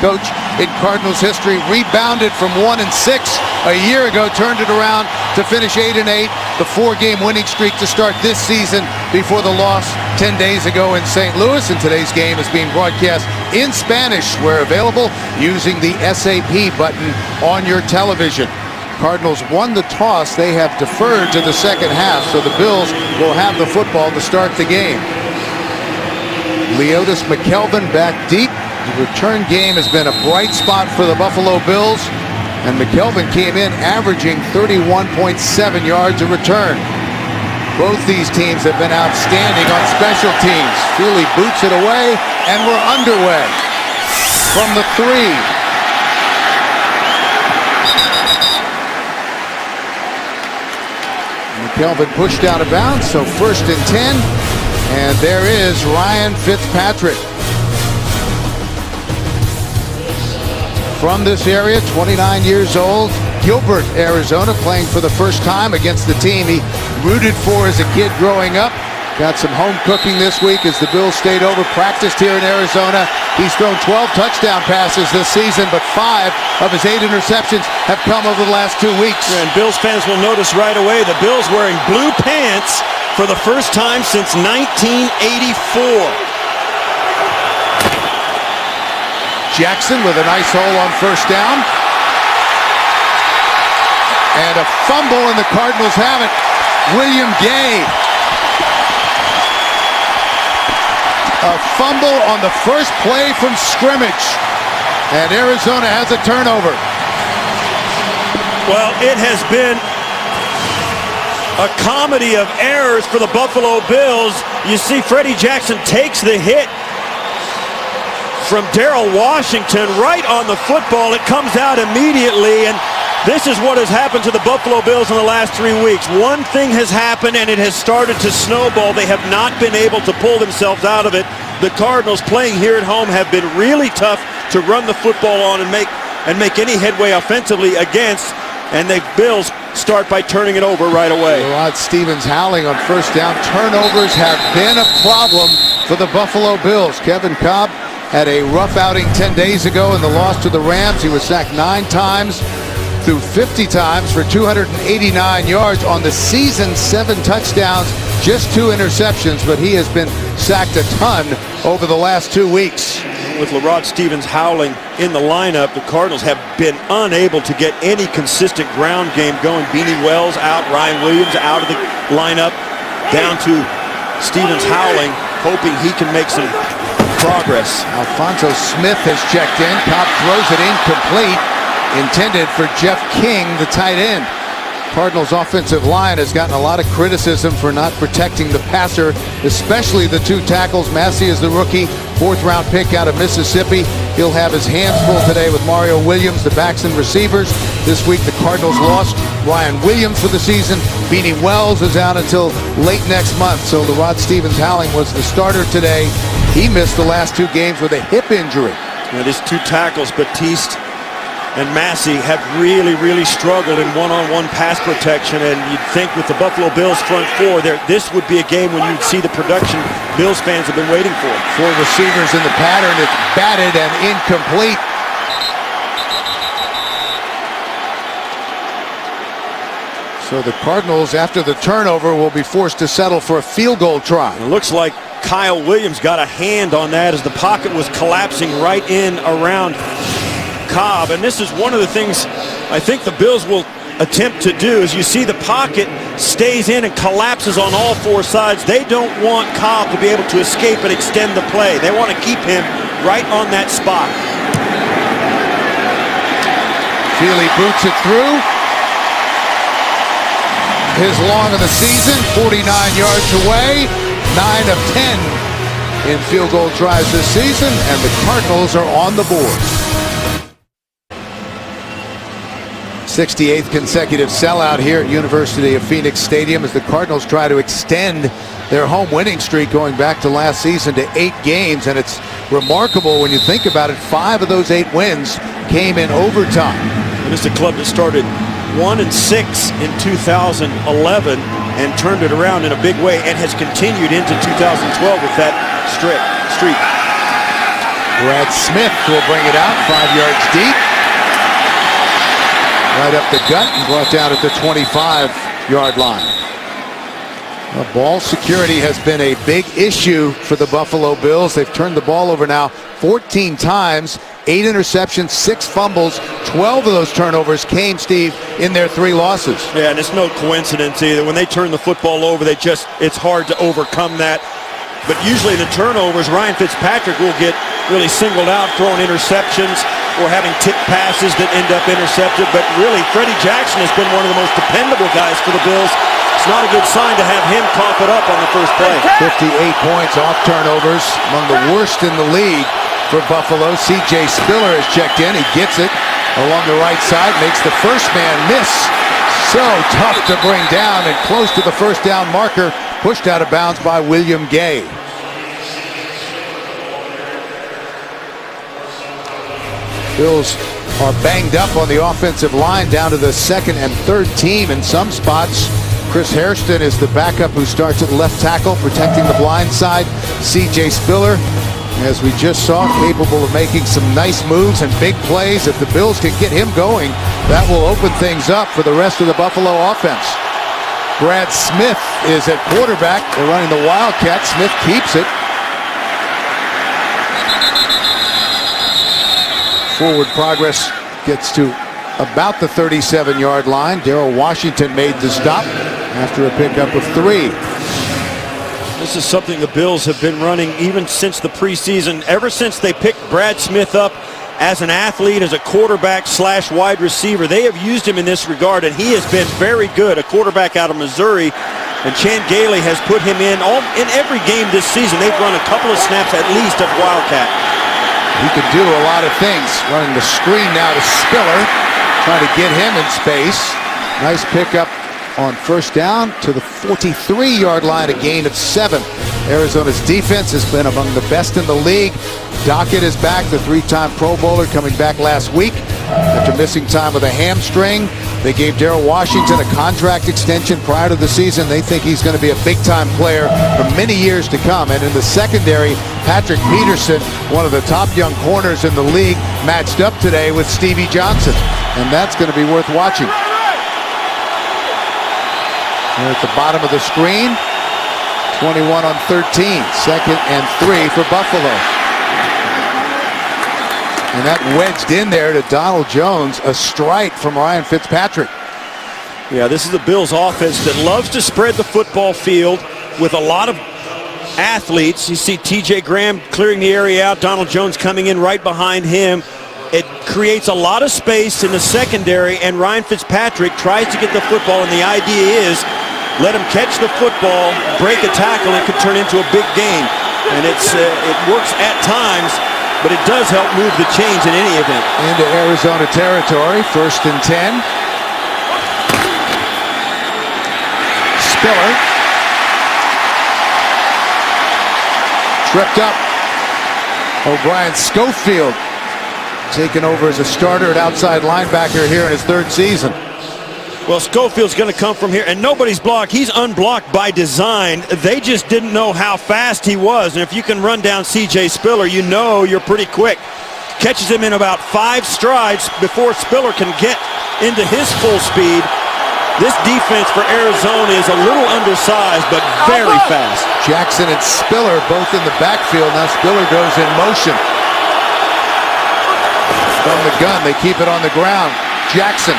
coach in Cardinals history. Rebounded from 1-6 a year ago, turned it around to finish 8-8. The 4-game winning streak to start this season before the loss 10 days ago in St. Louis. And today's game is being broadcast in Spanish, where available using the SAP button on your television. Cardinals won the toss. They have deferred to the second half, so the Bills will have the football to start the game. Leotis McKelvin back deep. The return game has been a bright spot for the Buffalo Bills, and McKelvin came in averaging 31.7 yards a return. Both these teams have been outstanding on special teams. Feely boots it away, and we're underway from the 3. McKelvin pushed out of bounds, so 1st and 10. And there is Ryan Fitzpatrick. From this area, 29 years old, Gilbert, Arizona, playing for the first time against the team he rooted for as a kid growing up. Got some home cooking this week as the Bills stayed over, practiced here in Arizona. He's thrown 12 touchdown passes this season, but 5 of his 8 interceptions have come over the last 2 weeks. Yeah, and Bills fans will notice right away the Bills wearing blue pants for the first time since 1984. Jackson with a nice hole on 1st down. And a fumble, and the Cardinals have it. William Gay. A fumble on the first play from scrimmage. And Arizona has a turnover. Well, it has been a comedy of errors for the Buffalo Bills. You see Freddie Jackson takes the hit from Darrell Washington right on the football. It comes out immediately, and this is what has happened to the Buffalo Bills in the last 3 weeks. One thing has happened, and it has started to snowball. They have not been able to pull themselves out of it. The Cardinals, playing here at home, have been really tough to run the football on and make any headway offensively against. And the Bills start by turning it over right away. Rod Stevens howling on 1st down. Turnovers have been a problem for the Buffalo Bills. Kevin Cobb had a rough outing 10 days ago in the loss to the Rams. He was sacked 9 times. Threw 50 times for 289 yards on the season, 7 touchdowns, just 2 interceptions, but he has been sacked a ton over the last 2 weeks. With Rod Stevens howling in the lineup, the Cardinals have been unable to get any consistent ground game going. Beanie Wells out, Ryan Williams out of the lineup, down to Stevens howling, hoping he can make some progress. Alfonso Smith has checked in. Cobb throws it incomplete. Intended for Jeff King, the tight end. Cardinals offensive line has gotten a lot of criticism for not protecting the passer, especially the 2 tackles. Massey is the rookie, 4th-round pick out of Mississippi. He'll have his hands full today with Mario Williams, the backs and receivers. This week the Cardinals lost Ryan Williams for the season. Beanie Wells is out until late next month, so the Rod Stevens howling was the starter today. He missed the last 2 games with a hip injury. Yeah, these 2 tackles, Batiste and Massey, have really struggled in one-on-one pass protection, and you'd think with the Buffalo Bills front 4 there, this would be a game when you'd see the production Bills fans have been waiting for. 4 receivers in the pattern. It's batted and incomplete. So the Cardinals, after the turnover, will be forced to settle for a field goal try. It looks like Kyle Williams got a hand on that as the pocket was collapsing right in around Cobb, and this is one of the things I think the Bills will attempt to do. As you see, the pocket stays in and collapses on all 4 sides. They don't want Cobb to be able to escape and extend the play. They want to keep him right on that spot. Feely boots it through. His long of the season, 49 yards away, 9 of 10 in field goal tries this season, and the Cardinals are on the board. 68th consecutive sellout here at University of Phoenix Stadium as the Cardinals try to extend their home winning streak going back to last season to 8 games. And it's remarkable when you think about it. 5 of those 8 wins came in overtime. And it's a club that started 1-6 in 2011 and turned it around in a big way and has continued into 2012 with that streak. Brad Smith will bring it out 5 yards deep. Right up the gut and brought down at the 25-yard line. Well, ball security has been a big issue for the Buffalo Bills. They've turned the ball over now 14 times, 8 interceptions, 6 fumbles. 12 of those turnovers came, Steve, in their 3 losses. Yeah, and it's no coincidence either. When they turn the football over, it's hard to overcome that. But usually in the turnovers, Ryan Fitzpatrick will get really singled out, throwing interceptions or having tip passes that end up intercepted. But really, Freddie Jackson has been one of the most dependable guys for the Bills. It's not a good sign to have him cough it up on the first play. 58 points off turnovers, among the worst in the league for Buffalo. C.J. Spiller has checked in. He gets it along the right side, makes the first man miss. So tough to bring down and close to the first down marker. Pushed out of bounds by William Gay. Bills are banged up on the offensive line, down to the second and third team in some spots. Chris Hairston is the backup who starts at left tackle, protecting the blind side. C.J. Spiller, as we just saw, capable of making some nice moves and big plays. If the Bills can get him going, that will open things up for the rest of the Buffalo offense. Brad Smith is at quarterback. They're running the Wildcat. Smith keeps it. Forward progress gets to about the 37-yard line. Darrell Washington made the stop after a pickup of 3. This is something the Bills have been running even since the preseason, ever since they picked Brad Smith up as an athlete, as a quarterback / wide receiver. They have used him in this regard, and he has been very good. A quarterback out of Missouri, and Chan Gailey has put him in every game this season. They've run a couple of snaps at least of Wildcat. He can do a lot of things. Running the screen now to Spiller, trying to get him in space. Nice pickup on first down to the 43-yard line, a gain of 7. Arizona's defense has been among the best in the league. Dockett is back, the 3-time Pro Bowler, coming back last week after missing time with a hamstring. They gave Darrell Washington a contract extension prior to the season. They think he's going to be a big-time player for many years to come. And in the secondary, Patrick Peterson, one of the top young corners in the league, matched up today with Stevie Johnson. And that's going to be worth watching. They're at the bottom of the screen. 21 on 13. 2nd and 3 for Buffalo. And that wedged in there to Donald Jones, a strike from Ryan Fitzpatrick. Yeah, this is the Bills offense that loves to spread the football field with a lot of athletes. You see T.J. Graham clearing the area out, Donald Jones coming in right behind him. It creates a lot of space in the secondary, and Ryan Fitzpatrick tries to get the football, and the idea is let him catch the football, break a tackle, and it could turn into a big game. And it works at times, but it does help move the chains in any event. Into Arizona territory, 1st and 10. Spiller. Tripped up. O'Brien Schofield taken over as a starter at outside linebacker here in his 3rd season. Well, Schofield's going to come from here, and nobody's blocked. He's unblocked by design. They just didn't know how fast he was. And if you can run down C.J. Spiller, you know you're pretty quick. Catches him in about 5 strides before Spiller can get into his full speed. This defense for Arizona is a little undersized, but very fast. Jackson and Spiller both in the backfield. Now Spiller goes in motion. From the gun, they keep it on the ground. Jackson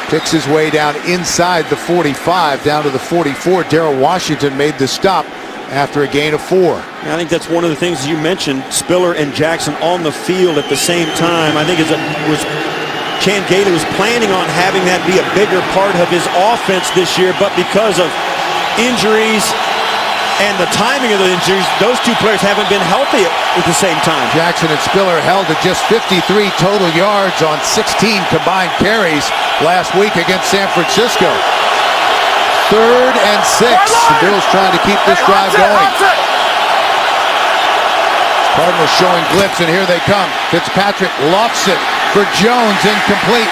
picks his way down inside the 45, down to the 44. Darrell Washington made the stop after a gain of 4. I think that's one of the things you mentioned, Spiller and Jackson on the field at the same time. I think Chan Gailey was planning on having that be a bigger part of his offense this year, but because of injuries and the timing of the injuries, those 2 players haven't been healthy at the same time. Jackson and Spiller held to just 53 total yards on 16 combined carries last week against San Francisco. 3rd and 6. The Bills trying to keep this drive going. Cardinals showing blitz, and here they come. Fitzpatrick lofts it for Jones, incomplete.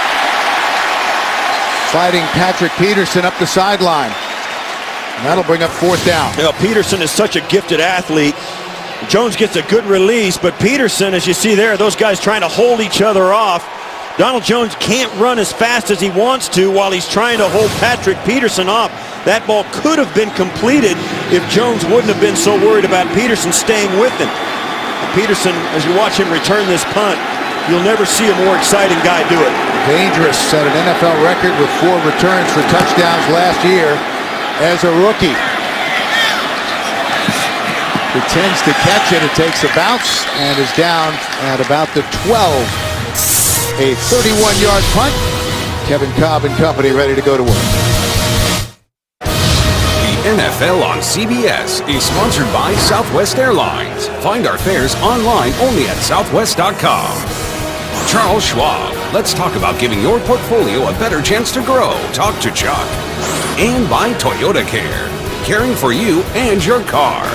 Sliding Patrick Peterson up the sideline. And that'll bring up 4th down. You know, Peterson is such a gifted athlete. Jones gets a good release, but Peterson, as you see there, those guys trying to hold each other off. Donald Jones can't run as fast as he wants to while he's trying to hold Patrick Peterson off. That ball could have been completed if Jones wouldn't have been so worried about Peterson staying with him. Peterson, as you watch him return this punt, you'll never see a more exciting guy do it. Dangerous, set an NFL record with 4 returns for touchdowns last year as a rookie. Pretends to catch it. It takes a bounce and is down at about the 12. A 31-yard punt. Kevin Cobb and company ready to go to work. The NFL on CBS is sponsored by Southwest Airlines. Find our fares online only at southwest.com. Charles Schwab. Let's talk about giving your portfolio a better chance to grow. Talk to Chuck. And by Toyota Care. Caring for you and your car.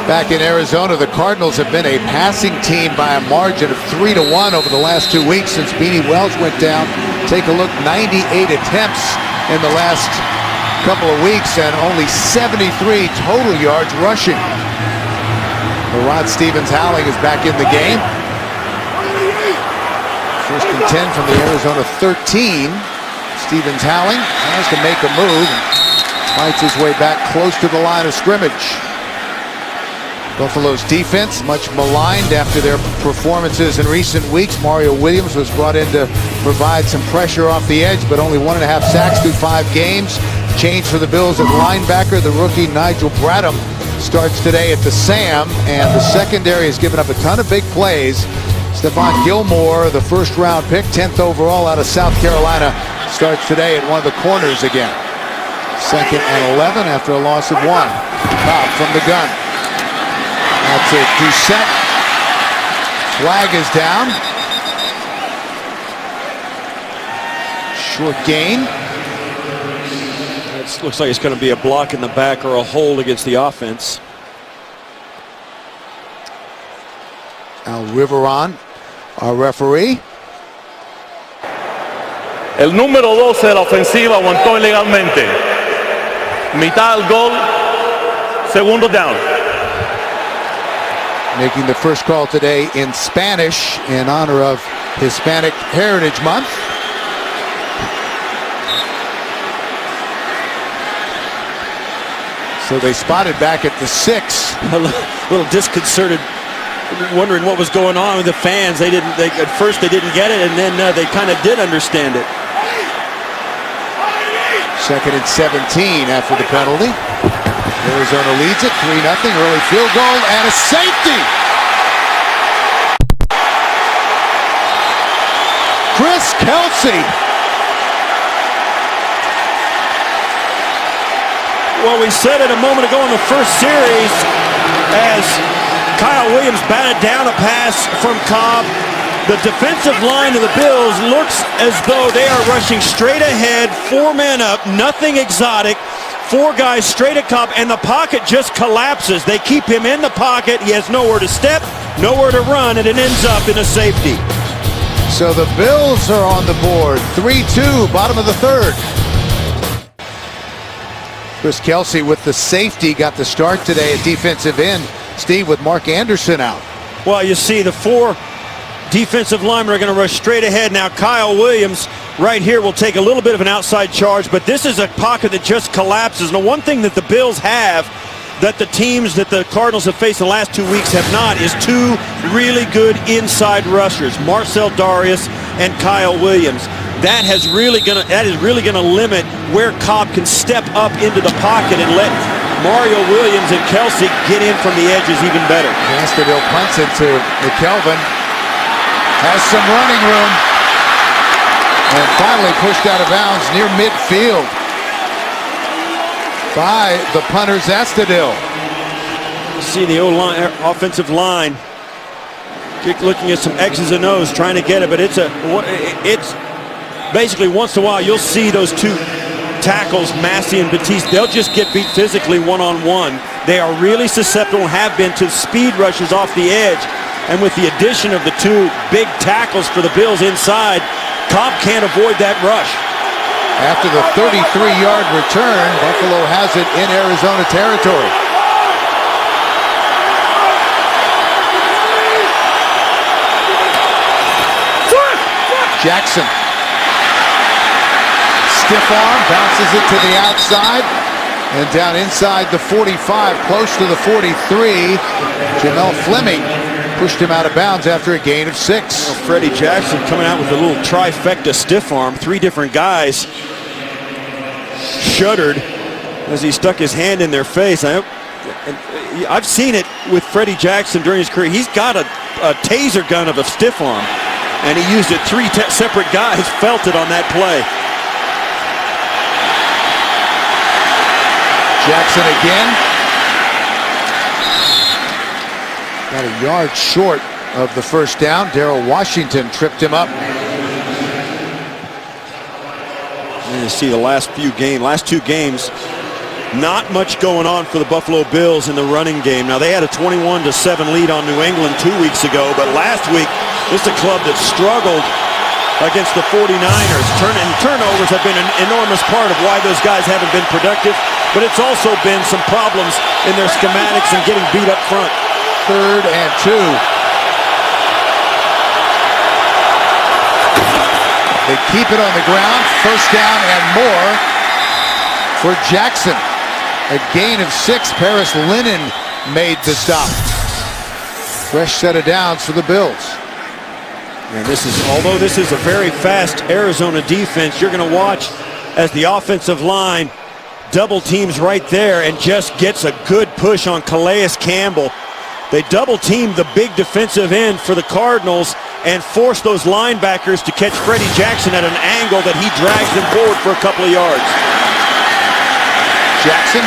Back in Arizona, the Cardinals have been a passing team by a margin of 3-1 over the last 2 weeks since Beanie Wells went down. Take a look, 98 attempts in the last couple of weeks and only 73 total yards rushing. Rod Stevens-Howling is back in the game. First and 10 from the Arizona 13. Stevens-Howling has to make a move. Fights his way back close to the line of scrimmage. Buffalo's defense, much maligned after their performances in recent weeks. Mario Williams was brought in to provide some pressure off the edge, but only 1.5 sacks through 5 games. Change for the Bills at linebacker. The rookie Nigel Bradham starts today at the Sam, and the secondary has given up a ton of big plays. Stephon Gilmore, the first-round pick, 10th overall out of South Carolina, starts today at one of the corners again. 2nd and 11 after a loss of 1. Cobb from the gun. That's it. Doucette. Flag is down. Short gain. It looks like it's going to be a block in the back or a hold against the offense. Al Riveron, our referee. El número 12 de la ofensiva aguantó ilegalmente. Mitad al gol. Segundo down. Making the first call today in Spanish in honor of Hispanic Heritage Month. So they spotted back at the 6. A little disconcerted, wondering what was going on with the fans. At first they didn't get it, and then they kind of did understand it. 2nd and 17 after the penalty. Arizona leads it 3-0, early field goal and a safety. Chris Kelsey. Well, we said it a moment ago in the first series as Kyle Williams batted down a pass from Cobb. The defensive line of the Bills looks as though they are rushing straight ahead, 4 men up, nothing exotic. 4 guys straight at Cobb, and the pocket just collapses. They keep him in the pocket. He has nowhere to step, nowhere to run, and it ends up in a safety. So the Bills are on the board. 3-2, bottom of the 3rd. Chris Kelsey with the safety got the start today at defensive end. Steve, with Mark Anderson out. Well, you see the 4 defensive linemen are going to rush straight ahead. Now Kyle Williams right here will take a little bit of an outside charge, but this is a pocket that just collapses. Now, one thing that the Bills have that the teams that the Cardinals have faced in the last 2 weeks have not is 2 really good inside rushers, Marcel Darius and Kyle Williams. That is really going to limit where Cobb can step up into the pocket and let Mario Williams and Kelsey get in from the edges even better. Castleville punts it to McKelvin. Has some running room. And finally pushed out of bounds near midfield by the punters Astudillo. See the offensive line looking at some X's and O's trying to get it, but it's basically once in a while you'll see those 2 tackles, Massey and Batiste. They'll just get beat physically one-on-one. They are really susceptible, have been, to speed rushes off the edge. And with the addition of the 2 big tackles for the Bills inside, Cobb can't avoid that rush. After the 33-yard return, Buffalo has it in Arizona territory. Jackson. Stiff arm, bounces it to the outside. And down inside the 45, close to the 43. Jamel Fleming pushed him out of bounds after a gain of 6. Well, Freddie Jackson coming out with a little trifecta stiff arm. 3 different guys shuddered as he stuck his hand in their face. I've seen it with Freddie Jackson during his career. He's got a taser gun of a stiff arm, and he used it. 3 separate guys felt it on that play. Jackson again. Got a yard short of the first down. Darrell Washington tripped him up. And you see the last 2 games, not much going on for the Buffalo Bills in the running game. Now, they had a 21-7 lead on New England 2 weeks ago, but last week, this is a club that struggled against the 49ers. Turnovers have been an enormous part of why those guys haven't been productive, but it's also been some problems in their schematics and getting beat up front. 3rd and 2. They keep it on the ground. First down and more for Jackson. A gain of 6. Paris Lennon made the stop. Fresh set of downs for the Bills. And although this is a very fast Arizona defense, you're going to watch as the offensive line double teams right there and just gets a good push on Calais Campbell. They double team the big defensive end for the Cardinals and force those linebackers to catch Freddie Jackson at an angle that he drags them forward for a couple of yards. Jackson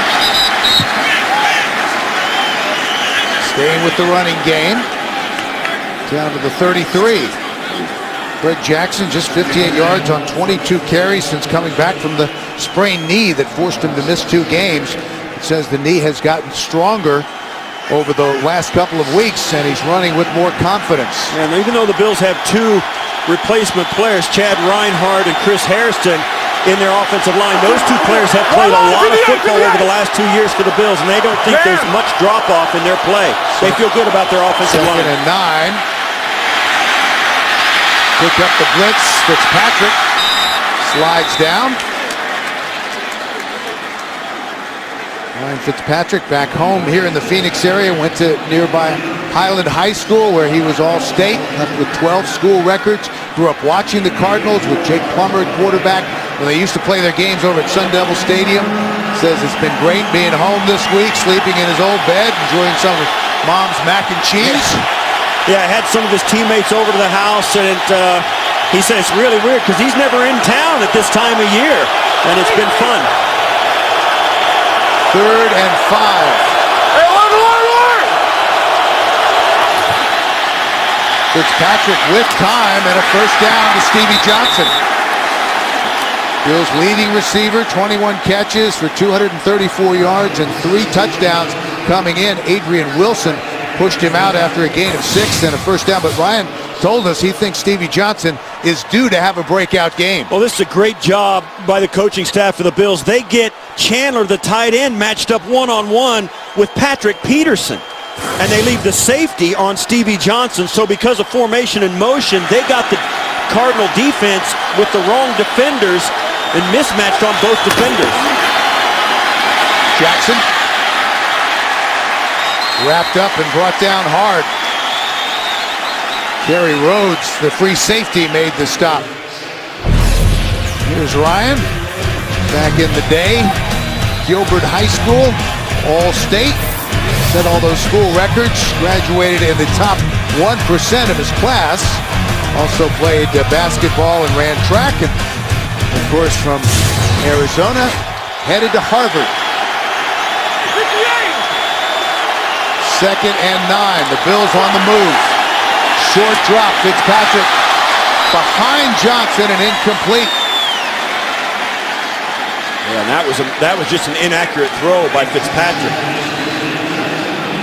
staying with the running game. Down to the 33. Fred Jackson just 58 yards on 22 carries since coming back from the sprained knee that forced him to miss 2 games. It says the knee has gotten stronger over the last couple of weeks, and he's running with more confidence. And even though the Bills have 2 replacement players, Chad Reinhardt and Chris Hairston, in their offensive line, those 2 players have played a lot of football over the last 2 years for the Bills, and they don't think there's much drop-off in their play. They feel good about their offensive line. 2nd and 9. Pick up the blitz. Fitzpatrick slides down. Ryan Fitzpatrick back home here in the Phoenix area. Went to nearby Highland High School where he was all-state, left with 12 school records. Grew up watching the Cardinals with Jake Plummer at quarterback when they used to play their games over at Sun Devil Stadium. Says it's been great being home this week, sleeping in his old bed, enjoying some of Mom's mac and cheese. Yeah, I had some of his teammates over to the house, and he said it's really weird because he's never in town at this time of year, and it's been fun. 3rd and 5. Fitzpatrick with time and a first down to Stevie Johnson. Bills leading receiver, 21 catches for 234 yards and 3 touchdowns coming in. Adrian Wilson pushed him out after a gain of 6 and a first down. But Ryan told us he thinks Stevie Johnson is due to have a breakout game. Well, this is a great job by the coaching staff for the Bills. They get Chandler, the tight end, matched up one-on-one with Patrick Peterson. And they leave the safety on Stevie Johnson. So because of formation and motion, they got the Cardinal defense with the wrong defenders and mismatched on both defenders. Jackson wrapped up and brought down hard. Kerry Rhodes, the free safety, made the stop. Here's Ryan. Back in the day, Gilbert High School, All-State. Set all those school records. Graduated in the top 1% of his class. Also played basketball and ran track. And of course, from Arizona, headed to Harvard. 2nd and 9. The Bills on the move. Short drop. Fitzpatrick behind Johnson and incomplete. Yeah, and that was just an inaccurate throw by Fitzpatrick.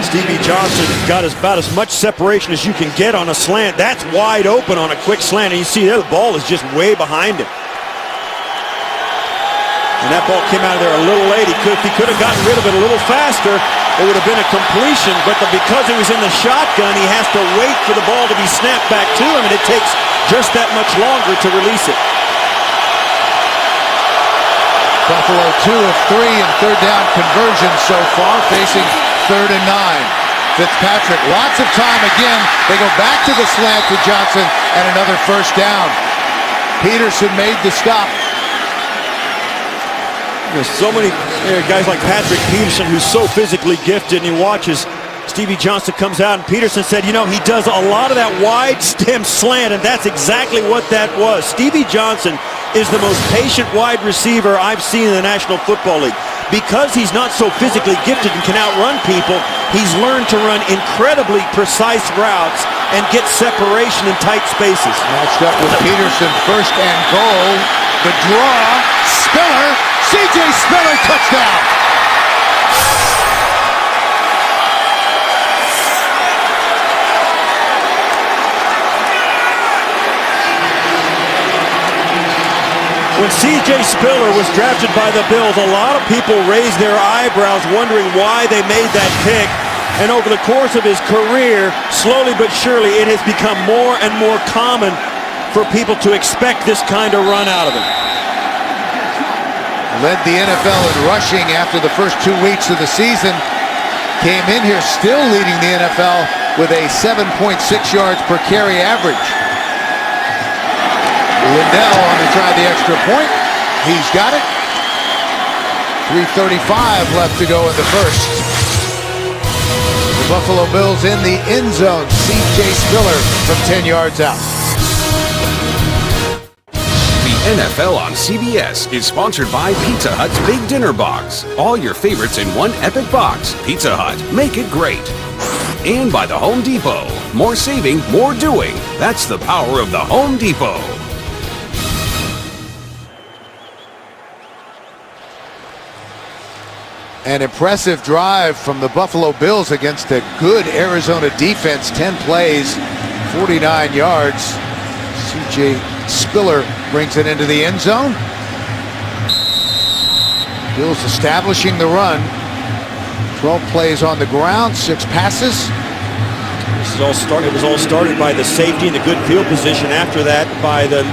Stevie Johnson got about as much separation as you can get on a slant. That's wide open on a quick slant, and you see there the ball is just way behind him. And that ball came out of there a little late. If he could have gotten rid of it a little faster, it would have been a completion. But because he was in the shotgun, he has to wait for the ball to be snapped back to him, and it takes just that much longer to release it. Buffalo 2 of 3 in third down conversions so far, facing 3rd and 9. Fitzpatrick, lots of time again. They go back to the slant to Johnson, and another first down. Peterson made the stop. There's so many guys like Patrick Peterson, who's so physically gifted, and he watches Stevie Johnson comes out, and Peterson said, you know, he does a lot of that wide stem slant, and that's exactly what that was. Stevie Johnson is the most patient wide receiver I've seen in the National Football League. Because he's not so physically gifted and can outrun people, he's learned to run incredibly precise routes and get separation in tight spaces. Matched up with Peterson, 1st and goal. The draw, Spiller, C.J. Spiller, touchdown. When C.J. Spiller was drafted by the Bills, a lot of people raised their eyebrows wondering why they made that pick. And over the course of his career, slowly but surely, it has become more and more common for people to expect this kind of run out of him. Led the NFL in rushing after the first 2 weeks of the season. Came in here still leading the NFL with a 7.6 yards per carry average. Lindell on to try the extra point. He's got it. 3:35 left to go in the first. The Buffalo Bills in the end zone. C.J. Spiller from 10 yards out. The NFL on CBS is sponsored by Pizza Hut's Big Dinner Box. All your favorites in one epic box. Pizza Hut. Make it great. And by the Home Depot. More saving, more doing. That's the power of the Home Depot. An impressive drive from the Buffalo Bills against a good Arizona defense. 10 plays, 49 yards. C.J. Spiller brings it into the end zone. Bills establishing the run. 12 plays on the ground, 6 passes. It was all started by the safety and the good field position. After that, by the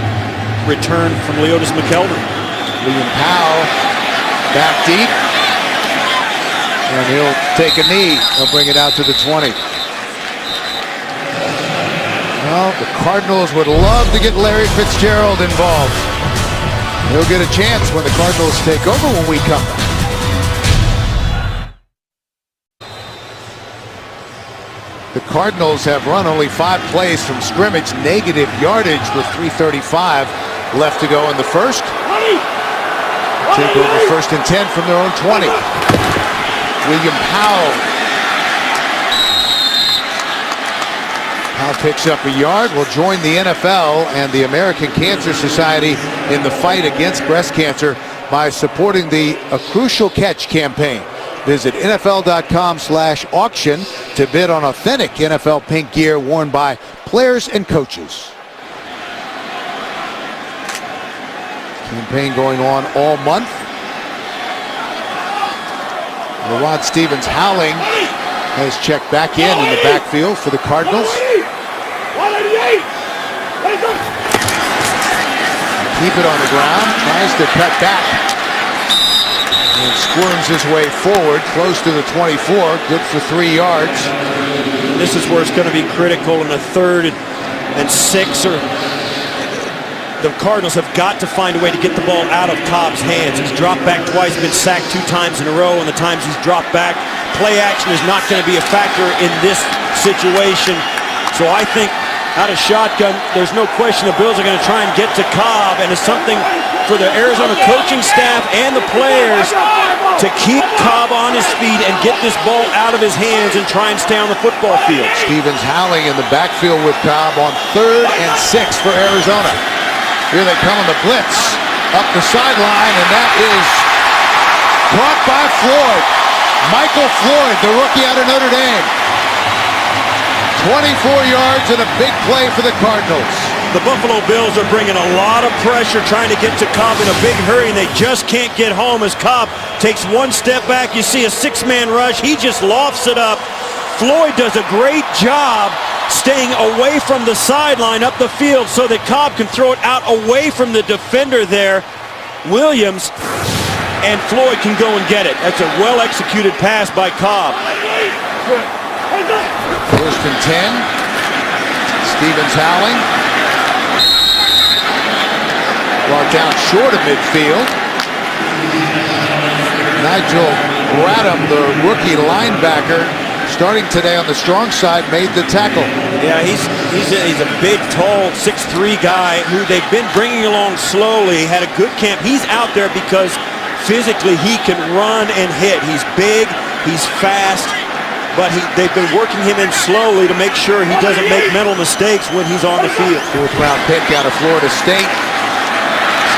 return from Leotis McKelvin. William Powell back deep. And he'll take a knee. He'll bring it out to the 20. Well, the Cardinals would love to get Larry Fitzgerald involved. He'll get a chance when the Cardinals take over when we come back. The Cardinals have run only 5 plays from scrimmage, negative yardage with 3:35 left to go in the first. Take over 1st and 10 from their own 20. William Powell. Powell picks up a yard, will join the NFL and the American Cancer Society in the fight against breast cancer by supporting the A Crucial Catch campaign. Visit NFL.com/auction to bid on authentic NFL pink gear worn by players and coaches. Campaign going on all month. Rod Stevens howling has checked back in the backfield for the Cardinals. Keep it on the ground, tries to cut back. And squirms his way forward, close to the 24, good for 3 yards. This is where it's going to be critical in the 3rd and 6. The Cardinals have got to find a way to get the ball out of Cobb's hands. He's dropped back twice, been sacked 2 times in a row, and the times he's dropped back, play action is not going to be a factor in this situation. So I think out of shotgun, there's no question the Bills are going to try and get to Cobb, and it's something for the Arizona coaching staff and the players to keep Cobb on his feet and get this ball out of his hands and try and stay on the football field. Stevens howling in the backfield with Cobb on 3rd and 6 for Arizona. Here they come on the blitz, up the sideline, and that is caught by Floyd. Michael Floyd, the rookie out of Notre Dame. 24 yards and a big play for the Cardinals. The Buffalo Bills are bringing a lot of pressure trying to get to Cobb in a big hurry, and they just can't get home as Cobb takes one step back. You see a six-man rush. He just lofts it up. Floyd does a great job staying away from the sideline up the field so that Cobb can throw it out away from the defender there. Williams and Floyd can go and get it. That's a well-executed pass by Cobb. First and 10. Stevens howling. Brought down short of midfield. Nigel Bradham, the rookie linebacker, starting today on the strong side, made the tackle. Yeah, he's a big, tall, 6'3" guy who they've been bringing along slowly. Had a good camp. He's out there because physically he can run and hit. He's big, he's fast, but they've been working him in slowly to make sure he doesn't make mental mistakes when he's on the field. Fourth-round pick out of Florida State.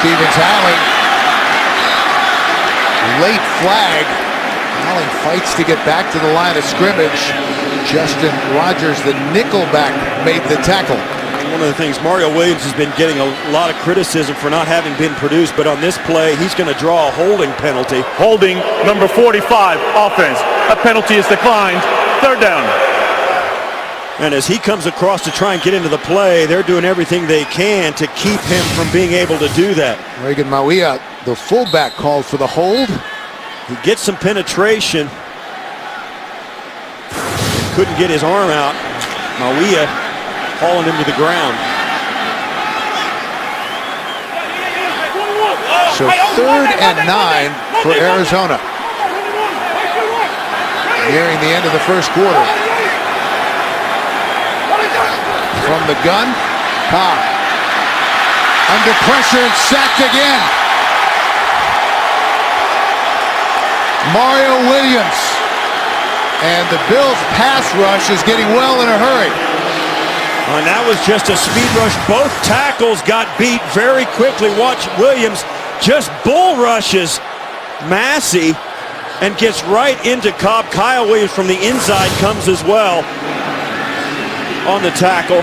Stevens howling. Late flag. Howling fights to get back to the line of scrimmage. Justin Rogers, the nickelback, made the tackle. One of the things, Mario Williams has been getting a lot of criticism for not having been produced, but on this play, he's going to draw a holding penalty. Holding number 45, offense. A penalty is declined. Third down. And as he comes across to try and get into the play, they're doing everything they can to keep him from being able to do that. Reagan Mauia, the fullback, called for the hold. He gets some penetration. Couldn't get his arm out. Mauia hauling him to the ground. So 3rd and 9 for Arizona. Nearing the end of the first quarter. From the gun, Cobb. Under pressure and sacked again. Mario Williams. And the Bills' pass rush is getting well in a hurry. And that was just a speed rush. Both tackles got beat very quickly. Watch Williams just bull rushes Massey and gets right into Cobb. Kyle Williams from the inside comes as well on the tackle.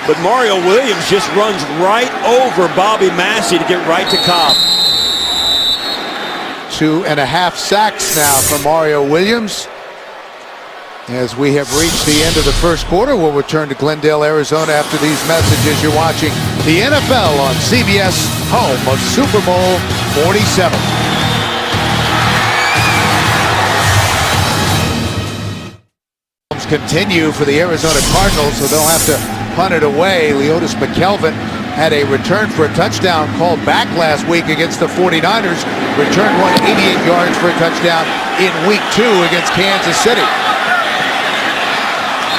But Mario Williams just runs right over Bobby Massey to get right to Cobb. 2.5 sacks now for Mario Williams. As we have reached the end of the first quarter, we'll return to Glendale, Arizona after these messages. You're watching the NFL on CBS, home of Super Bowl 47. Continue for the Arizona Cardinals, so they'll have to punt it away. Leotis McKelvin had a return for a touchdown called back last week against the 49ers. Returned 188 yards for a touchdown in week 2 against Kansas City.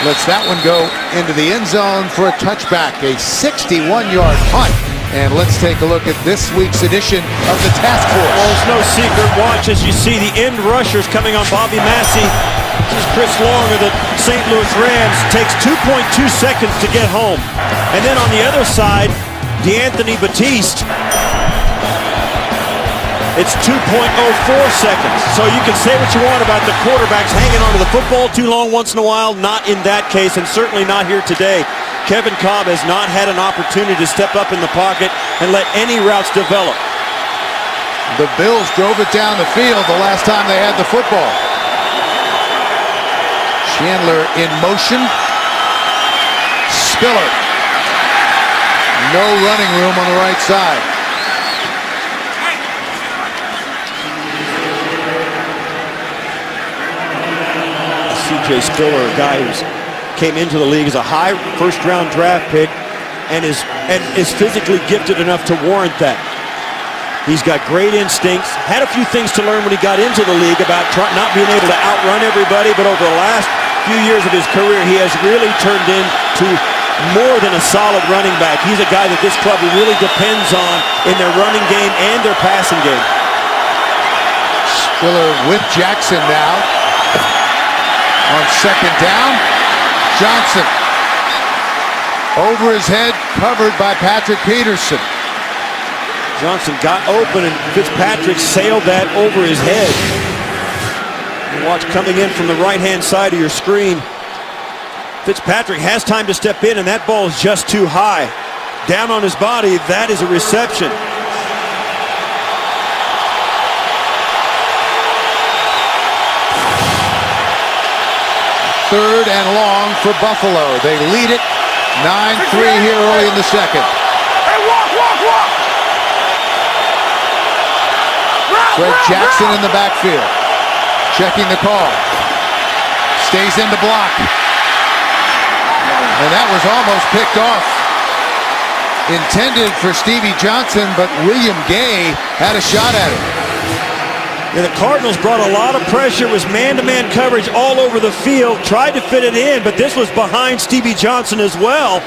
Lets that one go into the end zone for a touchback, a 61-yard punt. And let's take a look at this week's edition of the Task Force. Well, it's no secret. Watch as you see the end rushers coming on Bobby Massey. This is Chris Long of the St. Louis Rams. Takes 2.2 seconds to get home. And then on the other side, DeAnthony Batiste. It's 2.04 seconds. So you can say what you want about the quarterbacks hanging onto the football too long once in a while. Not in that case, and certainly not here today. Kevin Cobb has not had an opportunity to step up in the pocket and let any routes develop. The Bills drove it down the field the last time they had the football. Chandler in motion. Spiller. No running room on the right side. C.J. Spiller, a guy who came into the league as a high first-round draft pick and is physically gifted enough to warrant that. He's got great instincts. Had a few things to learn when he got into the league about not being able to outrun everybody, but over the last few years of his career, he has really turned into more than a solid running back. He's a guy that this club really depends on in their running game and their passing game. Spiller with Jackson now. On second down, Johnson. Over his head, covered by Patrick Peterson. Johnson got open and Fitzpatrick sailed that over his head. Watch coming in from the right-hand side of your screen. Fitzpatrick has time to step in, and that ball is just too high. down on his body. That is a reception. Third and long for Buffalo. They lead it 9-3 here early in the second. Hey, walk! Fred Jackson in the backfield. Checking the call. Stays in the block. And that was almost picked off. Intended for Stevie Johnson, but William Gay had a shot at it. And the Cardinals brought a lot of pressure. It was man-to-man coverage all over the field. Tried to fit it in, but this was behind Stevie Johnson as well.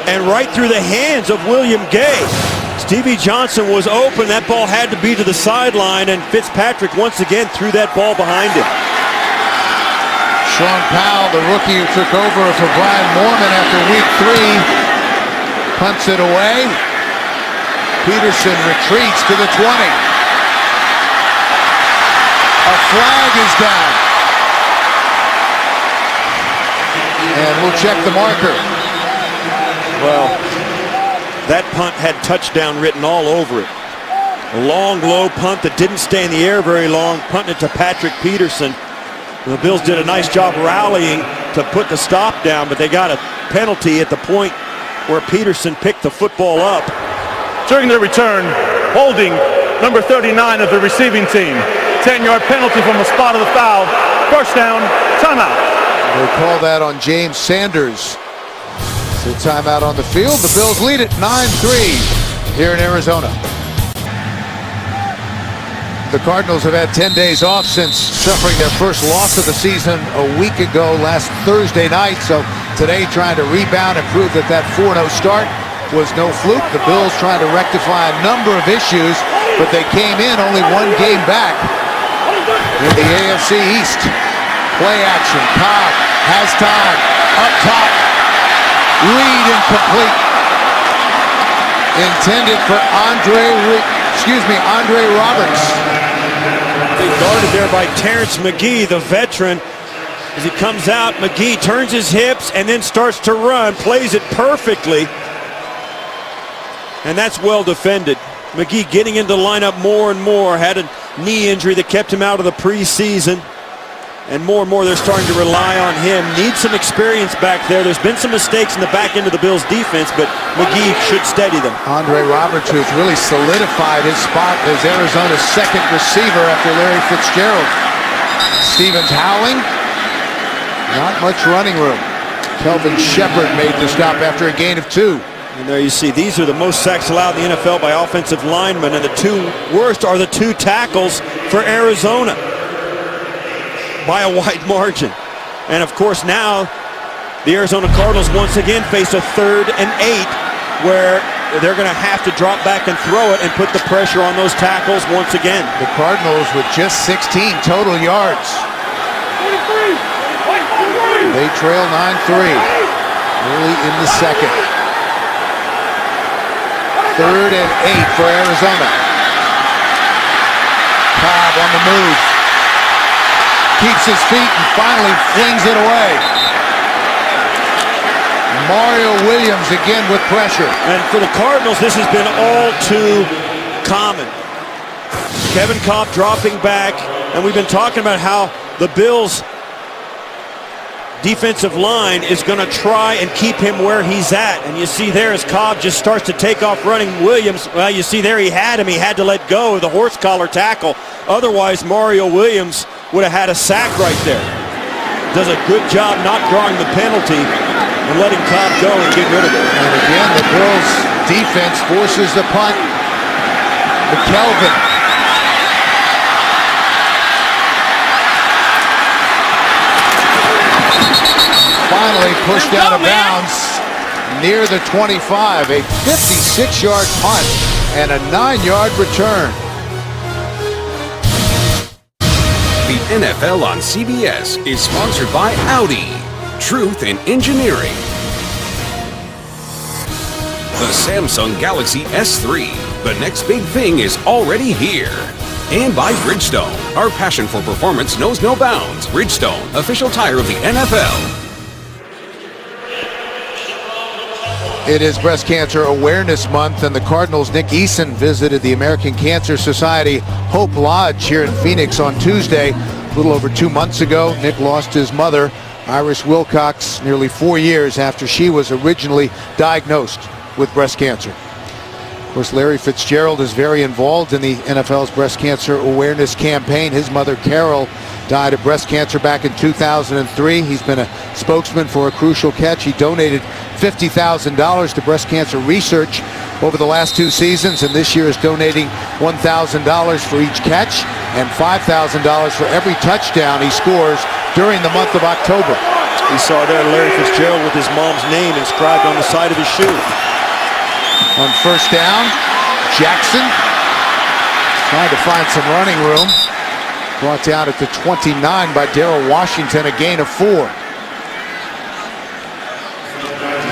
And right through the hands of William Gay. Stevie Johnson was open. That ball had to be to the sideline, and Fitzpatrick once again threw that ball behind him. Sean Powell, the rookie who took over for Brian Moorman after week 3, punts it away. Peterson retreats to the 20. A flag is down. And we'll check the marker. Well, that punt had touchdown written all over it. A long, low punt that didn't stay in the air very long, punting it to Patrick Peterson. And the Bills did a nice job rallying to put the stop down, but they got a penalty at the point where Peterson picked the football up. During the return, holding number 39 of the receiving team. 10-yard penalty from the spot of the foul. First down, timeout. They call that on James Sanders. So timeout on the field. The Bills lead it 9-3 here in Arizona. The Cardinals have had 10 days off since suffering their first loss of the season a week ago last Thursday night. So today trying to rebound and prove that 4-0 start was no fluke. The Bills trying to rectify a number of issues, but they came in only one game back in the AFC East. Play action. Cobb has time. Up top. Reed incomplete. Intended for Andre Roberts. They guarded there by Terrence McGee, the veteran. As he comes out, McGee turns his hips and then starts to run, plays it perfectly. And that's well defended. McGee getting into the lineup more and more. Had a knee injury that kept him out of the preseason. And more they're starting to rely on him. Needs some experience back there. There's been some mistakes in the back end of the Bills defense, but McGee should steady them. Andre Roberts, who's really solidified his spot as Arizona's second receiver after Larry Fitzgerald. Stevens howling. Not much running room. Kelvin Shepard made the stop after a gain of 2. And there you see, these are the most sacks allowed in the NFL by offensive linemen, and the two worst are the 2 tackles for Arizona by a wide margin. And of course now the Arizona Cardinals once again face a 3rd and 8 where they're going to have to drop back and throw it and put the pressure on those tackles once again. The Cardinals with just 16 total yards. They trail 9-3 early in the second. 3rd and 8 for Arizona. Cobb on the move. Keeps his feet and finally flings it away. Mario Williams again with pressure. And for the Cardinals, this has been all too common. Kevin Cobb dropping back, and we've been talking about how the Bills' defensive line is going to try and keep him where he's at. And you see there as Cobb just starts to take off running Williams. Well, you see there he had him. He had to let go of the horse collar tackle. Otherwise, Mario Williams would have had a sack right there. Does a good job not drawing the penalty and letting Cobb go and get rid of it. And again, the Bills defense forces the punt. McKelvin. Finally pushed out of bounds near the 25. A 56-yard punt and a 9-yard return. The NFL on CBS is sponsored by Audi. Truth in engineering. The Samsung Galaxy S3. The next big thing is already here. And by Bridgestone. Our passion for performance knows no bounds. Bridgestone, official tire of the NFL. It is Breast Cancer Awareness Month, and the Cardinals' Nick Eason visited the American Cancer Society Hope Lodge here in Phoenix on Tuesday. A little over 2 months ago, Nick lost his mother, Iris Wilcox, nearly 4 years after she was originally diagnosed with breast cancer. Of course, Larry Fitzgerald is very involved in the NFL's breast cancer awareness campaign. His mother, Carol, died of breast cancer back in 2003. He's been a spokesman for A Crucial Catch. He donated $50,000 to breast cancer research over the last 2 seasons, and this year is donating $1,000 for each catch and $5,000 for every touchdown he scores during the month of October. We saw there Larry Fitzgerald with his mom's name inscribed on the side of his shoe. On first down, Jackson trying to find some running room. Brought down at the 29 by Darrell Washington, a gain of 4.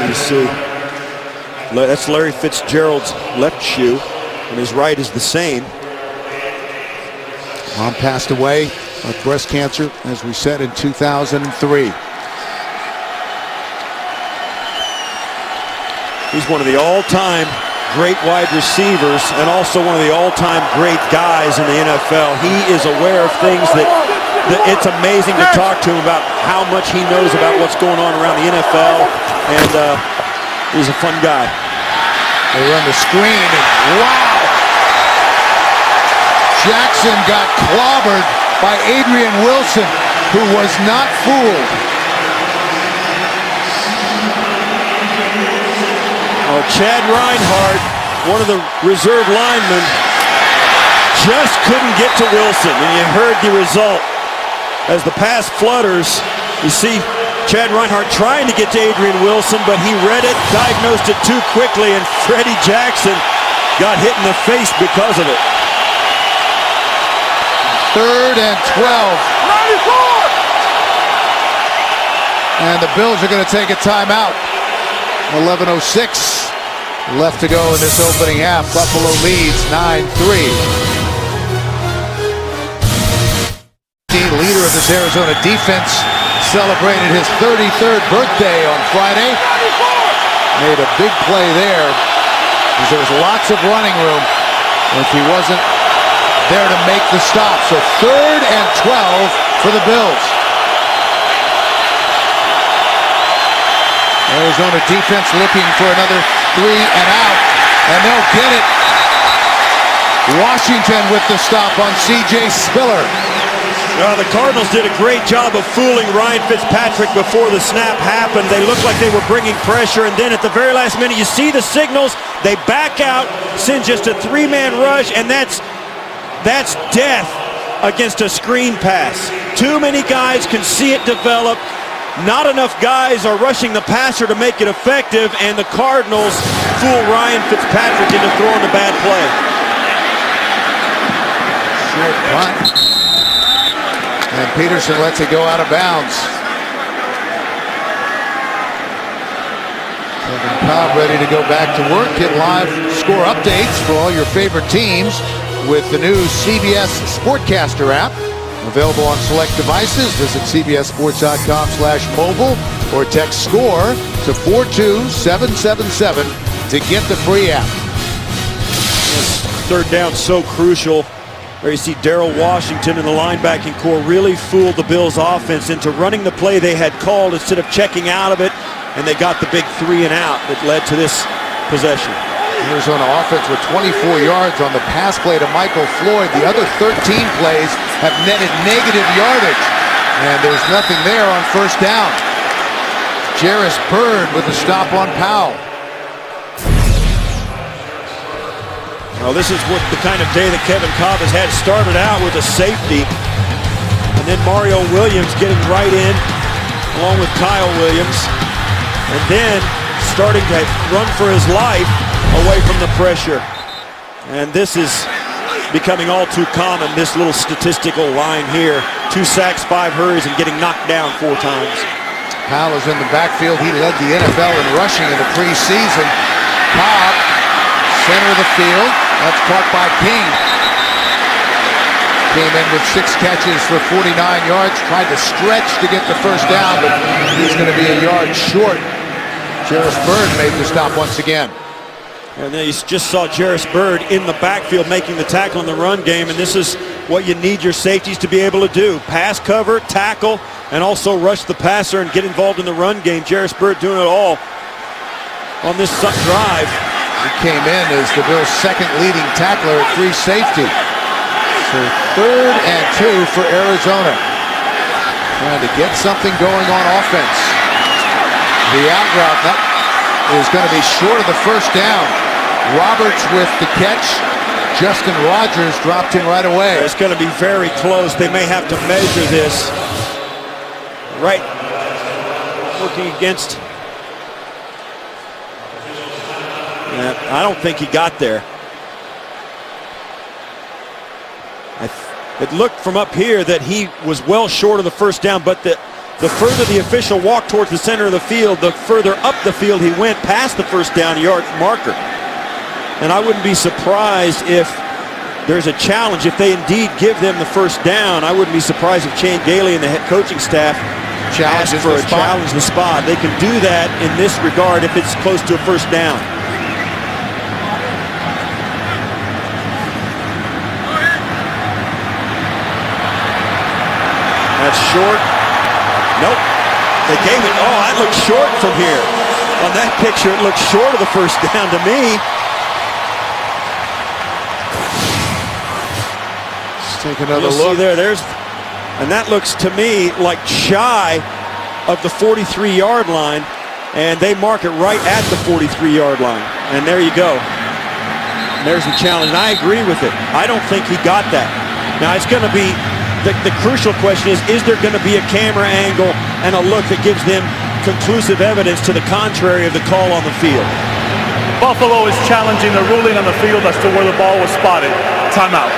You see, that's Larry Fitzgerald's left shoe, and his right is the same. Mom passed away of breast cancer, as we said, in 2003. He's one of the all-time great wide receivers and also one of the all-time great guys in the NFL. He is aware of things that it's amazing to talk to him about how much he knows about what's going on around the NFL, and he's a fun guy. They run the screen, and wow! Jackson got clobbered by Adrian Wilson, who was not fooled. Oh, Chad Reinhardt, one of the reserve linemen, just couldn't get to Wilson, and you heard the result. As the pass flutters, you see Chad Reinhardt trying to get to Adrian Wilson, but he read it, diagnosed it too quickly, and Freddie Jackson got hit in the face because of it. 3rd and 12. 94! And the Bills are going to take a timeout. 11:06 left to go in this opening half. Buffalo leads 9-3. Leader of this Arizona defense celebrated his 33rd birthday on Friday. Made a big play there because there was lots of running room if he wasn't there to make the stop. So 3rd and 12 for the Bills. Arizona defense looking for another 3 and out, and they'll get it. Washington with the stop on C.J. Spiller. The Cardinals did a great job of fooling Ryan Fitzpatrick before the snap happened. They looked like they were bringing pressure, and then at the very last minute, you see the signals. They back out, send just a 3-man rush, and that's death against a screen pass. Too many guys can see it develop. Not enough guys are rushing the passer to make it effective, and the Cardinals fool Ryan Fitzpatrick into throwing the bad play. Short punt. And Peterson lets it go out of bounds. Kevin Cobb ready to go back to work. Get live score updates for all your favorite teams with the new CBS Sportcaster app. Available on select devices. Visit cbssports.com/mobile or text SCORE to 42777 to get the free app. This 3rd down so crucial. There you see Darrell Washington and the linebacking core really fooled the Bills offense into running the play they had called instead of checking out of it, and they got the big 3 and out that led to this possession. Arizona offense with 24 yards on the pass play to Michael Floyd. The other 13 plays have netted negative yardage, and there's nothing there on first down. Jarris Byrd with the stop on Powell. Well, this is what the kind of day that Kevin Cobb has had. Started out with a safety, and then Mario Williams getting right in along with Kyle Williams, and then starting to run for his life away from the pressure. And this is becoming all too common, this little statistical line here. 2 sacks, 5 hurries, and getting knocked down 4 times. Powell is in the backfield. He led the NFL in rushing in the preseason. Cobb, center of the field. That's caught by King. Came in with 6 catches for 49 yards. Tried to stretch to get the first down, but he's going to be a yard short. Jarris Byrd made the stop once again. And then you just saw Jarris Byrd in the backfield making the tackle in the run game, and this is what you need your safeties to be able to do. Pass cover, tackle, and also rush the passer and get involved in the run game. Jarris Byrd doing it all on this drive. He came in as the Bills' second leading tackler at free safety. So 3rd and 2 for Arizona. Trying to get something going on offense. The out route, that is going to be short of the first down. Roberts with the catch. Justin Rogers dropped in right away. It's going to be very close. They may have to measure this. Right. Looking against. I don't think he got there. It looked from up here that he was well short of the first down, but the further the official walked towards the center of the field, the further up the field he went past the first down yard marker. And I wouldn't be surprised if there's a challenge. If they indeed give them the first down, I wouldn't be surprised if Chan Gailey and the head coaching staff ask for a challenge the spot. They can do that in this regard if it's close to a first down. That's short. Nope. They gave it. Oh, that looks short from here. On that picture, it looks short of the first down to me. Let's take another look. See there, and that looks to me like shy of the 43-yard line, and they mark it right at the 43-yard line. And there you go. There's the challenge. And I agree with it. I don't think he got that. Now it's going to be. The crucial question is there going to be a camera angle and a look that gives them conclusive evidence to the contrary of the call on the field? Buffalo is challenging the ruling on the field as to where the ball was spotted. Timeout.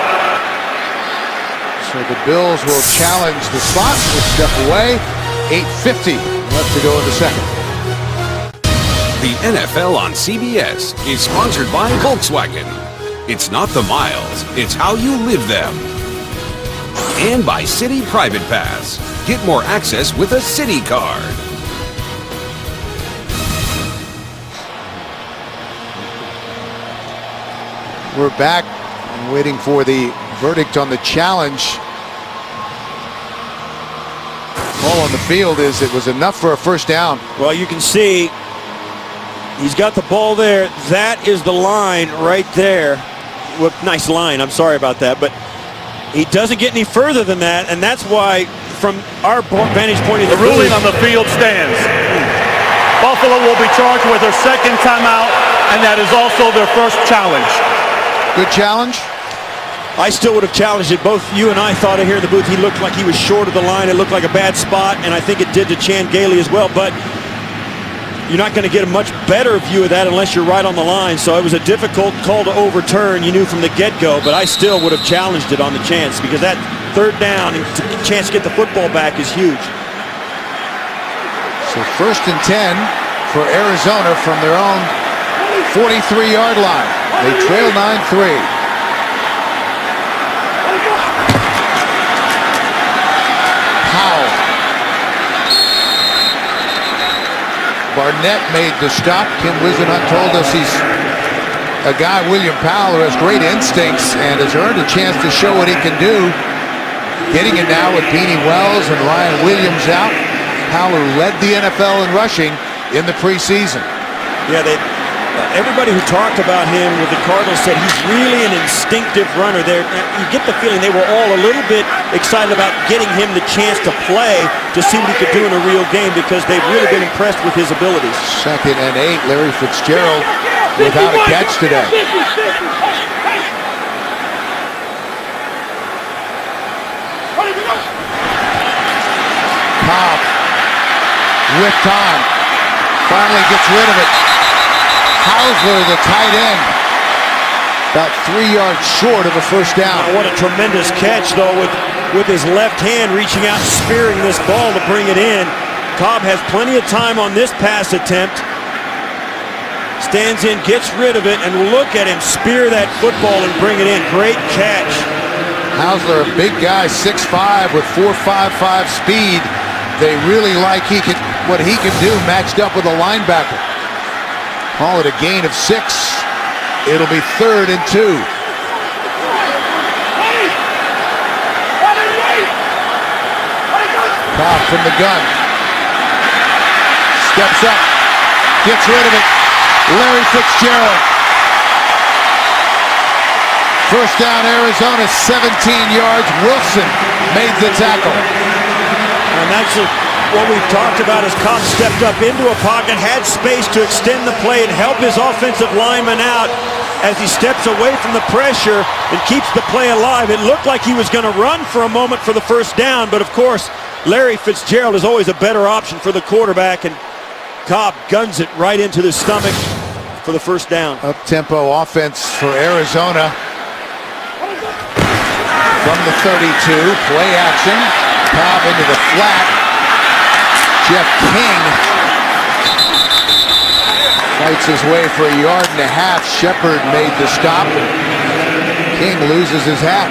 So the Bills will challenge the spot. We'll step away. 8:50 left to go in the second. The NFL on CBS is sponsored by Volkswagen. It's not the miles, it's how you live them. And by City Private Pass. Get more access with a City card. We're back waiting for the verdict on the challenge. All on the field is it was enough for a first down. Well, you can see he's got the ball there. That is the line right there. Well, nice line. I'm sorry about that, but he doesn't get any further than that, and that's why, from our vantage point of the ruling on the field stands. Buffalo will be charged with their second timeout, and that is also their first challenge. Good challenge. I still would have challenged it. Both you and I thought here in the booth he looked like he was short of the line. It looked like a bad spot, and I think it did to Chan Gailey as well, but you're not going to get a much better view of that unless you're right on the line. So it was a difficult call to overturn, you knew from the get-go, but I still would have challenged it on the chance, because that third down and chance to get the football back is huge. So 1st and 10 for Arizona from their own 43-yard line. They trail 9-3. Barnett made the stop. Kim Wisenhunt told us he's a guy, William Powell, who has great instincts and has earned a chance to show what he can do. Getting it now with Beanie Wells and Ryan Williams out. Powell, who led the NFL in rushing in the preseason. Yeah, everybody who talked about him with the Cardinals said he's really an instinctive runner. You get the feeling they were all a little bit excited about getting him the chance to play to see what he could do in a real game, because they've really been impressed with his abilities. 2nd and 8, Larry Fitzgerald without a catch today. Cobb with time. Finally gets rid of it. Hausler, the tight end, about 3 yards short of a first down. What a tremendous catch, though, with his left hand reaching out and spearing this ball to bring it in. Cobb has plenty of time on this pass attempt. Stands in, gets rid of it, and look at him spear that football and bring it in. Great catch. Hausler, a big guy, 6'5", with 4.55 speed. They really like what he can do matched up with a linebacker. Call it a gain of 6. It'll be 3rd and 2. Cobb from the gun. Steps up. Gets rid of it. Larry Fitzgerald. First down, Arizona, 17 yards. Wilson made the tackle. And that's what we've talked about as Cobb stepped up into a pocket, had space to extend the play and help his offensive lineman out as he steps away from the pressure and keeps the play alive. It looked like he was going to run for a moment for the first down, but of course, Larry Fitzgerald is always a better option for the quarterback, and Cobb guns it right into the stomach for the first down. Up-tempo offense for Arizona. From the 32, play action. Cobb into the flat. Jeff King fights his way for 1.5 yards. Shepard made the stop. King loses his hat.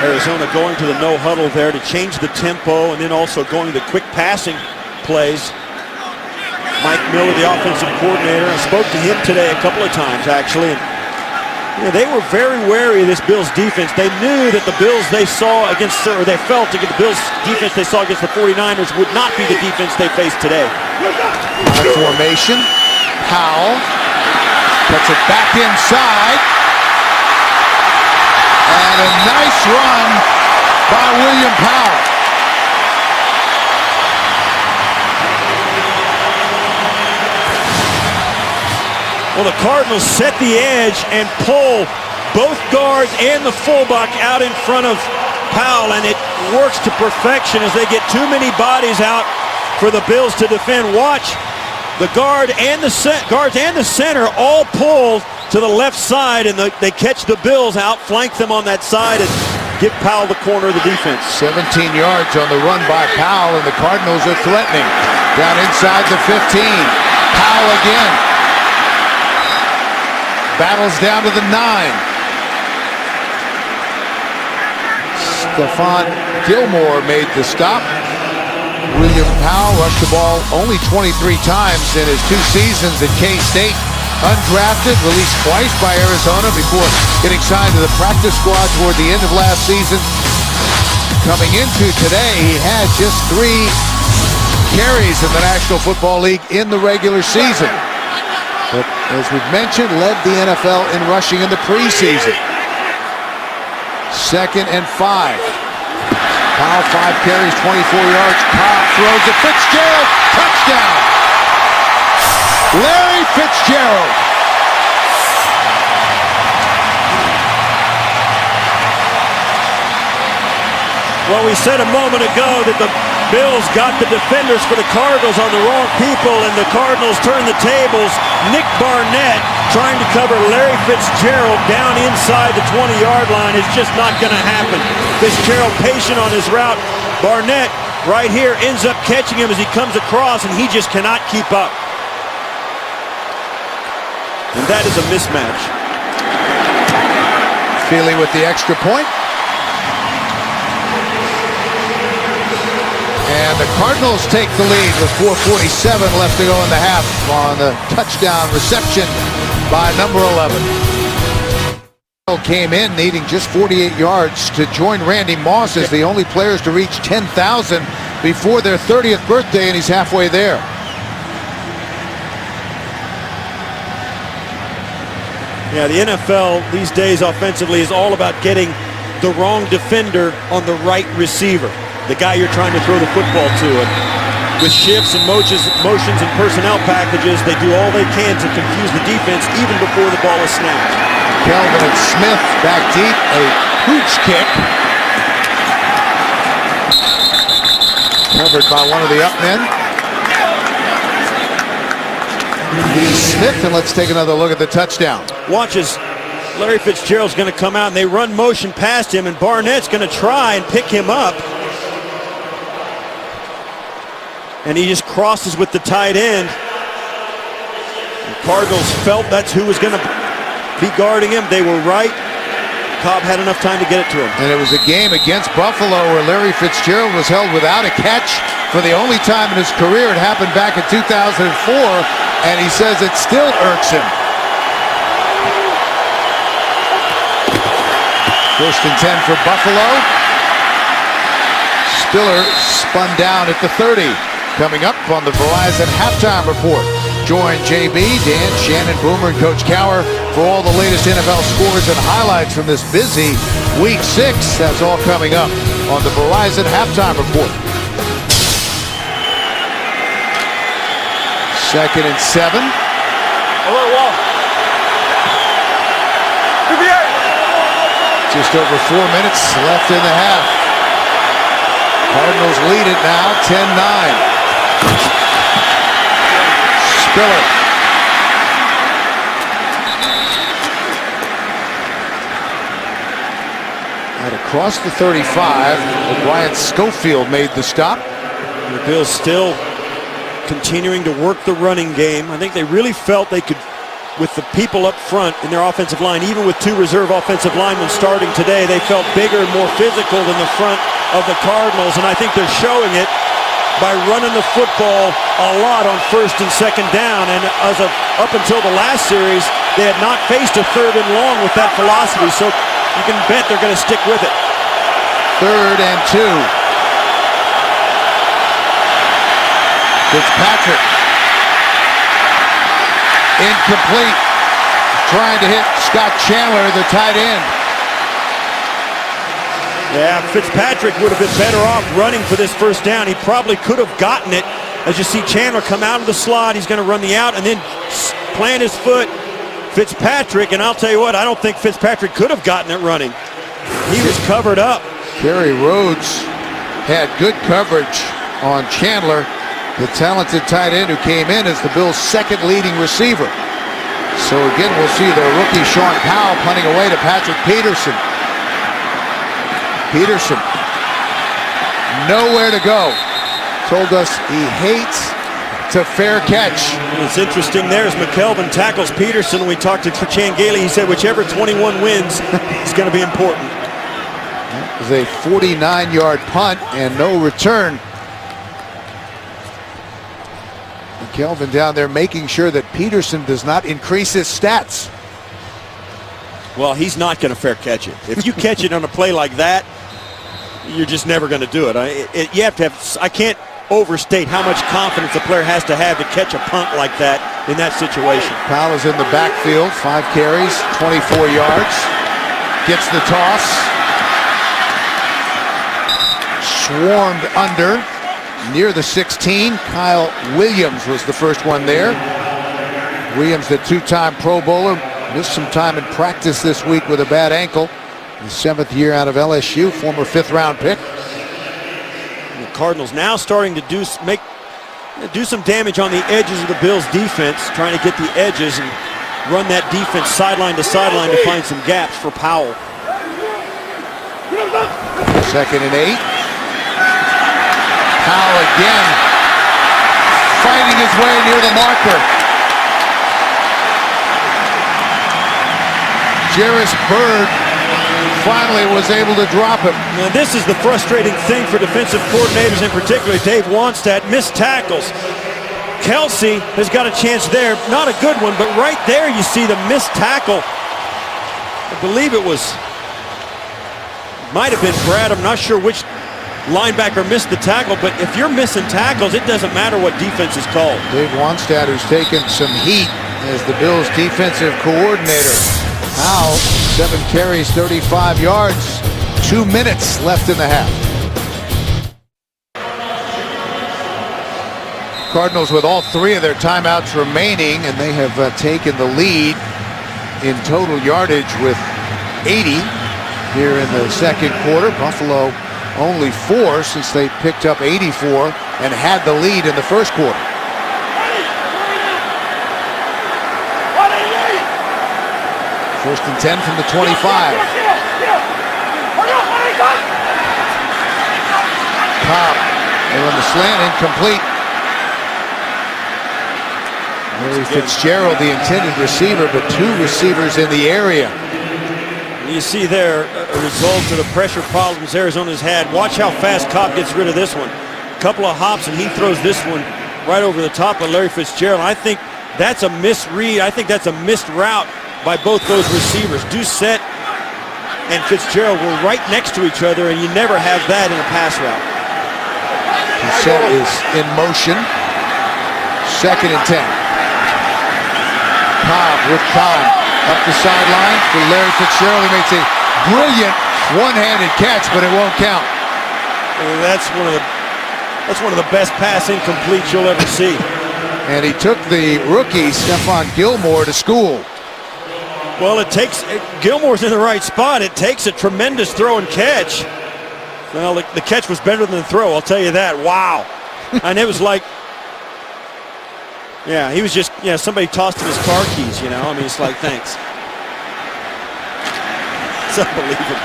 Arizona going to the no huddle there to change the tempo, and then also going to the quick passing plays. Mike Miller, the offensive coordinator, I spoke to him today a couple of times actually, and they were very wary of this Bills defense. They knew that the Bills they saw against, or they felt against the Bills defense they saw against the 49ers would not be the defense they faced today. Formation. Powell puts it back inside. And a nice run by William Powell. Well, the Cardinals set the edge and pull both guards and the fullback out in front of Powell, and it works to perfection as they get too many bodies out for the Bills to defend. Watch, the guards and the center all pull to the left side, and they catch the Bills, outflank them on that side, and give Powell the corner of the defense. 17 yards on the run by Powell, and the Cardinals are threatening. Down inside the 15. Powell again. Battles down to the 9. Stephon Gilmore made the stop. William Powell rushed the ball only 23 times in his 2 seasons at K-State. Undrafted, released twice by Arizona before getting signed to the practice squad toward the end of last season. Coming into today, he had just 3 carries in the National Football League in the regular season. But as we've mentioned, led the NFL in rushing in the preseason. 2nd and 5. Powell 5 carries, 24 yards. Cobb throws to Fitzgerald. Touchdown! Larry Fitzgerald. Well, we said a moment ago that the Bills got the defenders for the Cardinals on the wrong people, and the Cardinals turned the tables. Nick Barnett trying to cover Larry Fitzgerald down inside the 20-yard line is just not going to happen. Fitzgerald patient on his route. Barnett right here ends up catching him as he comes across, and he just cannot keep up. And that is a mismatch. Feely with the extra point. And the Cardinals take the lead with 4:47 left to go in the half on the touchdown reception by number 11. Came in needing just 48 yards to join Randy Moss as the only players to reach 10,000 before their 30th birthday, and he's halfway there. Yeah, the NFL these days offensively is all about getting the wrong defender on the right receiver, the guy you're trying to throw the football to. And with shifts and motions and personnel packages, they do all they can to confuse the defense even before the ball is snapped. Kelvin and Smith back deep, a hooch kick. Covered by one of the up men. Smith, and let's take another look at the touchdown. Watch as Larry Fitzgerald's going to come out, and they run motion past him, and Barnett's going to try and pick him up. And he just crosses with the tight end. The Cardinals felt that's who was going to be guarding him. They were right. Cobb had enough time to get it to him. And it was a game against Buffalo where Larry Fitzgerald was held without a catch for the only time in his career. It happened back in 2004, and he says it still irks him. First and 10 for Buffalo. Spiller spun down at the 30. Coming up on the Verizon Halftime Report. Join JB, Dan, Shannon, Boomer, and Coach Cower for all the latest NFL scores and highlights from this busy Week 6. That's all coming up on the Verizon Halftime Report. Second and 7. Just over 4 minutes left in the half. Cardinals lead it now, 10-9. Spiller. And across the 35, Brian Schofield made the stop. The Bills still continuing to work the running game. I think they really felt they could, with the people up front in their offensive line, even with 2 reserve offensive linemen starting today, they felt bigger and more physical than the front of the Cardinals, and I think they're showing it by running the football a lot on first and second down. And as of up until the last series, they had not faced a third and long with that philosophy, so you can bet they're going to stick with it. Third and 2. Fitzpatrick. Incomplete. Trying to hit Scott Chandler, the tight end. Yeah, Fitzpatrick would have been better off running for this first down. He probably could have gotten it. As you see Chandler come out of the slot, he's going to run the out and then plant his foot. Fitzpatrick, and I'll tell you what, I don't think Fitzpatrick could have gotten it running. He was covered up. Kerry Rhodes had good coverage on Chandler, the talented tight end who came in as the Bills' second leading receiver. So again, we'll see the rookie Sean Powell punting away to Patrick Peterson. Peterson, nowhere to go. Told us he hates to fair catch. It's interesting there as McKelvin tackles Peterson. When we talked to Chan Gailey, he said whichever 21 wins is going to be important. It was a 49-yard punt and no return. McKelvin down there making sure that Peterson does not increase his stats. Well, he's not going to fair catch it. If you catch it on a play like that, you're just never going to do it. You have to have. I can't overstate how much confidence a player has to have to catch a punt like that in that situation. Powell is in the backfield, 5 carries, 24 yards. Gets the toss. Swarmed under near the 16. Kyle Williams was the first one there. Williams, the 2-time Pro Bowler, missed some time in practice this week with a bad ankle. His 7th year out of LSU, former 5th-round pick. And the Cardinals now starting to do some damage on the edges of the Bills' defense, trying to get the edges and run that defense sideline to sideline to find some gaps for Powell. Second and 8. Powell again, fighting his way near the marker. Jarris Byrd finally was able to drop him. Now this is the frustrating thing for defensive coordinators, in particular Dave Wannstedt. Missed tackles. Kelsey has got a chance there, not a good one, but right there you see the missed tackle. I believe it might have been Brad, I'm not sure which linebacker missed the tackle, but if you're missing tackles, it doesn't matter what defense is called. Dave Wannstedt, who's taken some heat as the Bills' defensive coordinator. Now, 7 carries, 35 yards, 2 minutes left in the half. Cardinals with all 3 of their timeouts remaining, and they have taken the lead in total yardage with 80 here in the second quarter. Buffalo only 4 since they picked up 84 and had the lead in the first quarter. First and 10 from the 25. Cobb, they run the slant, incomplete. Larry Fitzgerald, the intended receiver, but 2 receivers in the area. You see there a result of the pressure problems Arizona's had. Watch how fast Cobb gets rid of this one. couple of hops, and he throws this one right over the top of Larry Fitzgerald. I think that's a misread. I think that's a missed route by both those receivers. Doucette and Fitzgerald were right next to each other, and you never have that in a pass route. Doucette is in motion. 2nd and 10. Cobb with time up the sideline for Larry Fitzgerald. He makes a brilliant one-handed catch, but it won't count. That's one of the best pass incompletes you'll ever see. And he took the rookie Stephon Gilmore to school. Well, Gilmore's in the right spot. It takes a tremendous throw and catch. Well, the catch was better than the throw, I'll tell you that. Wow. And it was like, yeah, he was just, somebody tossed him his car keys, I mean, it's like, thanks. It's unbelievable.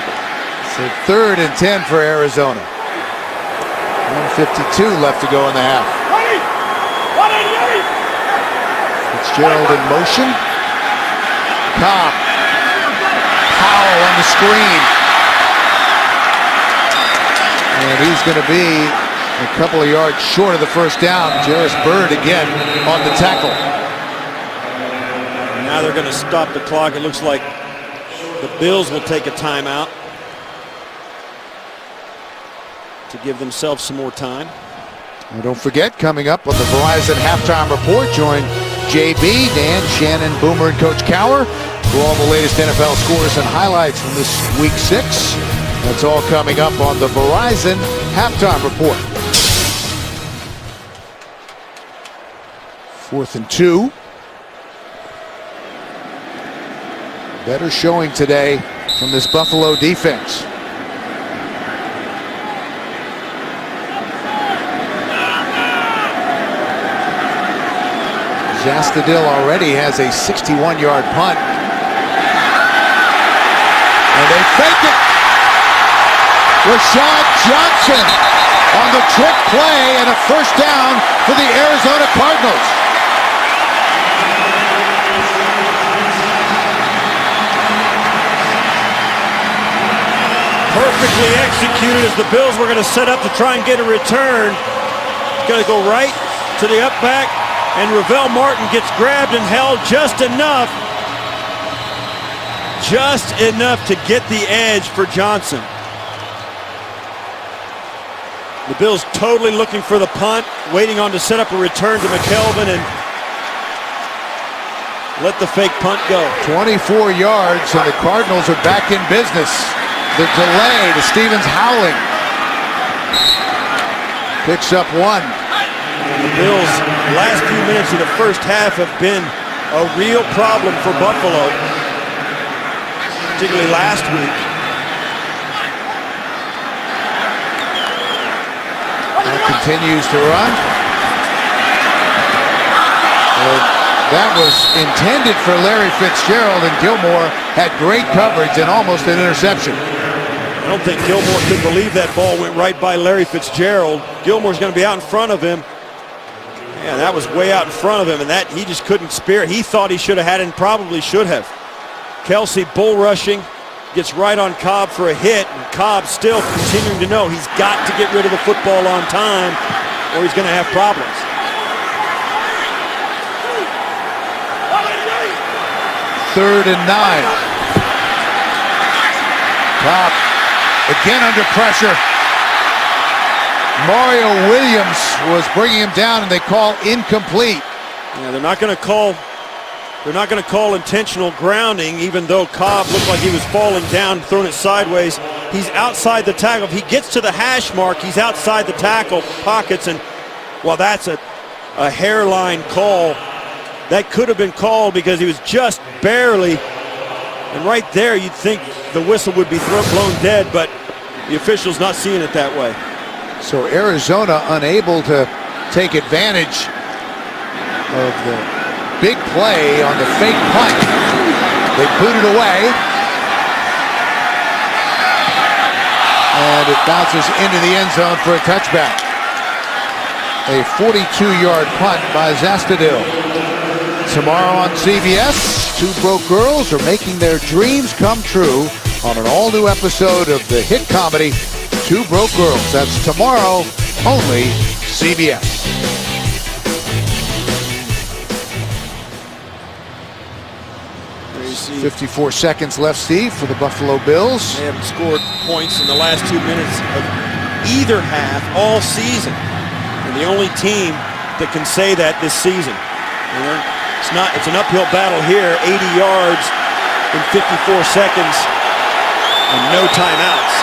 So 3rd and 10 for Arizona. 1:52 left to go in the half. Fitzgerald in motion. Cobb. Powell on the screen. And he's going to be a couple of yards short of the first down. Jarris Byrd again on the tackle. Now they're going to stop the clock. It looks like the Bills will take a timeout to give themselves some more time. And don't forget, coming up on the Verizon Halftime Report, join JB, Dan, Shannon, Boomer, and Coach Cower for all the latest NFL scores and highlights from this Week 6. That's all coming up on the Verizon Halftime Report. 4th and 2. Better showing today from this Buffalo defense. Jastadil already has a 61-yard punt. And they fake it. Rashad Johnson on the trick play and a first down for the Arizona Cardinals. Perfectly executed as the Bills were going to set up to try and get a return. It's going to go right to the up back, and Ravel Martin gets grabbed and held just enough to get the edge for Johnson. The Bills totally looking for the punt, waiting on to set up a return to McKelvin and let the fake punt go. 24 yards, and the Cardinals are back in business. The delay to Stevens howling. Picks up 1. And the Bills' last few minutes of the first half have been a real problem for Buffalo, particularly last week. Continues to run. That was intended for Larry Fitzgerald, and Gilmore had great coverage and almost an interception. I don't think Gilmore could believe that ball went right by Larry Fitzgerald. Gilmore's going to be out in front of him. Yeah, that was way out in front of him, and that he just couldn't spare it. He thought he should have had it and probably should have. Kelsey bull rushing, gets right on Cobb for a hit, and Cobb still continuing to know he's got to get rid of the football on time or he's going to have problems. Third and 9. Cobb again under pressure. Mario Williams was bringing him down, and they call incomplete. Yeah, they're not going to call intentional grounding, even though Cobb looked like he was falling down, throwing it sideways. He's outside the tackle. If he gets to the hash mark, he's outside the tackle pockets, and well, that's a hairline call. That could have been called because he was just barely, and right there you'd think the whistle would be blown dead, but the official's not seeing it that way. So Arizona unable to take advantage of the big play on the fake punt. They boot it away. And it bounces into the end zone for a touchback. A 42-yard punt by Jastadil. Tomorrow on CBS, two broke girls are making their dreams come true on an all-new episode of the hit comedy Two Broke Girls. That's tomorrow only CBS. There you see 54 seconds left, Steve, for the Buffalo Bills. they haven't scored points in the last 2 minutes of either half all season. And the only team that can say that this season. It's an uphill battle here. 80 yards in 54 seconds and no timeouts.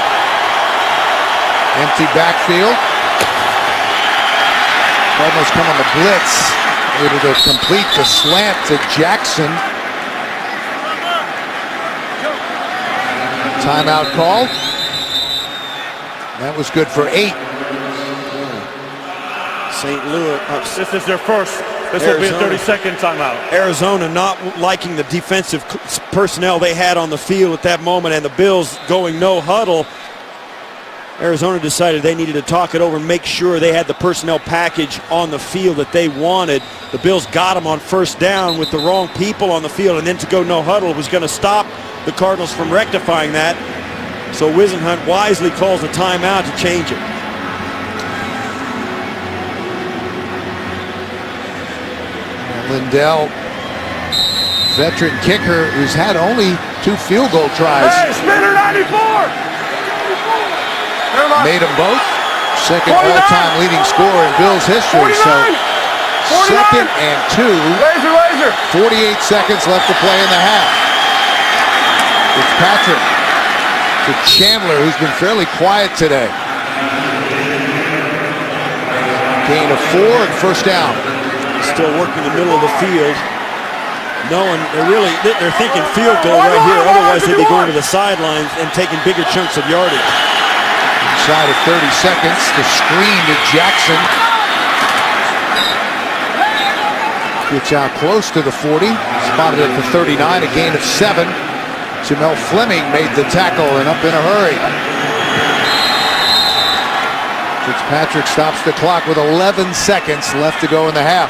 Empty backfield. Cardinals come on the blitz. Able to complete the slant to Jackson. Timeout called. That was good for 8. St. Louis. This is their first. This will be a 30-second timeout. Arizona not liking the defensive personnel they had on the field at that moment, and the Bills going no huddle. Arizona decided they needed to talk it over and make sure they had the personnel package on the field that they wanted. The Bills got them on first down with the wrong people on the field, and then to go no huddle was going to stop the Cardinals from rectifying that. So Wisenhunt wisely calls a timeout to change it. Lindell, veteran kicker who's had only 2 field goal tries. Hey, Spinner 94! Made them both. Second all-time leading scorer in Bills history. So 2nd and 2. Laser! 48 seconds left to play in the half. It's Patrick to Chandler, who's been fairly quiet today. Gain of 4 and first down. Still working the middle of the field. Knowing they're thinking field goal right here. Otherwise they'd be going to the sidelines and taking bigger chunks of yardage. Inside of 30 seconds, the screen to Jackson. Gets out close to the 40. Spotted at the 39, a gain of 7. Jamel Fleming made the tackle and up in a hurry. Fitzpatrick stops the clock with 11 seconds left to go in the half.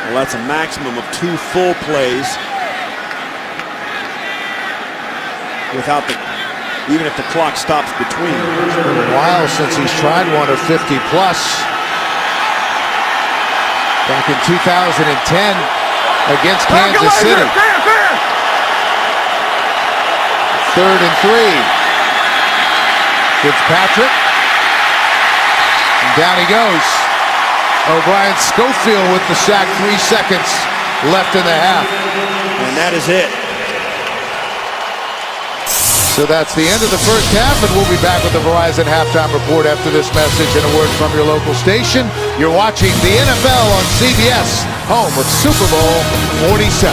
Well, that's a maximum of 2 full plays. Without even if the clock stops between. It's been a while since he's tried one of 50 plus. Back in 2010 against Kansas City. 3rd and 3. Fitzpatrick. And down he goes. O'Brien Schofield with the sack. 3 seconds left in the half. And that is it. So that's the end of the first half, and we'll be back with the Verizon Halftime Report after this message and a word from your local station. You're watching the NFL on CBS, home of Super Bowl 47.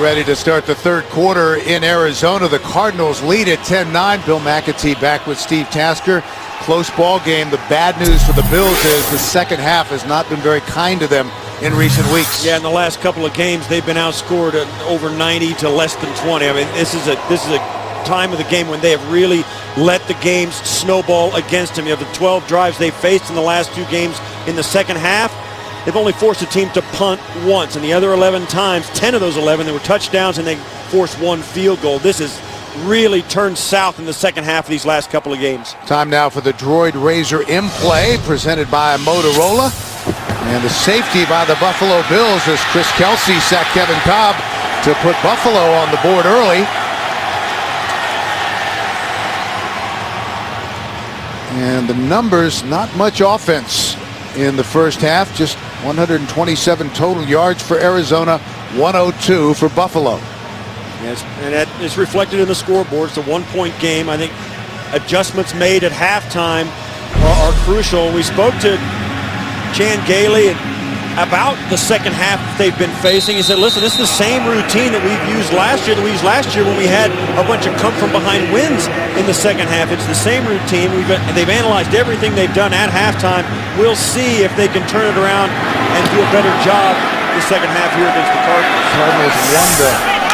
Ready to start the third quarter in Arizona. The Cardinals lead at 10-9. Bill McAtee back with Steve Tasker. Close ball game. The bad news for the Bills is the second half has not been very kind to them in recent weeks. Yeah, in the last couple of games, they've been outscored at over 90 to less than 20. I mean, this is a time of the game when they have really let the games snowball against them. You have the 12 drives they faced in the last 2 games in the second half. They've only forced a team to punt once, and the other 11 times, 10 of those 11, they were touchdowns, and they forced 1 field goal. This has really turned south in the second half of these last couple of games. Time now for the Droid Razor in play, presented by Motorola. And the safety by the Buffalo Bills as Chris Kelsey sacked Kevin Cobb to put Buffalo on the board early. And the numbers, not much offense in the first half, just 127 total yards for Arizona, 102 for Buffalo. Yes, and that is reflected in the scoreboard. It's a 1-point game. I think adjustments made at halftime are crucial. We spoke to Chan Gailey about the second half they've been facing. He said, listen, this is the same routine that we've used last year when we had a bunch of come-from-behind wins in the second half. It's the same routine. They've analyzed everything they've done at halftime. We'll see if they can turn it around and do a better job the second half here against the Cardinals. Cardinals won the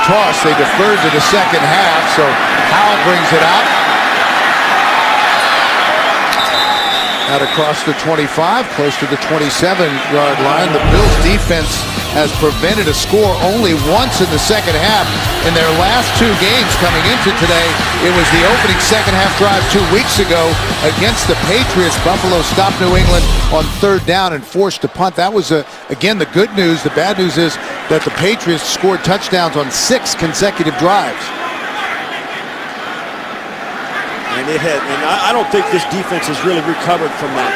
toss. They deferred to the second half, so Howell brings it out. Out across the 25, close to the 27-yard line. The Bills defense has prevented a score only once in the second half. In their last two games coming into today, it was the opening second half drive 2 weeks ago against the Patriots. Buffalo stopped New England on third down and forced a punt. That was, again, the good news. The bad news is that the Patriots scored touchdowns on 6 consecutive drives. And I don't think this defense has really recovered from that.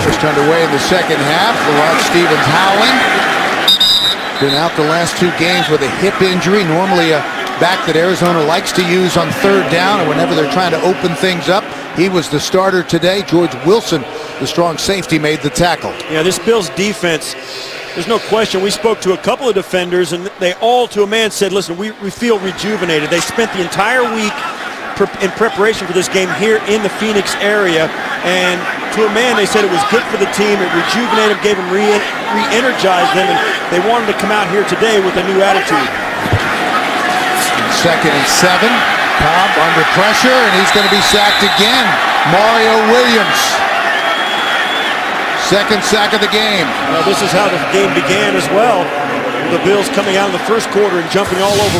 Just underway in the second half. Rod Stevens howling. Been out the last 2 games with a hip injury. Normally a back that Arizona likes to use on third down, and whenever they're trying to open things up. He was the starter today. George Wilson, the strong safety, made the tackle. Yeah, this Bills defense, there's no question. We spoke to a couple of defenders, and they all, to a man, said, listen, we feel rejuvenated. They spent the entire week in preparation for this game here in the Phoenix area, and to a man, they said it was good for the team. It rejuvenated them, gave them re-energized them, and they wanted to come out here today with a new attitude. 2nd and 7. Cobb under pressure, and he's going to be sacked again. Mario Williams. 2nd sack of the game. Well, this is how the game began as well. The Bills coming out in the first quarter and jumping all over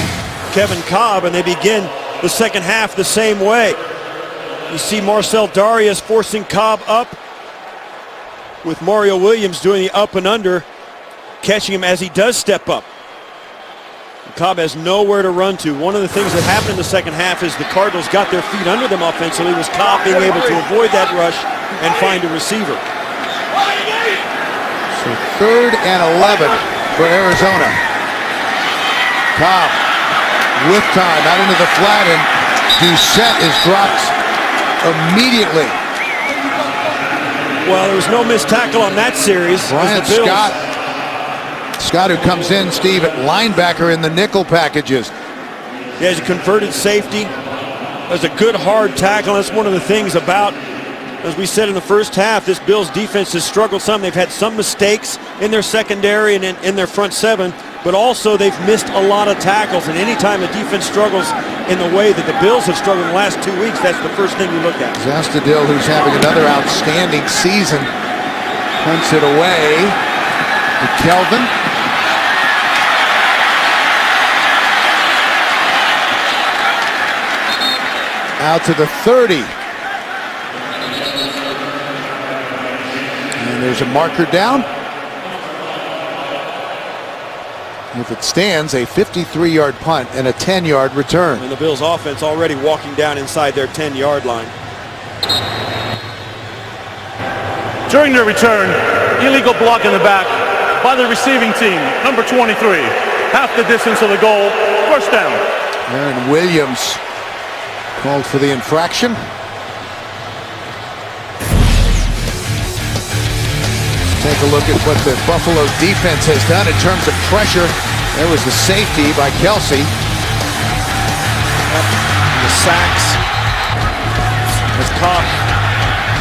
Kevin Cobb, and they begin the second half the same way. You see Marcel Darius forcing Cobb up, with Mario Williams doing the up and under, catching him as he does step up. Cobb has nowhere to run to. One of the things that happened in the second half is the Cardinals got their feet under them offensively. Was Cobb being able to avoid that rush and find a receiver. So 3rd and 11 for Arizona. Cobb with time out into the flat, and Doucette is dropped immediately. Well, there was no missed tackle on that series. Brian Scott, who comes in, Steve, at linebacker in the nickel packages. Yeah, he's a converted safety. It was a good hard tackle. That's one of the things about, as we said in the first half, this Bills defense has struggled some. They've had some mistakes in their secondary and in their front 7, but also they've missed a lot of tackles. And anytime a defense struggles in the way that the Bills have struggled in the last 2 weeks, that's the first thing you look at. Zastudil, who's having another outstanding season, punts it away to Kelvin. Out to the 30. And there's a marker down. If it stands, a 53-yard punt and a 10-yard return. And the Bills offense already walking down inside their 10-yard line. During their return, illegal block in the back by the receiving team, number 23. Half the distance of the goal, first down. Aaron Williams called for the infraction. Take a look at what the Buffalo defense has done in terms of pressure. There was the safety by Kelsey. The sacks. As Cobb,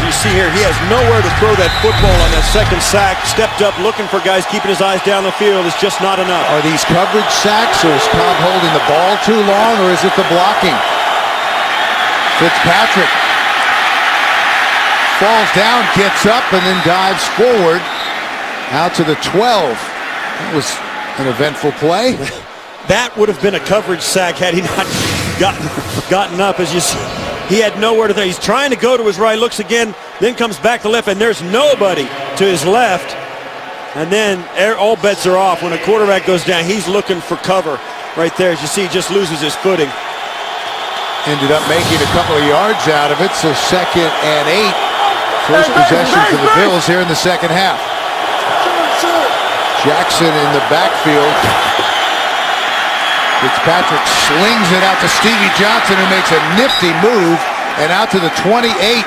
you see here, he has nowhere to throw that football on that second sack. Stepped up looking for guys, keeping his eyes down the field. It's just not enough. Are these coverage sacks, or is Cobb holding the ball too long, or is it the blocking? Fitzpatrick falls down, gets up, and then dives forward out to the 12. That was an eventful play. That would have been a coverage sack had he not gotten up. As you see, he had nowhere to go. He's trying to go to his right, looks again, then comes back to left, and there's nobody to his left. And then all bets are off. When a quarterback goes down, he's looking for cover right there. As you see, he just loses his footing. Ended up making a couple of yards out of it, so 2nd and 8. First possession for the Bills here in the second half. Jackson in the backfield. Fitzpatrick slings it out to Stevie Johnson, who makes a nifty move, and out to the 28.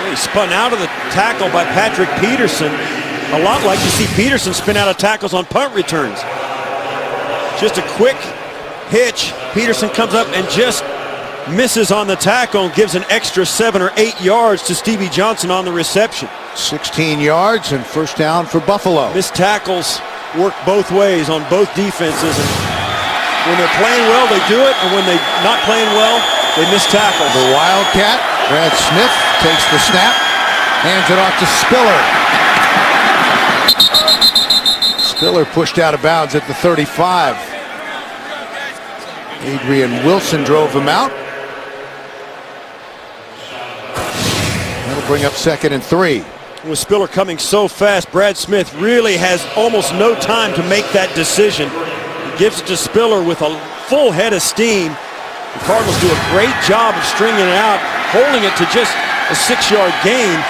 He spun out of the tackle by Patrick Peterson. A lot like you see Peterson spin out of tackles on punt returns. Just a quick hitch. Peterson comes up and just misses on the tackle and gives an extra 7 or 8 yards to Stevie Johnson on the reception. 16 yards and first down for Buffalo. Missed tackles work both ways on both defenses. And when they're playing well, they do it, and when they're not playing well, they miss tackles. The Wildcat, Brad Smith, takes the snap, hands it off to Spiller. Spiller pushed out of bounds at the 35. Adrian Wilson drove him out. That'll bring up 2nd and 3. With Spiller coming so fast, Brad Smith really has almost no time to make that decision. He gives it to Spiller with a full head of steam. The Cardinals do a great job of stringing it out, holding it to just a 6-yard gain.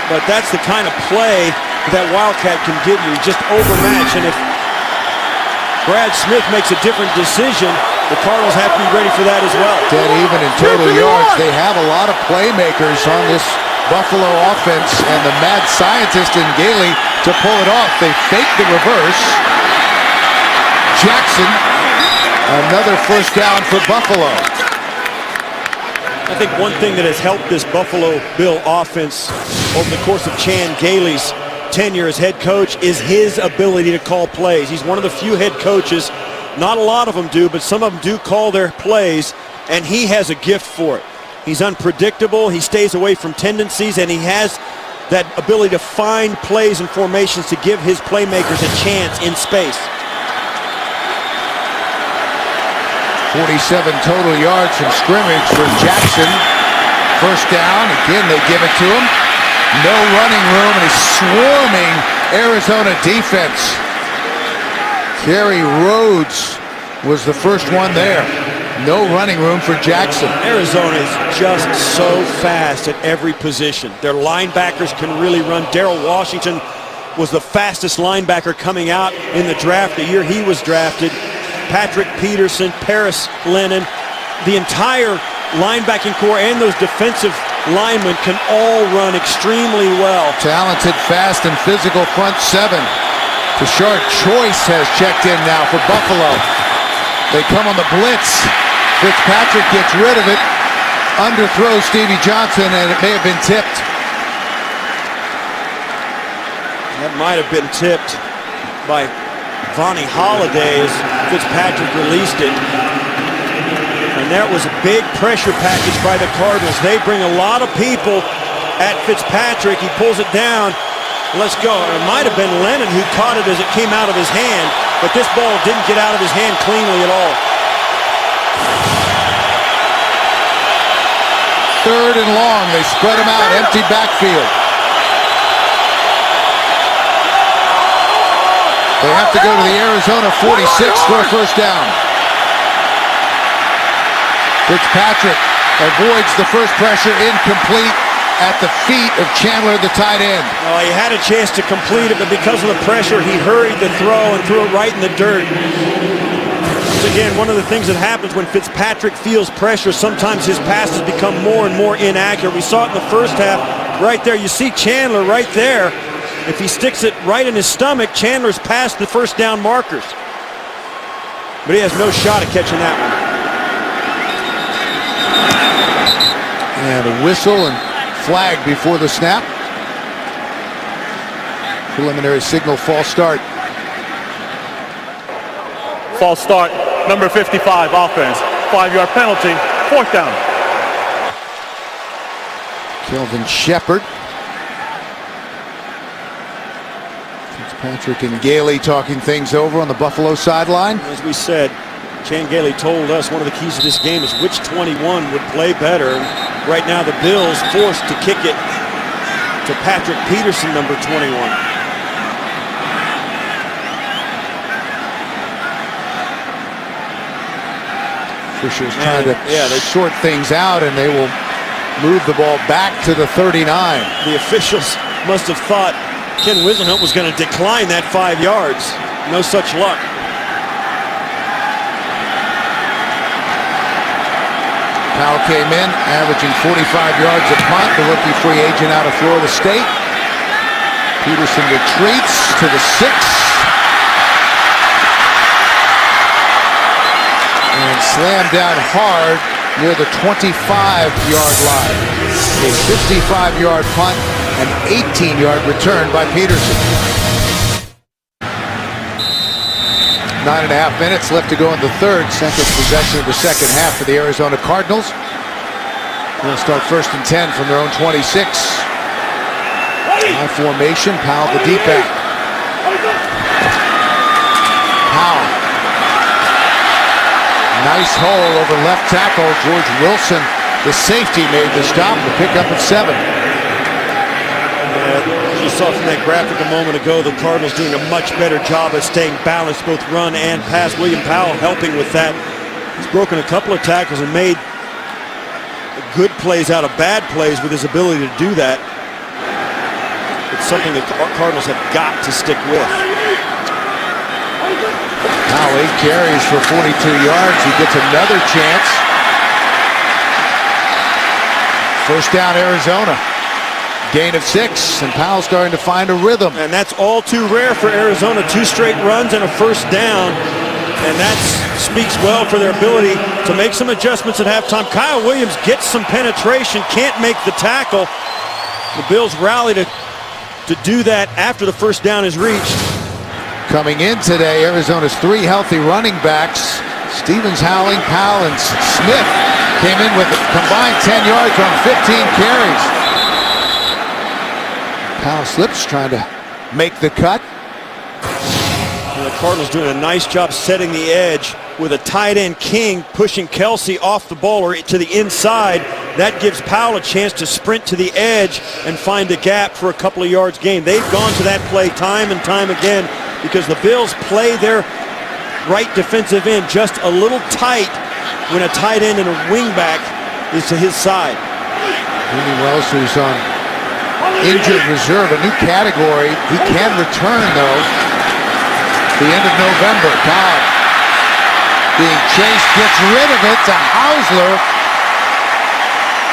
But that's the kind of play that Wildcat can give you, just overmatched. And if Brad Smith makes a different decision, the Cardinals have to be ready for that as well. Dead even in total yards. They have a lot of playmakers on this Buffalo offense, and the mad scientist in Gailey to pull it off. They fake the reverse. Jackson, another first down for Buffalo. I think one thing that has helped this Buffalo Bill offense over the course of Chan Gailey's tenure as head coach is his ability to call plays. He's one of the few head coaches, not a lot of them do, but some of them do call their plays, and he has a gift for it. He's unpredictable, he stays away from tendencies, and he has that ability to find plays and formations to give his playmakers a chance in space. 47 total yards from scrimmage for Jackson. First down, again they give it to him. No running room, and he's swarming Arizona defense. Kerry Rhodes was the first one there. No running room for Jackson. Arizona is just so fast at every position. Their linebackers can really run. Darrell Washington was the fastest linebacker coming out in the draft the year he was drafted. Patrick Peterson, Paris Lennon, the entire linebacking core and those defensive linemen can all run extremely well. Talented, fast, and physical front seven. Tashard Choice has checked in now for Buffalo. They come on the blitz. Fitzpatrick gets rid of it. Underthrows Stevie Johnson, and it may have been tipped. That might have been tipped by Vonnie Holiday as Fitzpatrick released it. And that was a big pressure package by the Cardinals. They bring a lot of people at Fitzpatrick. He pulls it down. Let's go. It might have been Lennon who caught it as it came out of his hand, but this ball didn't get out of his hand cleanly at all. 3rd and long. They spread him out. Empty backfield. They have to go to the Arizona 46 for a first down. Fitzpatrick avoids the first pressure, incomplete at the feet of Chandler, the tight end. Well, he had a chance to complete it, but because of the pressure, he hurried the throw and threw it right in the dirt. Again, one of the things that happens when Fitzpatrick feels pressure, sometimes his passes become more and more inaccurate. We saw it in the first half right there. You see Chandler right there. If he sticks it right in his stomach, Chandler's past the first down markers. But he has no shot at catching that one. And a whistle and flag before the snap. Preliminary signal, false start. False start, number 55, offense. 5-yard penalty, 4th down. Kelvin Shepard. Fitzpatrick and Gailey talking things over on the Buffalo sideline. As we said, Chan Gailey told us one of the keys to this game is which 21 would play better. Right now the Bills forced to kick it to Patrick Peterson, number 21. Fisher's trying to sort things out, and they will move the ball back to the 39. The officials must have thought Ken Wisenhunt was going to decline that 5 yards. No such luck. Powell came in, averaging 45 yards a punt, the rookie free agent out of Florida State. Peterson retreats to the 6. And slammed down hard near the 25-yard line. A 55-yard punt, an 18-yard return by Peterson. 9.5 minutes left to go in the third. Second possession of the second half for the Arizona Cardinals. They'll start 1st and 10 from their own 26. High formation, Powell the deep back. Powell. Nice hole over left tackle. George Wilson, the safety, made the stop. The pickup of 7. You saw from that graphic a moment ago, the Cardinals doing a much better job of staying balanced, both run and pass. William Powell helping with that. He's broken a couple of tackles and made good plays out of bad plays with his ability to do that. It's something the Cardinals have got to stick with. Now 8 carries for 42 yards. He gets another chance. First down, Arizona. Gain of 6, and Powell starting to find a rhythm. And that's all too rare for Arizona. 2 straight runs and a first down. And that speaks well for their ability to make some adjustments at halftime. Kyle Williams gets some penetration, can't make the tackle. The Bills rally to do that after the first down is reached. Coming in today, Arizona's 3 healthy running backs. Stevens, Howling, Powell, and Smith came in with a combined 10 yards on 15 carries. Powell slips, trying to make the cut. And the Cardinals doing a nice job setting the edge with a tight end King pushing Kelsey off the ball or to the inside. That gives Powell a chance to sprint to the edge and find a gap for a couple of yards gain. They've gone to that play time and time again because the Bills play their right defensive end just a little tight when a tight end and a wingback is to his side. Andy Wells, who's on injured reserve, a new category. He can return, though, the end of November. Cobb being chased, gets rid of it to Hausler,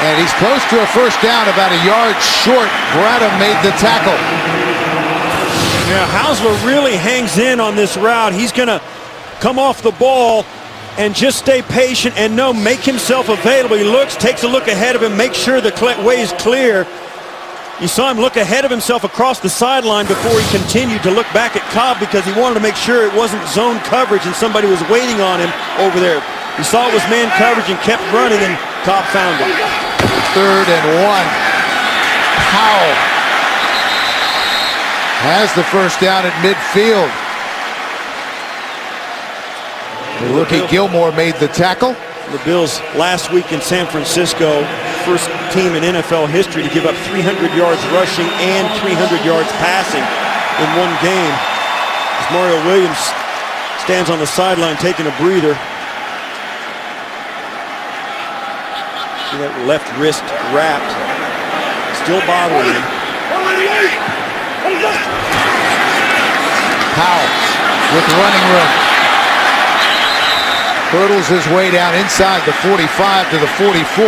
and he's close to a first down, about a yard short. Bradham made the tackle. Yeah, Hausler really hangs in on this route. He's going to come off the ball and just stay patient and make himself available. He looks, takes a look ahead of him, makes sure the way is clear. You saw him look ahead of himself across the sideline before he continued to look back at Cobb because he wanted to make sure it wasn't zone coverage and somebody was waiting on him over there. He saw it was man coverage and kept running, and Cobb found him. 3rd and 1. Powell has the first down at midfield. The rookie Gilmore made the tackle. The Bills last week in San Francisco, first team in NFL history to give up 300 yards rushing and 300 yards passing in one game. As Mario Williams stands on the sideline taking a breather. See that left wrist wrapped, still bothering him. Powell with running room. Hurdles his way down inside the 45 to the 44.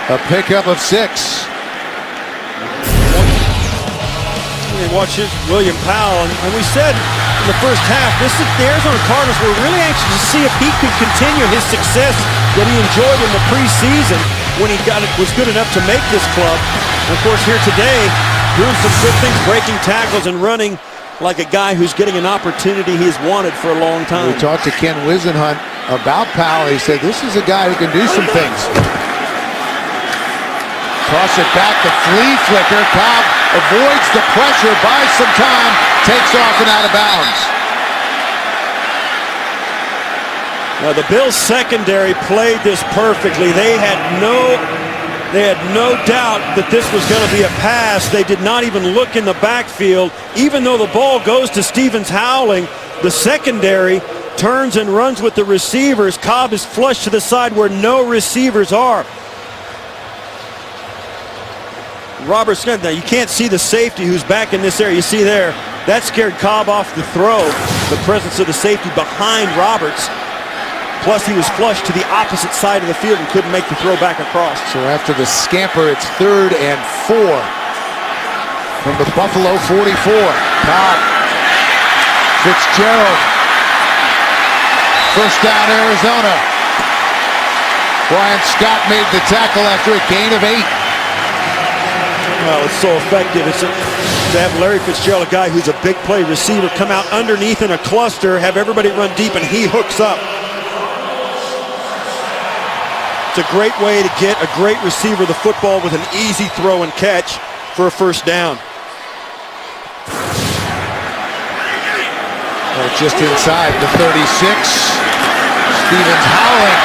A pickup of 6. Watch William Powell, and we said in the first half, the Arizona Cardinals were really anxious to see if he could continue his success that he enjoyed in the preseason when he was good enough to make this club. And of course, here today, doing some good things, breaking tackles and running like a guy who's getting an opportunity he's wanted for a long time. We talked to Ken Wisenhunt about Powell. He said this is a guy who can do some things. Toss it back, the flea flicker. Cobb avoids the pressure, buys some time, takes off and out of bounds. Now the Bills secondary played this perfectly. They had no doubt that this was going to be a pass. They did not even look in the backfield. Even though the ball goes to Stevens Howling, the secondary turns and runs with the receivers. Cobb is flushed to the side where no receivers are. Robert Smith, now you can't see the safety who's back in this area. You see there, that scared Cobb off the throw, the presence of the safety behind Roberts. Plus, he was flushed to the opposite side of the field and couldn't make the throw back across. So after the scamper, it's 3rd and 4 from the Buffalo 44. Cobb, Fitzgerald, first down Arizona. Brian Scott made the tackle after a gain of 8. Well, it's so effective. It's to have Larry Fitzgerald, a guy who's a big play receiver, come out underneath in a cluster, have everybody run deep, and he hooks up. It's a great way to get a great receiver the football with an easy throw and catch for a first down. Just inside the 36. Stevens howling.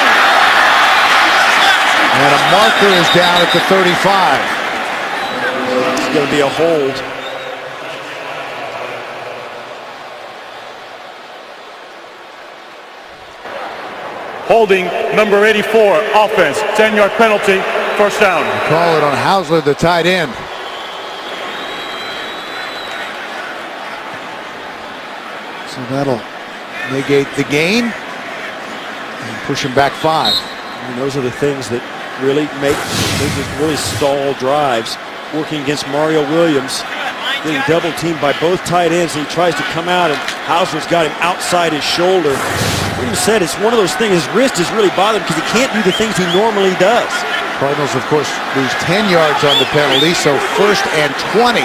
And a marker is down at the 35. It's going to be a hold. Holding number 84, offense, 10-yard penalty, first down. Call it on Hausler, the tight end. So that'll negate the gain and push him back 5. And those are the things that really really stall drives. Working against Mario Williams, getting double teamed by both tight ends, and he tries to come out, and Hausler's got him outside his shoulder. Williams said it's one of those things, his wrist is really bothering him because he can't do the things he normally does. Cardinals, of course, lose 10 yards on the penalty, so 1st and 20.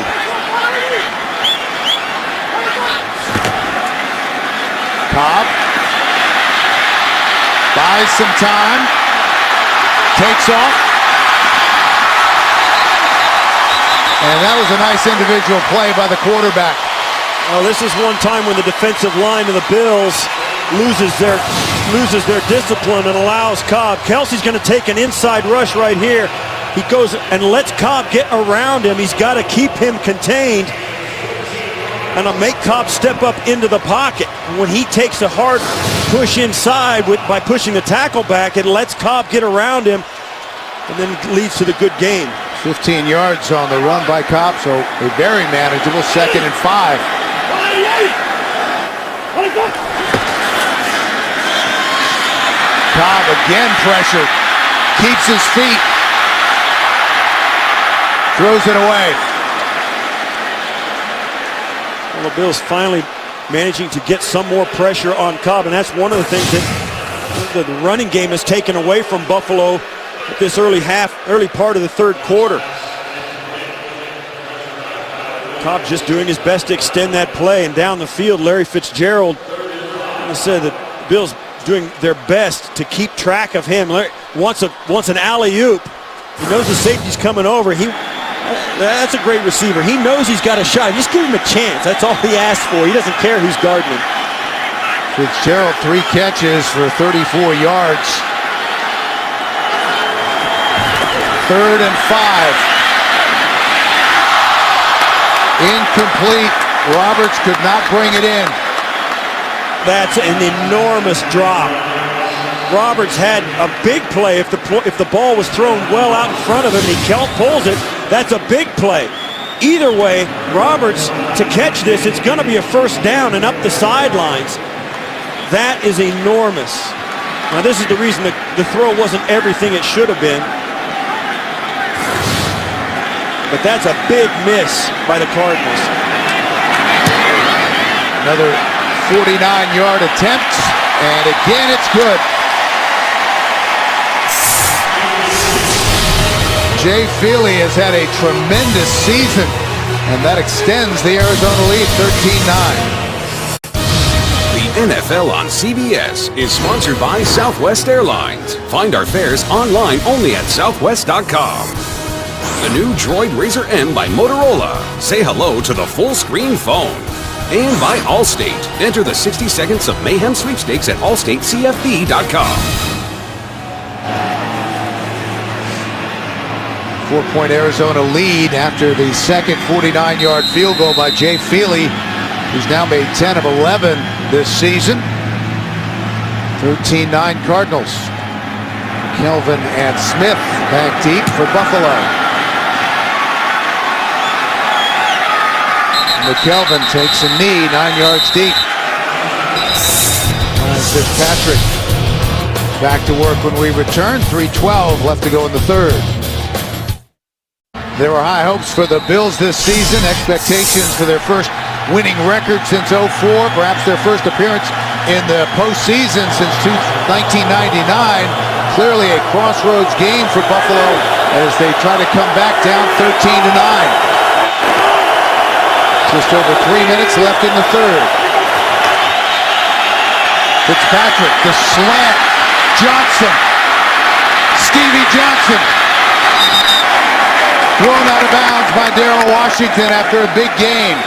Cobb buys some time, takes off, and that was a nice individual play by the quarterback. Well, this is one time when the defensive line of the Bills loses their discipline and allows Cobb. Kelsey's going to take an inside rush right here. He goes and lets Cobb get around him. He's got to keep him contained and make Cobb step up into the pocket. When he takes a hard push inside by pushing the tackle back, it lets Cobb get around him and then leads to the good gain. 15 yards on the run by Cobb, so a very manageable 2nd and 5. Cobb again pressured, keeps his feet, throws it away. Well, the Bills finally managing to get some more pressure on Cobb, and that's one of the things that the running game has taken away from Buffalo at this early part of the 3rd quarter. Cobb just doing his best to extend that play, and down the field, Larry Fitzgerald, I said that Bills doing their best to keep track of him. Larry wants an alley-oop. He knows the safety's coming over. That's a great receiver. He knows he's got a shot. Just give him a chance. That's all he asks for. He doesn't care who's guarding him. Fitzgerald 3 catches for 34 yards. 3rd and 5. Incomplete. Roberts could not bring it in. That's an enormous drop. Roberts had a big play. If the ball was thrown well out in front of him, he pulls it. That's a big play. Either way, Roberts, to catch this, it's going to be a first down and up the sidelines. That is enormous. Now, this is the reason the throw wasn't everything it should have been. But that's a big miss by the Cardinals. Another 49-yard attempt, and again it's good. Jay Feely has had a tremendous season, and that extends the Arizona lead 13-9. The NFL on CBS is sponsored by Southwest Airlines. Find our fares online only at southwest.com. The new Droid Razr M by Motorola. Say hello to the full-screen phone. And by Allstate. Enter the 60 Seconds of Mayhem sweepstakes at allstatecfb.com. 4-point Arizona lead after the second 49-yard field goal by Jay Feely, who's now made 10 of 11 this season. 13-9 Cardinals. Kelvin and Smith back deep for Buffalo. McKelvin takes a knee, 9 yards deep. Fitzpatrick back to work when we return. 3:12 left to go in the 3rd. There were high hopes for the Bills this season, expectations for their first winning record since '04, perhaps their first appearance in the postseason since 1999. Clearly a crossroads game for Buffalo as they try to come back down 13-9. Just over 3 minutes left in the third. Fitzpatrick, the slant. Johnson. Stevie Johnson. Thrown out of bounds by Darrell Washington after a big gain.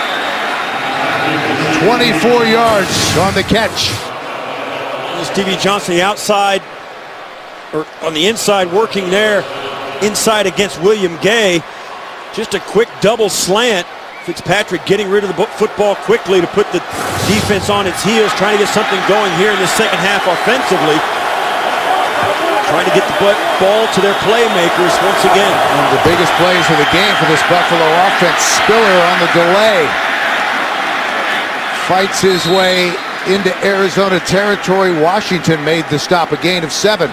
24 yards on the catch. Stevie Johnson, the outside, or on the inside, working there, inside against William Gay. Just a quick double slant. Fitzpatrick getting rid of the football quickly to put the defense on its heels, trying to get something going here in the second half offensively. Trying to get the ball to their playmakers once again. One of the biggest plays of the game for this Buffalo offense. Spiller on the delay. Fights his way into Arizona territory. Washington made the stop, a gain of 7.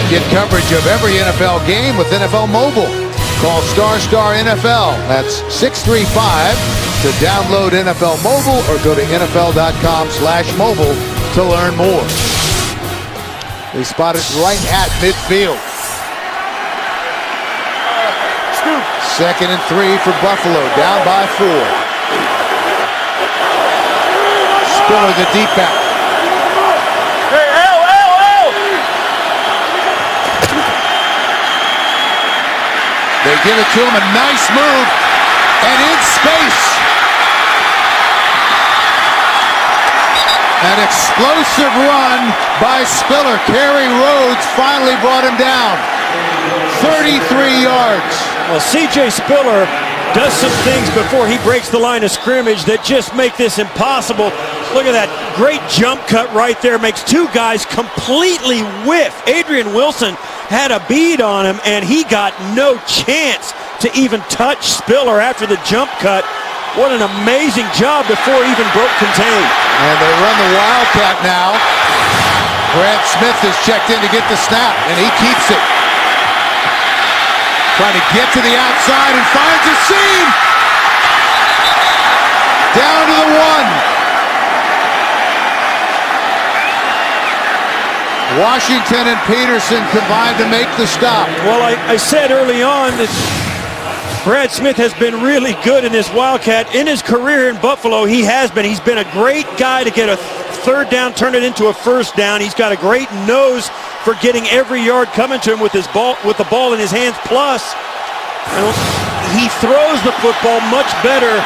Get coverage of every NFL game with NFL Mobile. Call Star NFL. That's 635 to download NFL Mobile or go to NFL.com/mobile to learn more. They spot it right at midfield. 2nd and 3 for Buffalo, down by 4. Spiller, the deep back. They give it to him, a nice move, and in space. An explosive run by Spiller. Kerry Rhodes finally brought him down. 33 yards. Well, C.J. Spiller does some things before he breaks the line of scrimmage that just make this impossible. Look at that great jump cut right there. Makes two guys completely whiff. Adrian Wilson had a bead on him, and he got no chance to even touch Spiller after the jump cut. What an amazing job before he even broke contain. And they run the Wildcat now. Brad Smith is checked in to get the snap, and he keeps it. Trying to get to the outside and finds a seam. Down to the 1. Washington and Peterson combined to make the stop. Well, I said early on that Brad Smith has been really good in this Wildcat. In his career in Buffalo, he has been. He's been a great guy to get a third down, turn it into a first down. He's got a great nose for getting every yard coming to him with his ball, with the ball in his hands. Plus, he throws the football much better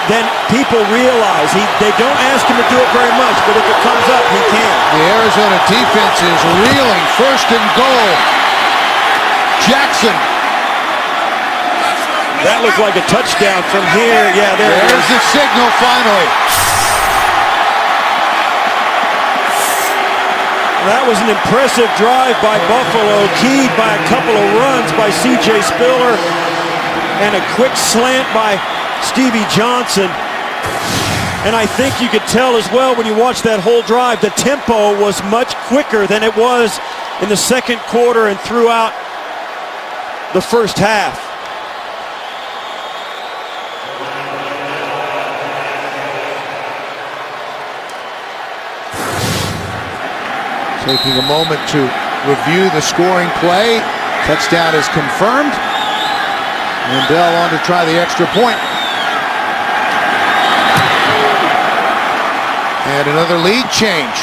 than people realize. They don't ask him to do it very much, but if it comes up, he can. The Arizona defense is reeling. 1st and goal. Jackson. That looked like a touchdown from here. Yeah, there's the signal finally. That was an impressive drive by Buffalo, keyed by a couple of runs by C.J. Spiller and a quick slant by Stevie Johnson. And I think you could tell as well when you watch that whole drive, the tempo was much quicker than it was in the second quarter and throughout the first half. Taking a moment to review the scoring play. Touchdown is confirmed. Mandel on to try the extra point. And another lead change.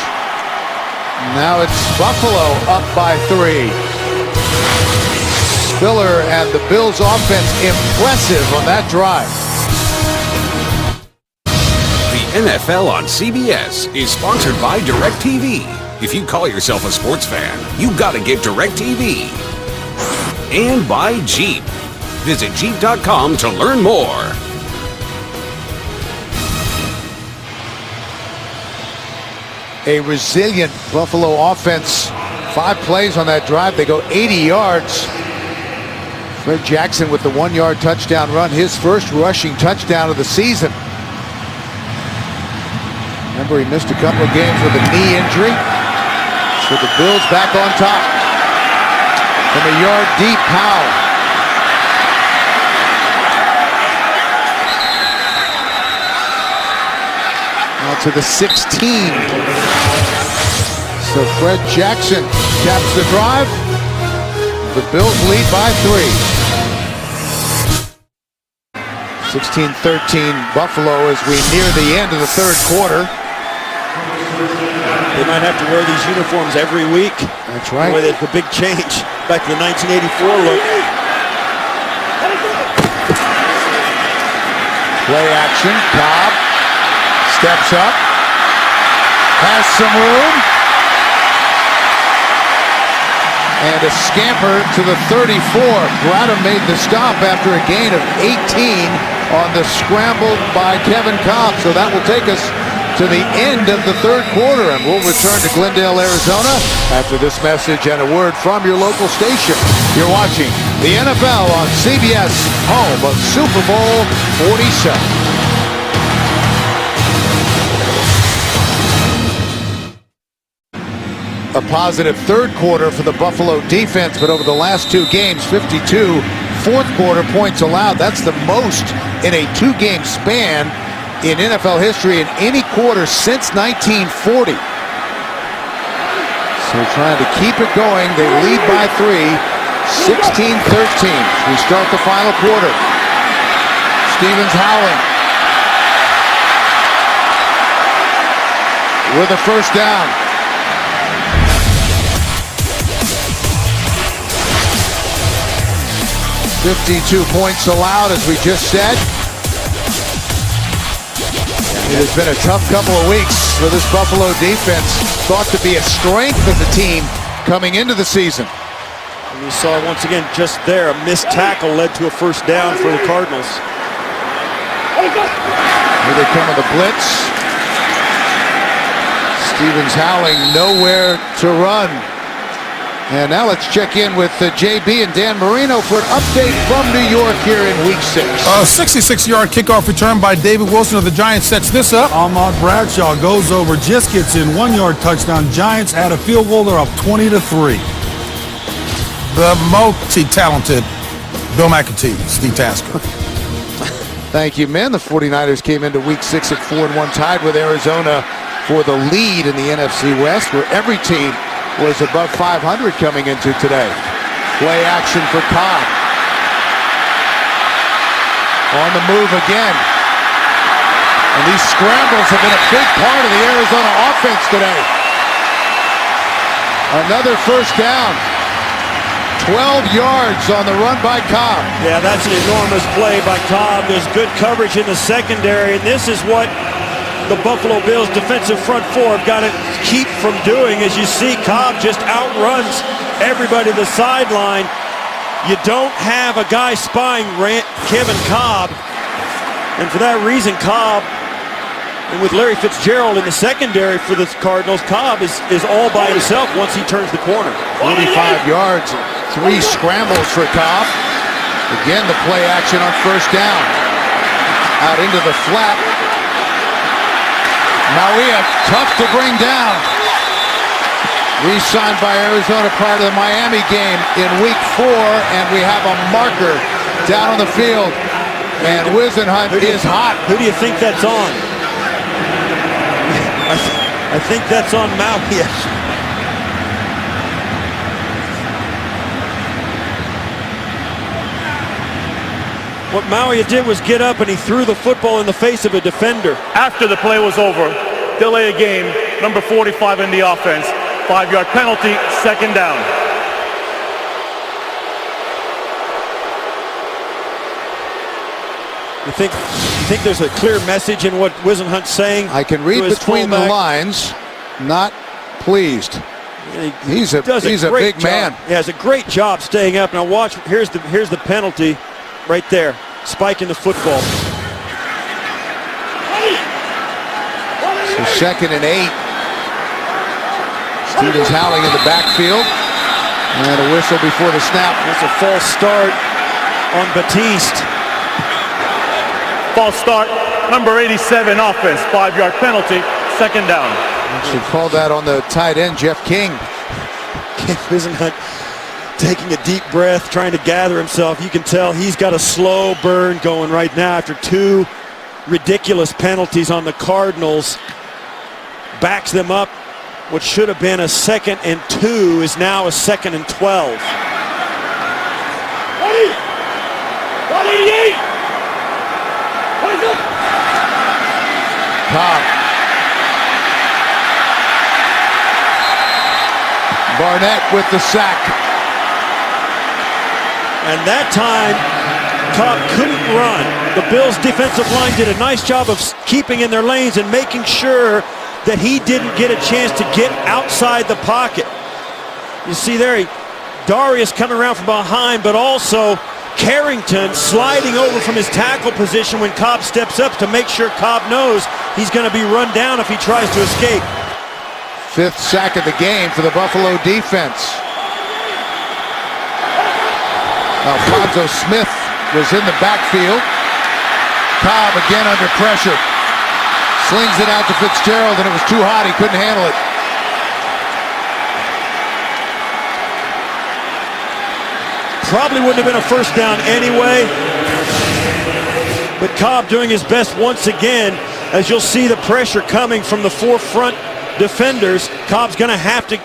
Now it's Buffalo up by 3. Spiller and the Bills offense impressive on that drive. The NFL on CBS is sponsored by DirecTV. If you call yourself a sports fan, you gotta get DirecTV. And by Jeep. Visit Jeep.com to learn more. A resilient Buffalo offense. 5 plays on that drive. They go 80 yards. Fred Jackson with the 1-yard touchdown run. His first rushing touchdown of the season. Remember, he missed a couple of games with a knee injury. So the Bills back on top. From a yard deep, Powell. Now to the 16. So Fred Jackson caps the drive. The Bills lead by 3. 16-13 Buffalo as we near the end of the third quarter. They might have to wear these uniforms every week. That's right. Boy, that's a big change back to the 1984 look. Play action. Cobb steps up. Has some room. And a scamper to the 34. Grata made the stop after a gain of 18 on the scramble by Kevin Cobb. So that will take us to the end of the third quarter, and we'll return to Glendale, Arizona after this message and a word from your local station. You're watching the NFL on CBS, home of Super Bowl 47. A positive third quarter for the Buffalo defense, but over the last two games, 52 fourth quarter points allowed. That's the most in a two-game span in NFL history in any quarter since 1940. So trying to keep it going. They lead by 3, 16-13. We start the final quarter. Stevens howling. With a first down. 52 points allowed, as we just said. It has been a tough couple of weeks for this Buffalo defense, thought to be a strength of the team coming into the season. And we saw once again just there, a missed tackle led to a first down for the Cardinals. Here they come with a blitz. Stevens howling, nowhere to run. And now let's check in with JB and Dan Marino for an update from New York here in Week 6. A 66-yard kickoff return by David Wilson of the Giants sets this up. Ahmad Bradshaw goes over, just gets in, 1-yard touchdown. Giants add a field goal, they're up 20-3. The multi-talented Bill McAtee, Steve Tasker. Thank you, men. The 49ers came into Week 6 at 4-1, tied with Arizona for the lead in the NFC West, where every team was above 500 coming into today. Play action for Cobb. On the move again. And these scrambles have been a big part of the Arizona offense today. Another first down. 12 yards on the run by Cobb. Yeah, that's an enormous play by Cobb. There's good coverage in the secondary, and this is what the Buffalo Bills defensive front four have got to keep from doing. As you see, Cobb just outruns everybody to the sideline. You don't have a guy spying Kevin Cobb, and for that reason, Cobb, and with Larry Fitzgerald in the secondary for the Cardinals, Cobb is all by himself once he turns the corner. 45 yards, 3 scrambles for Cobb. Again, the play action on first down. Out into the flat. Maria, tough to bring down. Re-signed by Arizona prior to the Miami game in Week 4, and we have a marker down on the field. And Wisenhunt is hot. Who do you think that's on? I think that's on Maui. What Maui did was get up and he threw the football in the face of a defender. After the play was over, delay a game, number 45 in the offense, 5-yard penalty, second down. You think there's a clear message in what Wisenhunt's saying? I can read between the lines. Not pleased. He's a big man. He has a great job staying up. Now watch. Here's the penalty, right there, spiking the football. So 2nd and 8. Stevens howling in the backfield, and a whistle before the snap. That's a false start on Batiste. False start, number 87 offense, 5-yard penalty, second down. Actually called that on the tight end, Jeff King. Wisenhunt taking a deep breath, trying to gather himself. You can tell he's got a slow burn going right now after 2 ridiculous penalties on the Cardinals. Backs them up. What should have been a 2nd and 2 is now a 2nd and 12. 188! Cobb. Barnett with the sack. And that time, Cobb couldn't run. The Bills' defensive line did a nice job of keeping in their lanes and making sure that he didn't get a chance to get outside the pocket. You see there, Darius coming around from behind, but also Carrington sliding over from his tackle position when Cobb steps up to make sure Cobb knows he's going to be run down if he tries to escape. 5th sack of the game for the Buffalo defense. Alfonso Smith was in the backfield. Cobb again under pressure. Slings it out to Fitzgerald, and it was too hot. He couldn't handle it. Probably wouldn't have been a first down anyway. But Cobb doing his best once again. As you'll see the pressure coming from the 4 front defenders, Cobb's going to have to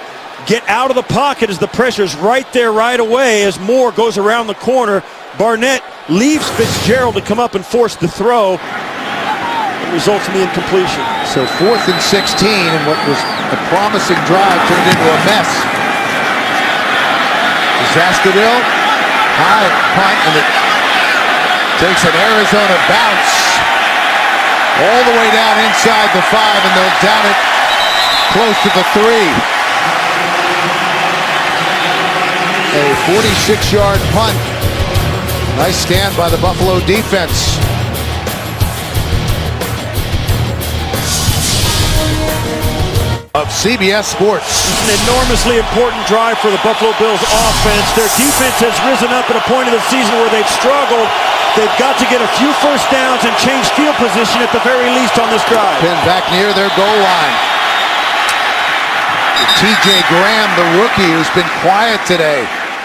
get out of the pocket as the pressure's right there right away as Moore goes around the corner. Barnett leaves Fitzgerald to come up and force the throw. It results in the incompletion. So 4th and 16, and what was a promising drive turned into a mess. Zascadil, high punt, and it takes an Arizona bounce all the way down inside the 5, and they'll down it close to the 3. A 46-yard punt. Nice stand by the Buffalo defense. Of CBS Sports. It's an enormously important drive for the Buffalo Bills offense. Their defense has risen up at a point of the season where they've struggled. They've got to get a few first downs and change field position at the very least on this drive. Pinned back near their goal line. TJ Graham, the rookie, who's been quiet today.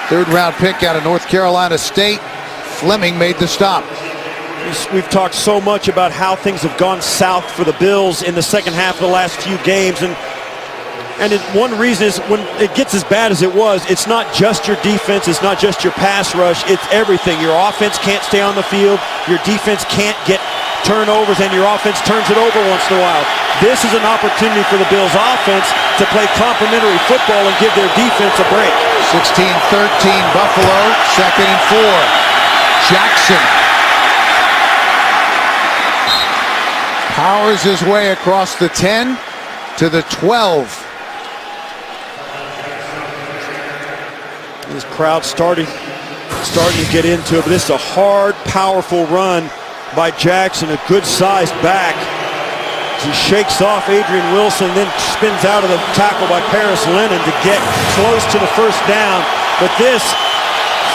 3rd round pick out of North Carolina State. Fleming made the stop. We've talked so much about how things have gone south for the Bills in the second half of the last few games. One reason is when it gets as bad as it was, it's not just your defense, it's not just your pass rush, it's everything. Your offense can't stay on the field, your defense can't get turnovers, and your offense turns it over once in a while. This is an opportunity for the Bills offense to play complementary football and give their defense a break. 16-13 Buffalo, 2nd and 4. Jackson powers his way across the 10 to the 12. This crowd starting to get into it, but this is a hard, powerful run by Jackson, a good-sized back. He shakes off Adrian Wilson, then spins out of the tackle by Paris Lennon to get close to the first down. But this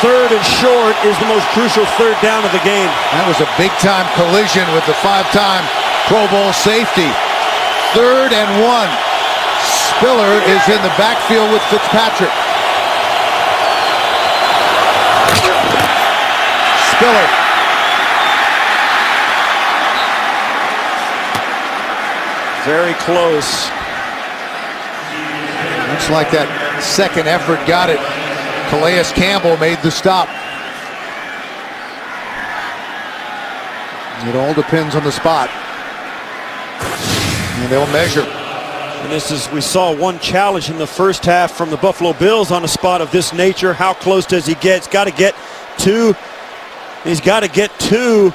3rd and short is the most crucial 3rd down of the game. That was a big-time collision with the 5-time Pro Bowl safety. 3rd and 1. Spiller is in the backfield with Fitzpatrick. Spiller. Very close. Looks like that second effort got it. Calais Campbell made the stop. It all depends on the spot. And they'll measure. And we saw one challenge in the first half from the Buffalo Bills on a spot of this nature. How close does he get? He's got to get to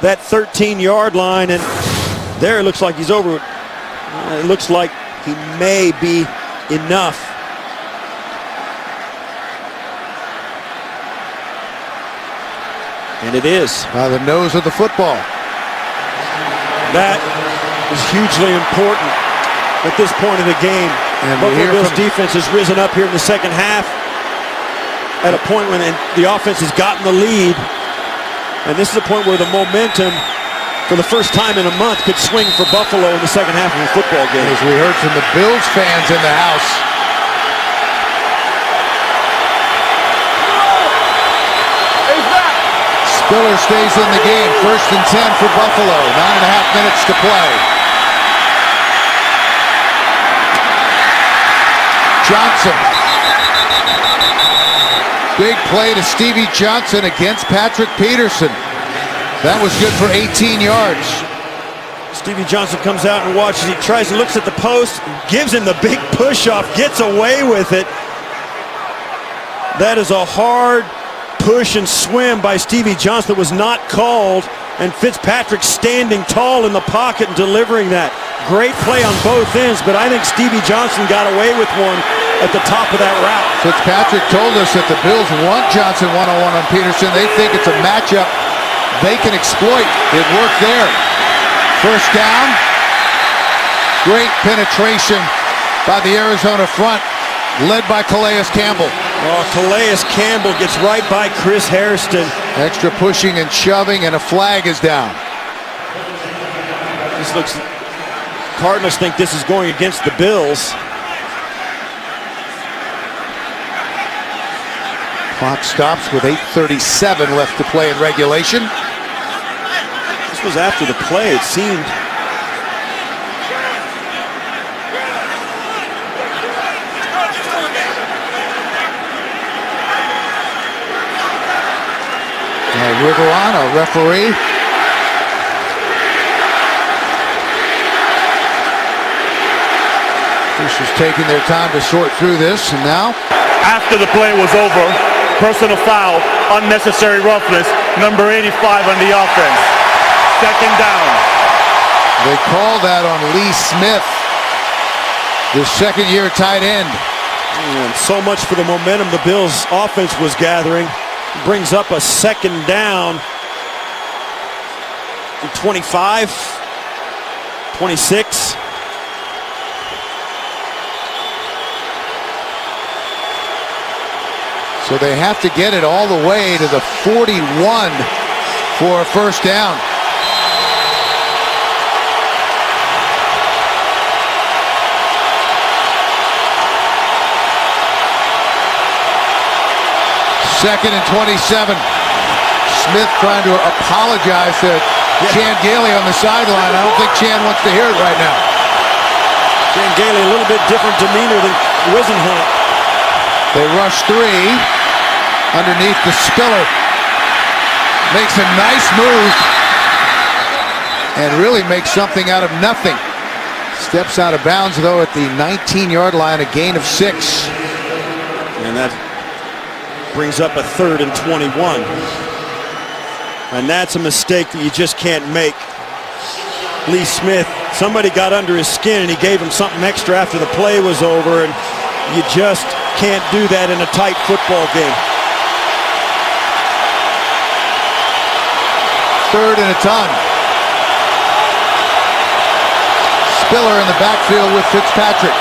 that 13-yard line, and there it looks like he's over. It looks like he may be enough. And it is. By the nose of the football. That is hugely important at this point in the game. And Buffalo Bills defense has risen up here in the second half at a point when the offense has gotten the lead. And this is a point where the momentum, for the first time in a month, could swing for Buffalo in the second half of a football game. As we heard from the Bills fans in the house. Spiller stays in the game. 1st and 10 for Buffalo. 9.5 minutes to play. Johnson. Big play to Stevie Johnson against Patrick Peterson. That was good for 18 yards. Stevie Johnson comes out and watches. He tries, looks at the post, gives him the big push-off, gets away with it. That is a hard push and swim by Stevie Johnson that was not called, and Fitzpatrick standing tall in the pocket and delivering that. Great play on both ends, but I think Stevie Johnson got away with one at the top of that route. Fitzpatrick told us that the Bills want Johnson one-on-one on Peterson. They think it's a matchup they can exploit. It worked there. First down. Great penetration by the Arizona front, led by Calais Campbell. Oh, Calais Campbell gets right by Chris Hairston. Extra pushing and shoving, and a flag is down. This looks... Cardinals think this is going against the Bills. Clock stops with 8:37 left to play in regulation. This was after the play, it seemed. Riverano, referee. Officials taking their time to sort through this, and now, After the play was over, personal foul, unnecessary roughness, number 85 on the offense. Second down. they call that on Lee Smith, the second-year tight end. And so much for the momentum the Bills' offense was gathering. Brings up a second down. 25, 26. So they have to get it all the way to the 41 for a first down. Second and 27. Smith trying to apologize to Chan Gailey on the sideline. I don't think Chan wants to hear it right now. Chan Gailey, a little bit different demeanor than Wisenhunt. They rush three underneath the Spiller. Makes a nice move and really makes something out of nothing. Steps out of bounds, though, at the 19-yard line, a gain of 6. And that brings up a 3rd and 21. And that's a mistake that you just can't make. Lee Smith, somebody got under his skin and he gave him something extra after the play was over, and you just can't do that in a tight football game. 3rd and a ton. Spiller in the backfield with Fitzpatrick.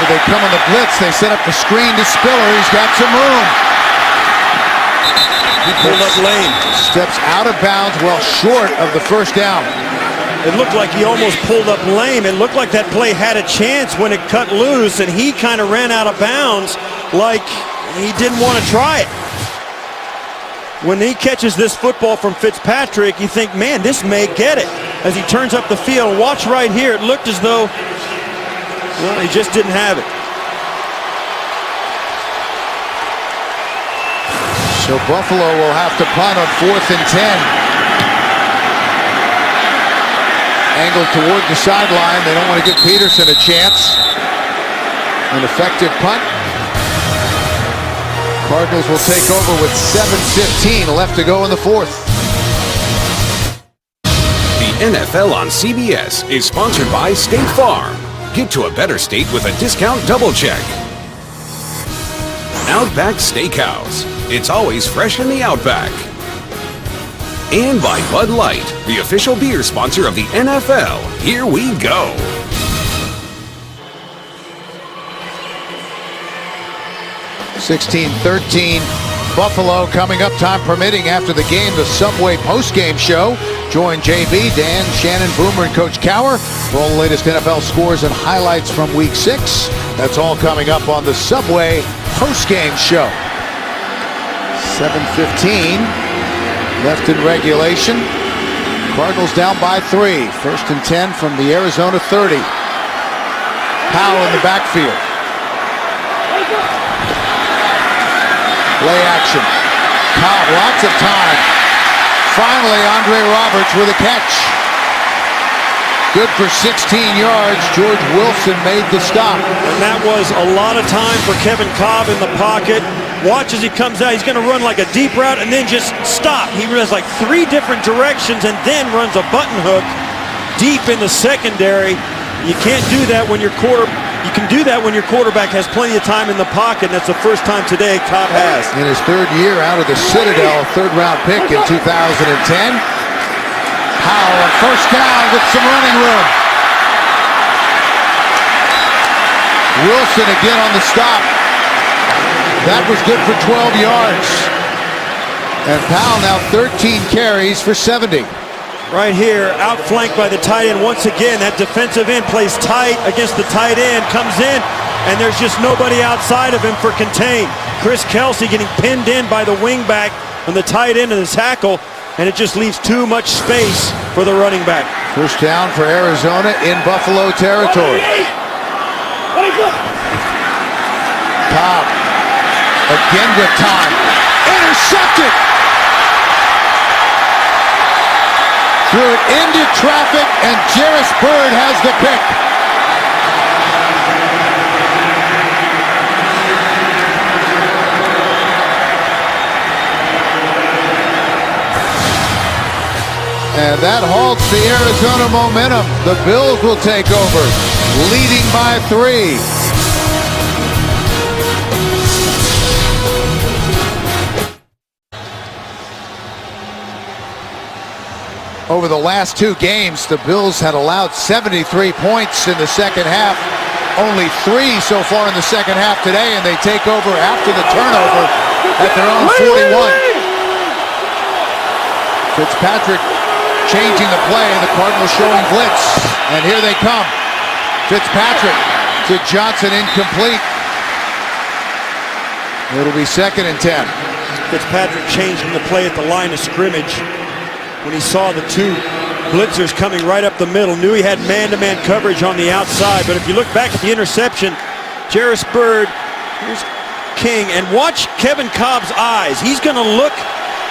They come on the blitz. They set up the screen to Spiller. He's got some room. He pulled up lane. Steps out of bounds, well short of the first down. It looked like he almost pulled up lame. It looked like that play had a chance when it cut loose, and he kind of ran out of bounds like he didn't want to try it. When he catches this football from Fitzpatrick, you think, man, this may get it. As he turns up the field, watch right here. It looked as though, well, he just didn't have it. So Buffalo will have to punt on 4th and 10. Angled toward the sideline. They don't want to give Peterson a chance. An effective punt. Cardinals will take over with 7:15 left to go in the 4th. The NFL on CBS is sponsored by State Farm. Get to a better state with a discount double check. Outback Steakhouse. It's always fresh in the Outback. And by Bud Light, the official beer sponsor of the NFL. Here we go. (16-13) Buffalo coming up, time permitting, after the game, the Subway postgame show. Join JB, Dan, Shannon, Boomer, and Coach Cower for all the latest NFL scores and highlights from Week 6. That's all coming up on the Subway postgame show. 7:15 left in regulation. Cardinals down by 3. 1st and 10 from the Arizona 30. Powell in the backfield. Play action. Cobb, lots of time. finally, Andre Roberts with a catch. Good for 16 yards. George Wilson made the stop. And that was a lot of time for Kevin Cobb in the pocket. Watch as he comes out. He's going to run like a deep route and then just stop. He runs like 3 different directions and then runs a button hook deep in the secondary. You can't do that when your You can do that when your quarterback has plenty of time in the pocket, and that's the first time today Cobb has. In his 3rd year out of the Citadel, 3rd-round pick in 2010. Powell, first down with some running room. Wilson again on the stop. That was good for 12 yards. And Powell now 13 carries for 70. Right here, outflanked by the tight end. Once again, that defensive end plays tight against the tight end, comes in, and there's just nobody outside of him for contain. Chris Kelsey getting pinned in by the wingback on the tight end of the tackle, and it just leaves too much space for the running back. First down for Arizona in Buffalo territory. Cobb again with time. Intercepted! Threw it into traffic, and Jarris Byrd has the pick. And that halts the Arizona momentum. The Bills will take over, leading by 3. Over the last 2 games, the Bills had allowed 73 points in the second half. Only 3 so far in the second half today, and they take over after the turnover at their own 41. Fitzpatrick changing the play, the Cardinals showing blitz. And here they come. Fitzpatrick to Johnson, incomplete. It'll be 2nd and 10. Fitzpatrick changing the play at the line of scrimmage. When he saw the 2 blitzers coming right up the middle, knew he had man-to-man coverage on the outside. But if you look back at the interception, Jarris Byrd, here's King, and watch Kevin Cobb's eyes. He's going to look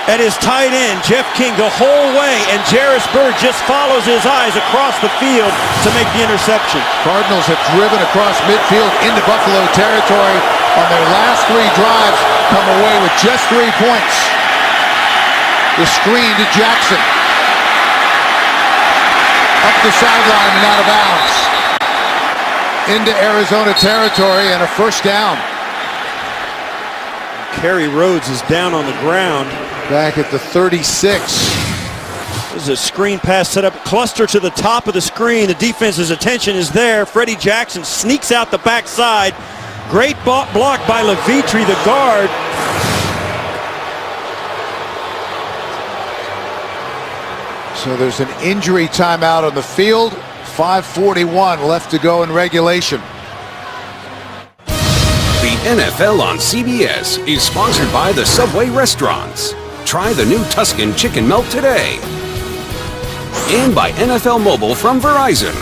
at his tight end, Jeff King, the whole way, and Jarris Byrd just follows his eyes across the field to make the interception. Cardinals have driven across midfield into Buffalo territory. On their last 3 drives, come away with just 3 points. The screen to Jackson. Up the sideline and out of bounds. Into Arizona territory and a first down. Kerry Rhodes is down on the ground. Back at the 36. This is a screen pass set up, cluster to the top of the screen. The defense's attention is there. Freddie Jackson sneaks out the backside. Great block by Levitri, the guard. So there's an injury timeout on the field. 5:41 left to go in regulation. The NFL on CBS is sponsored by the Subway Restaurants. Try the new Tuscan Chicken Melt today. And by NFL Mobile from Verizon.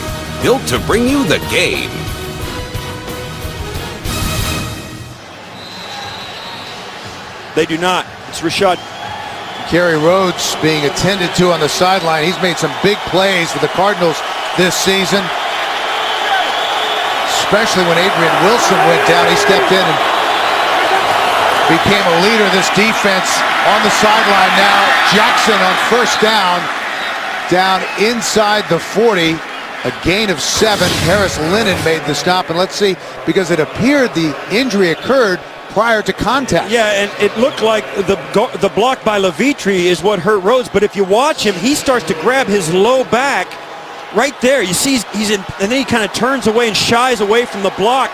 Built to bring you the game. They do not. It's Rashad. Kerry Rhodes being attended to on the sideline. He's made some big plays for the Cardinals this season. Especially when Adrian Wilson went down, he stepped in and became a leader of this defense. On the sideline now, Jackson on first down inside the 40. A gain of 7. Harris Lennon made the stop, and let's see, because it appeared the injury occurred prior to contact. Yeah, and it looked like the block by Levitri is what hurt Rhodes, but if you watch him, he starts to grab his low back right there. You see he's in, and then he kind of turns away and shies away from the block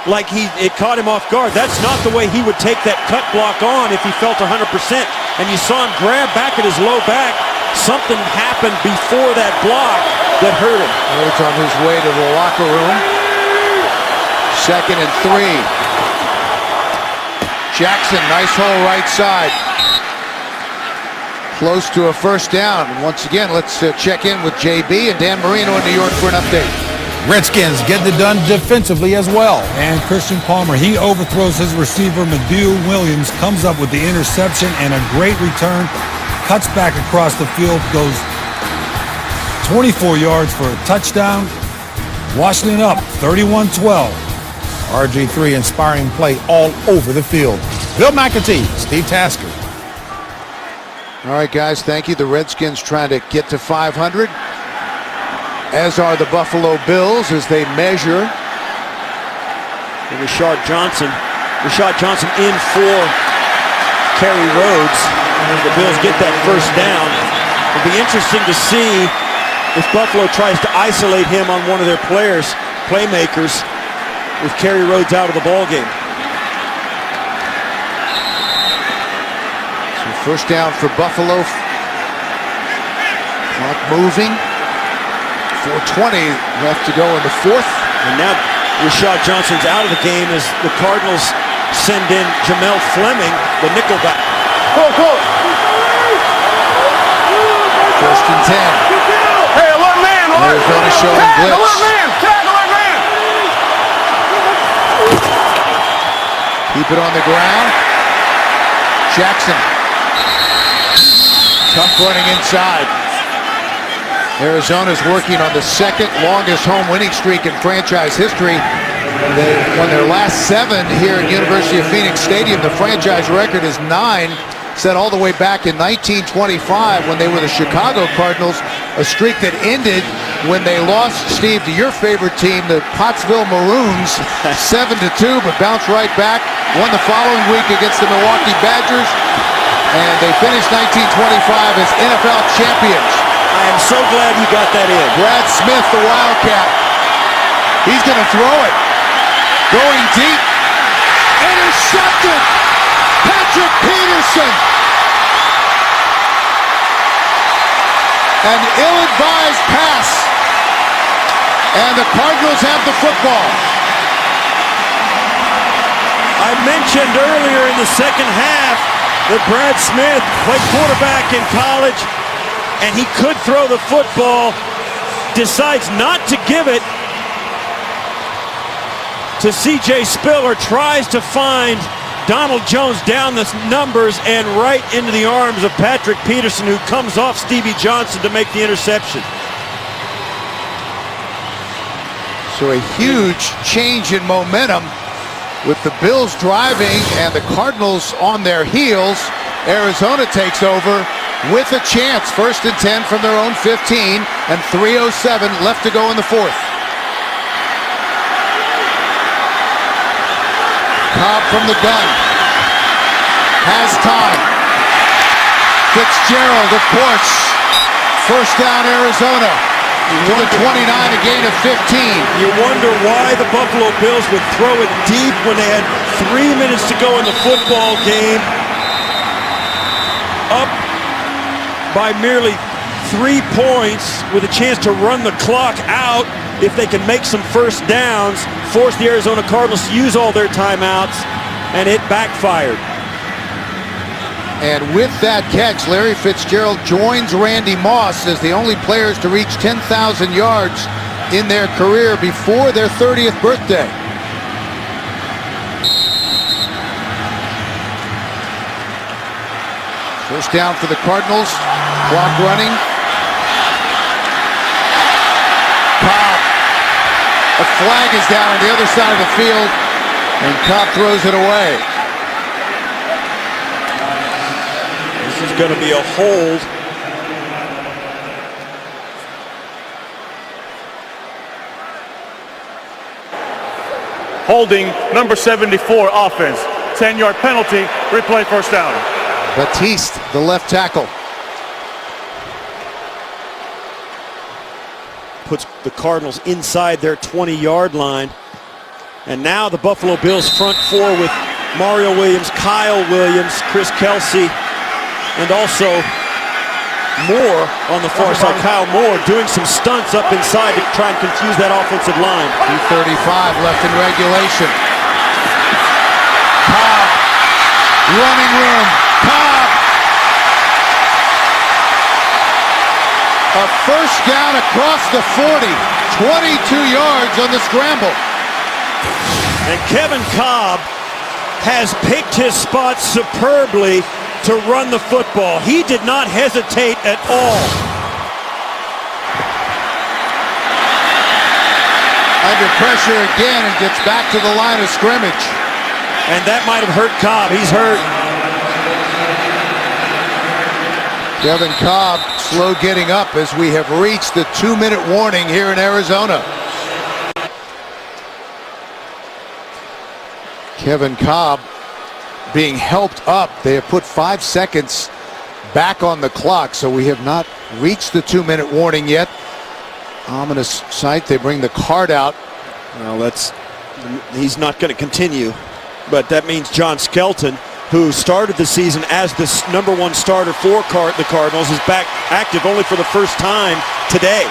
like it caught him off guard. That's not the way he would take that cut block on if he felt 100%. And you saw him grab back at his low back. Something happened before that block that hurt him. Rhodes on his way to the locker room. 2nd and 3. Jackson, nice hole right side. Close to a first down. Once again, let's check in with JB and Dan Marino in New York for an update. Redskins getting it done defensively as well. And Christian Palmer, he overthrows his receiver, Madieu Williams, comes up with the interception and a great return cuts back across the field, goes 24 yards for a touchdown. Washington up 31-12. RG3 inspiring play all over the field. Bill McAtee, Steve Tasker. All right, guys, thank you. The Redskins trying to get to 500, as are the Buffalo Bills as they measure. And Rashad Johnson in for Kerry Rhodes. And the Bills get that first down. It'll be interesting to see if Buffalo tries to isolate him on one of their playmakers, with Kerry Rhodes out of the ballgame. So first down for Buffalo. Clock moving. 4:20 left to go in the fourth. And now Rashad Johnson's out of the game as the Cardinals send in Jamel Fleming, the nickelback. First and 10. Hey, alert man! Arizona showing blitz. Alert man! Tag, alert man! Keep it on the ground. Jackson. Tough running inside. Arizona's working on the second longest home winning streak in franchise history. They won their last 7 here at University of Phoenix Stadium. The franchise record is 9, set all the way back in 1925 when they were the Chicago Cardinals, a streak that ended when they lost, Steve, to your favorite team, the Pottsville Maroons, 7-2, but bounced right back, won the following week against the Milwaukee Badgers, and they finished 1925 as NFL champions. I am so glad you got that in. Brad Smith, the Wildcat. He's going to throw it. Going deep. Intercepted. Patrick Peterson. An ill-advised pass. And the Cardinals have the football. I mentioned earlier in the second half that Brad Smith played quarterback in college, and he could throw the football, decides not to give it to C.J. Spiller, tries to find Donald Jones down the numbers and right into the arms of Patrick Peterson, who comes off Stevie Johnson to make the interception. So a huge change in momentum with the Bills driving and the Cardinals on their heels. Arizona takes over with a chance. First and 10 from their own 15 and 3:07 left to go in the fourth. Cobb from the gun. Has time. Fitzgerald, of course. First down, Arizona. To the 29, a gain of 15. You wonder why the Buffalo Bills would throw it deep when they had 3 minutes to go in the football game. Up by merely 3 points with a chance to run the clock out if they can make some first downs, force the Arizona Cardinals to use all their timeouts, and it backfired. And with that catch, Larry Fitzgerald joins Randy Moss as the only players to reach 10,000 yards in their career before their 30th birthday. First down for the Cardinals. Clock running. Cobb. A flag is down on the other side of the field, and Cobb throws it away. This is going to be a hold. Holding number 74 offense. 10-yard penalty. Replay first down. Batiste, the left tackle. Puts the Cardinals inside their 20-yard line. And now the Buffalo Bills front four with Mario Williams, Kyle Williams, Chris Kelsey, and also Moore on the far side. Kyle Moore doing some stunts up inside to try and confuse that offensive line. 2:35 left in regulation. Cobb, running room. Cobb. A first down across the 40. 22 yards on the scramble. And Kevin Cobb has picked his spot superbly to run the football. He did not hesitate at all. Under pressure again and gets back to the line of scrimmage. And that might have hurt Cobb. He's hurt. Kevin Cobb slow getting up as we have reached the 2-minute warning here in Arizona. Kevin Cobb being helped up. They have put 5 seconds back on the clock, so we have not reached the 2-minute warning yet. Ominous sight. They bring the card out. Well, he's not going to continue, but that means John Skelton, who started the season as the #1 starter for the Cardinals, is back active only for the first time today.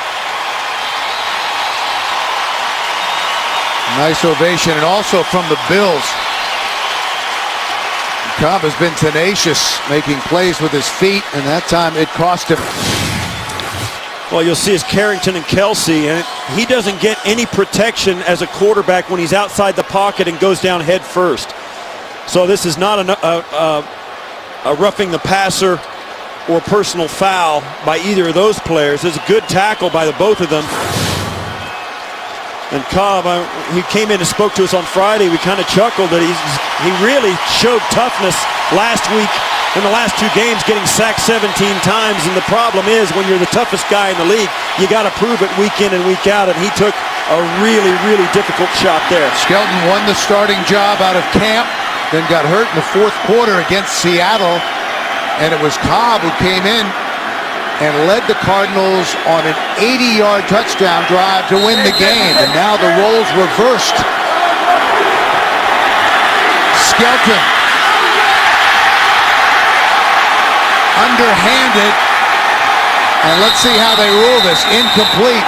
Nice ovation, and also from the Bills. Cobb has been tenacious, making plays with his feet, and that time it cost him. Well, you'll see is Carrington and Kelsey, and he doesn't get any protection as a quarterback when he's outside the pocket and goes down head first. So this is not a roughing the passer or personal foul by either of those players. It's a good tackle by the both of them. And Cobb, he came in and spoke to us on Friday. We kind of chuckled that he really showed toughness last week in the last 2 games, getting sacked 17 times. And the problem is when you're the toughest guy in the league, you got to prove it week in and week out. And he took a really, really difficult shot there. Skelton won the starting job out of camp, then got hurt in the 4th quarter against Seattle. And it was Cobb who came in and led the Cardinals on an 80-yard touchdown drive to win the game. And now the roles reversed. Skelton. Underhanded. And let's see how they rule this. Incomplete.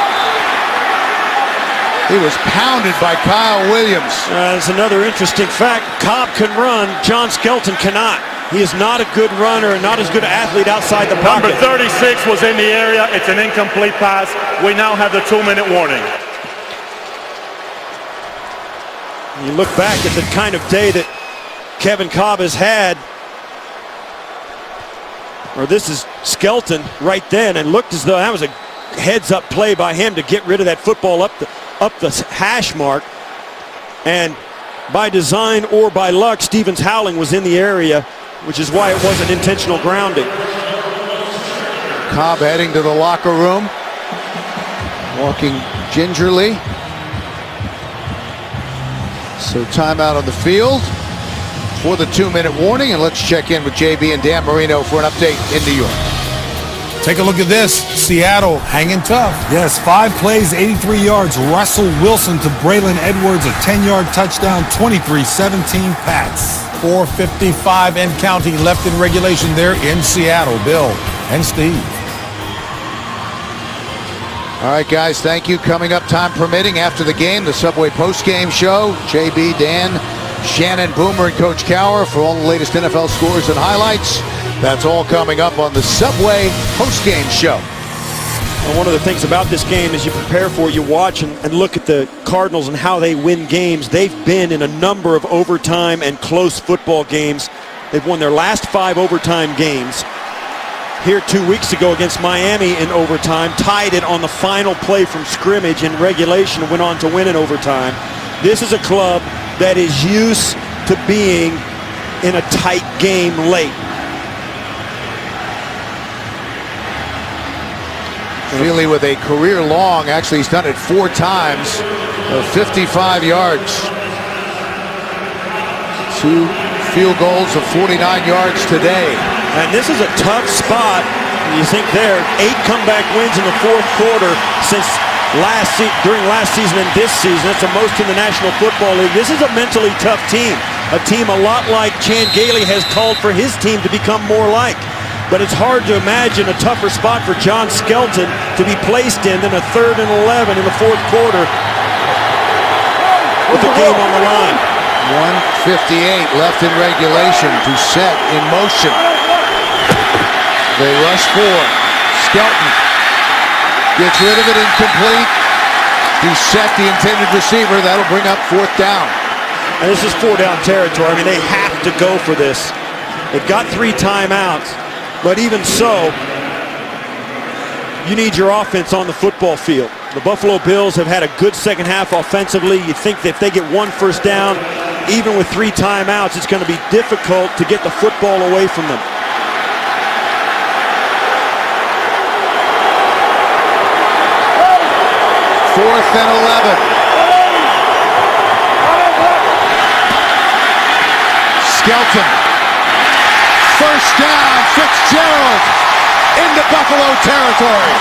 He was pounded by Kyle Williams. That's another interesting fact. Cobb can run. John Skelton cannot. He is not a good runner and not as good an athlete outside the pocket. Number 36 was in the area. It's an incomplete pass. We now have the 2-minute warning. You look back at the kind of day that Kevin Cobb has had, or this is Skelton right then, and looked as though that was a heads-up play by him to get rid of that football up the hash mark. And by design or by luck, Stevens Howling was in the area, which is why it wasn't intentional grounding. Cobb heading to the locker room, walking gingerly. So timeout on the field for the 2-minute warning, and let's check in with JB and Dan Marino for an update in New York. Take a look at this. Seattle hanging tough. Yes, 5 plays, 83 yards. Russell Wilson to Braylon Edwards, a 10-yard touchdown, 23-17 Pats. 4:55 and counting left in regulation there in Seattle. Bill and Steve. All right, guys, thank you. Coming up, time permitting, after the game, the Subway postgame show. JB, Dan, Shannon, Boomer, and Coach Cower for all the latest NFL scores and highlights. That's all coming up on the Subway postgame show. Well, one of the things about this game is you prepare for it, you watch and look at the Cardinals and how they win games. They've been in a number of overtime and close football games. They've won their last 5 overtime games. Here 2 weeks ago against Miami in overtime, tied it on the final play from scrimmage in regulation and went on to win in overtime. This is a club that is used to being in a tight game late. Feely with a career long, actually he's done it 4 times, 55 yards. 2 field goals of 49 yards today. And this is a tough spot. You think there, 8 comeback wins in the 4th quarter since during last season and this season. That's the most in the National Football League. This is a mentally tough team. A team a lot like Chan Gailey has called for his team to become more like. But it's hard to imagine a tougher spot for John Skelton to be placed in than a 3rd and 11 in the 4th quarter with the game on the line. 1:58 left in regulation to set in motion. They rush 4. Skelton gets rid of it, incomplete. He set the intended receiver. That'll bring up 4th down. And this is 4 down territory. I mean, they have to go for this. They've got 3 timeouts, but even so, you need your offense on the football field. The Buffalo Bills have had a good second half offensively. You think that if they get 1 first down, even with 3 timeouts, it's going to be difficult to get the football away from them. Fourth and 11. Skelton. First down, Fitzgerald into Buffalo territory.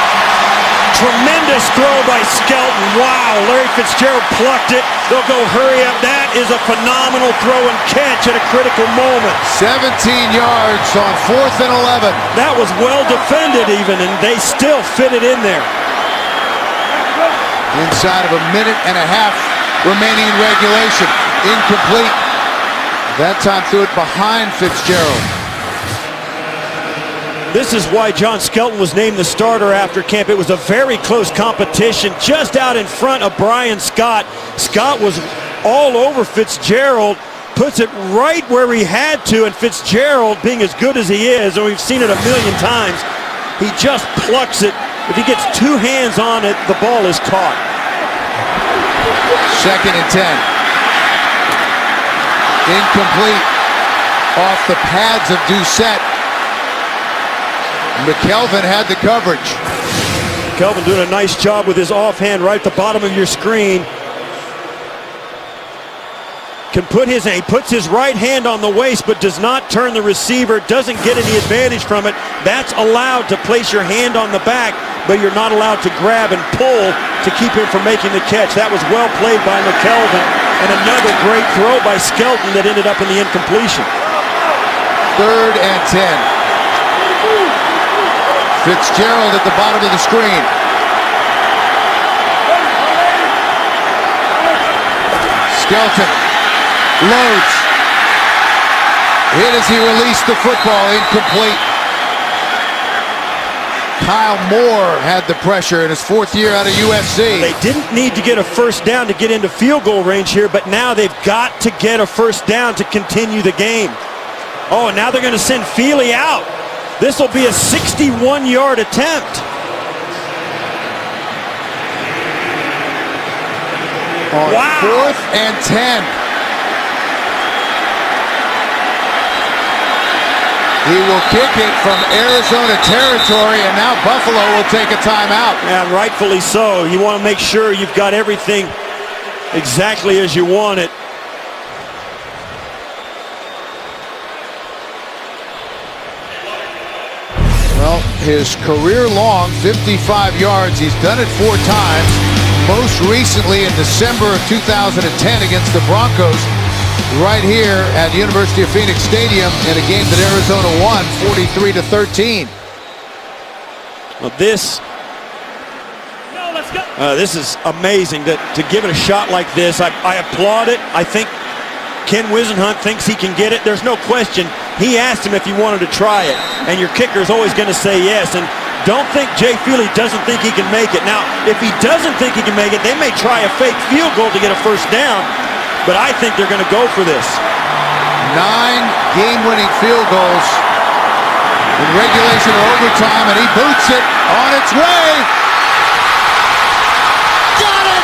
Tremendous throw by Skelton. Wow, Larry Fitzgerald plucked it. They'll go hurry up. That is a phenomenal throw and catch at a critical moment. 17 yards on 4th and 11. That was well defended even, and they still fit it in there. Inside of a minute and a half remaining in regulation. Incomplete. That time threw it behind Fitzgerald. This is why John Skelton was named the starter after camp. It was a very close competition, just out in front of Brian Scott. Scott was all over Fitzgerald, puts it right where he had to, and Fitzgerald, being as good as he is, and we've seen it a million times, he just plucks it. If he gets 2 hands on it, the ball is caught. 2nd and 10. Incomplete. Off the pads of Doucette. McKelvin had the coverage. McKelvin doing a nice job with his offhand right at the bottom of your screen. He puts his right hand on the waist, but does not turn the receiver, doesn't get any advantage from it. That's allowed to place your hand on the back, but you're not allowed to grab and pull to keep him from making the catch. That was well played by McKelvin, and another great throw by Skelton that ended up in the incompletion. 3rd and 10. Fitzgerald at the bottom of the screen. Skelton loads. Hit as he released the football. Incomplete. Kyle Moore had the pressure in his 4th year out of USC. They didn't need to get a first down to get into field goal range here, but now they've got to get a first down to continue the game. Oh, and now they're going to send Feely out. This will be a 61-yard attempt. On 4th and 10. He will kick it from Arizona territory, and now Buffalo will take a timeout. And rightfully so. You want to make sure you've got everything exactly as you want it. Well, his career-long 55 yards, he's done it 4 times, most recently in December of 2010 against the Broncos, right here at University of Phoenix Stadium in a game that Arizona won 43-13. Well, this is amazing to give it a shot like this. I applaud it. I think Ken Wisenhunt thinks he can get it. There's no question. He asked him if he wanted to try it, and your kicker is always going to say yes. And don't think Jay Feely doesn't think he can make it. Now, if he doesn't think he can make it, they may try a fake field goal to get a first down, but I think they're going to go for this. 9 game-winning field goals in regulation or overtime, and he boots it on its way. Got it!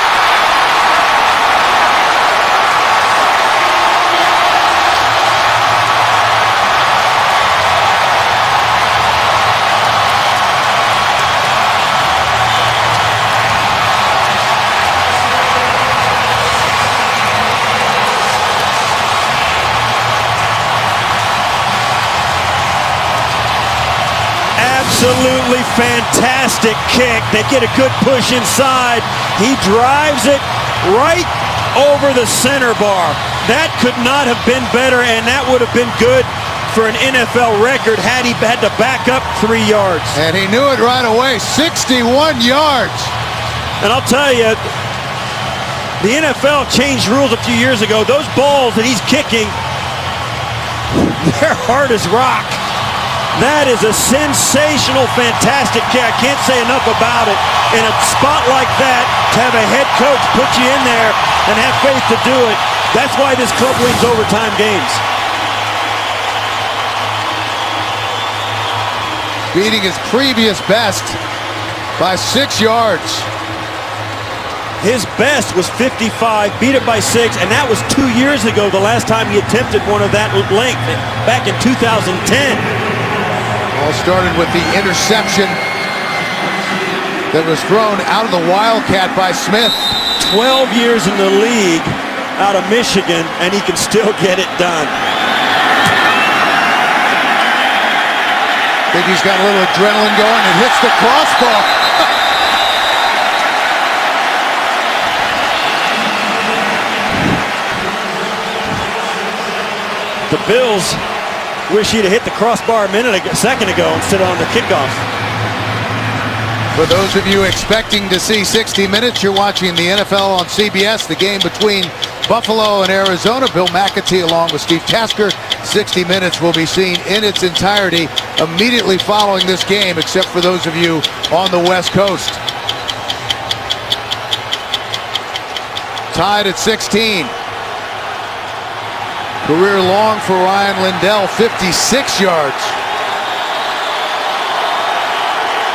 Absolutely fantastic kick. They get a good push inside. He drives it right over the center bar. That could not have been better, and that would have been good for an NFL record had he had to back up 3 yards. And he knew it right away. 61 yards. And I'll tell you, the NFL changed rules a few years ago. Those balls that he's kicking, they're hard as rock. That is a sensational, fantastic kick. I can't say enough about it. In a spot like that, to have a head coach put you in there and have faith to do it, that's why this club wins overtime games. beating his previous best by 6 yards. His best was 55, beat it by 6, and that was 2 years ago, the last time he attempted one of that length, back in 2010. All started with the interception that was thrown out of the Wildcat by Smith. 12 years in the league out of Michigan, and he can still get it done. I think he's got a little adrenaline going and hits the crossbar. The Bills wish he'd have hit the crossbar a second ago instead of on the kickoff. For those of you expecting to see 60 Minutes, you're watching the NFL on CBS, the game between Buffalo and Arizona. Bill McAtee along with Steve Tasker. 60 Minutes will be seen in its entirety immediately following this game, except for those of you on the West Coast. Tied at 16. Career long for Ryan Lindell, 56 yards.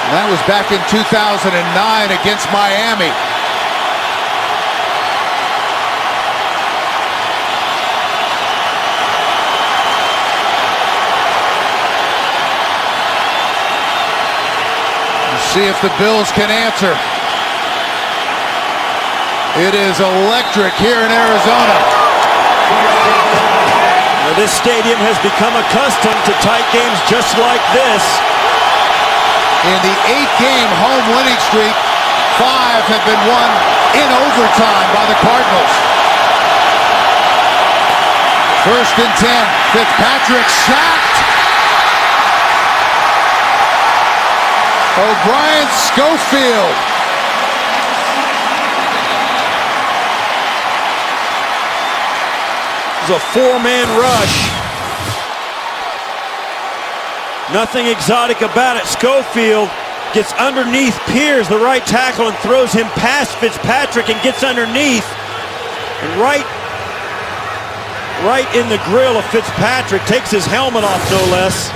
And that was back in 2009 against Miami. Let's see if the Bills can answer. It is electric here in Arizona. This stadium has become accustomed to tight games just like this. In the 8-game home winning streak, 5 have been won in overtime by the Cardinals. 1st and 10. Fitzpatrick sacked. O'Brien Schofield. It was a 4-man rush. Nothing exotic about it. Schofield gets underneath Pierce, the right tackle, and throws him past Fitzpatrick and gets underneath. And right in the grill of Fitzpatrick, takes his helmet off, no less.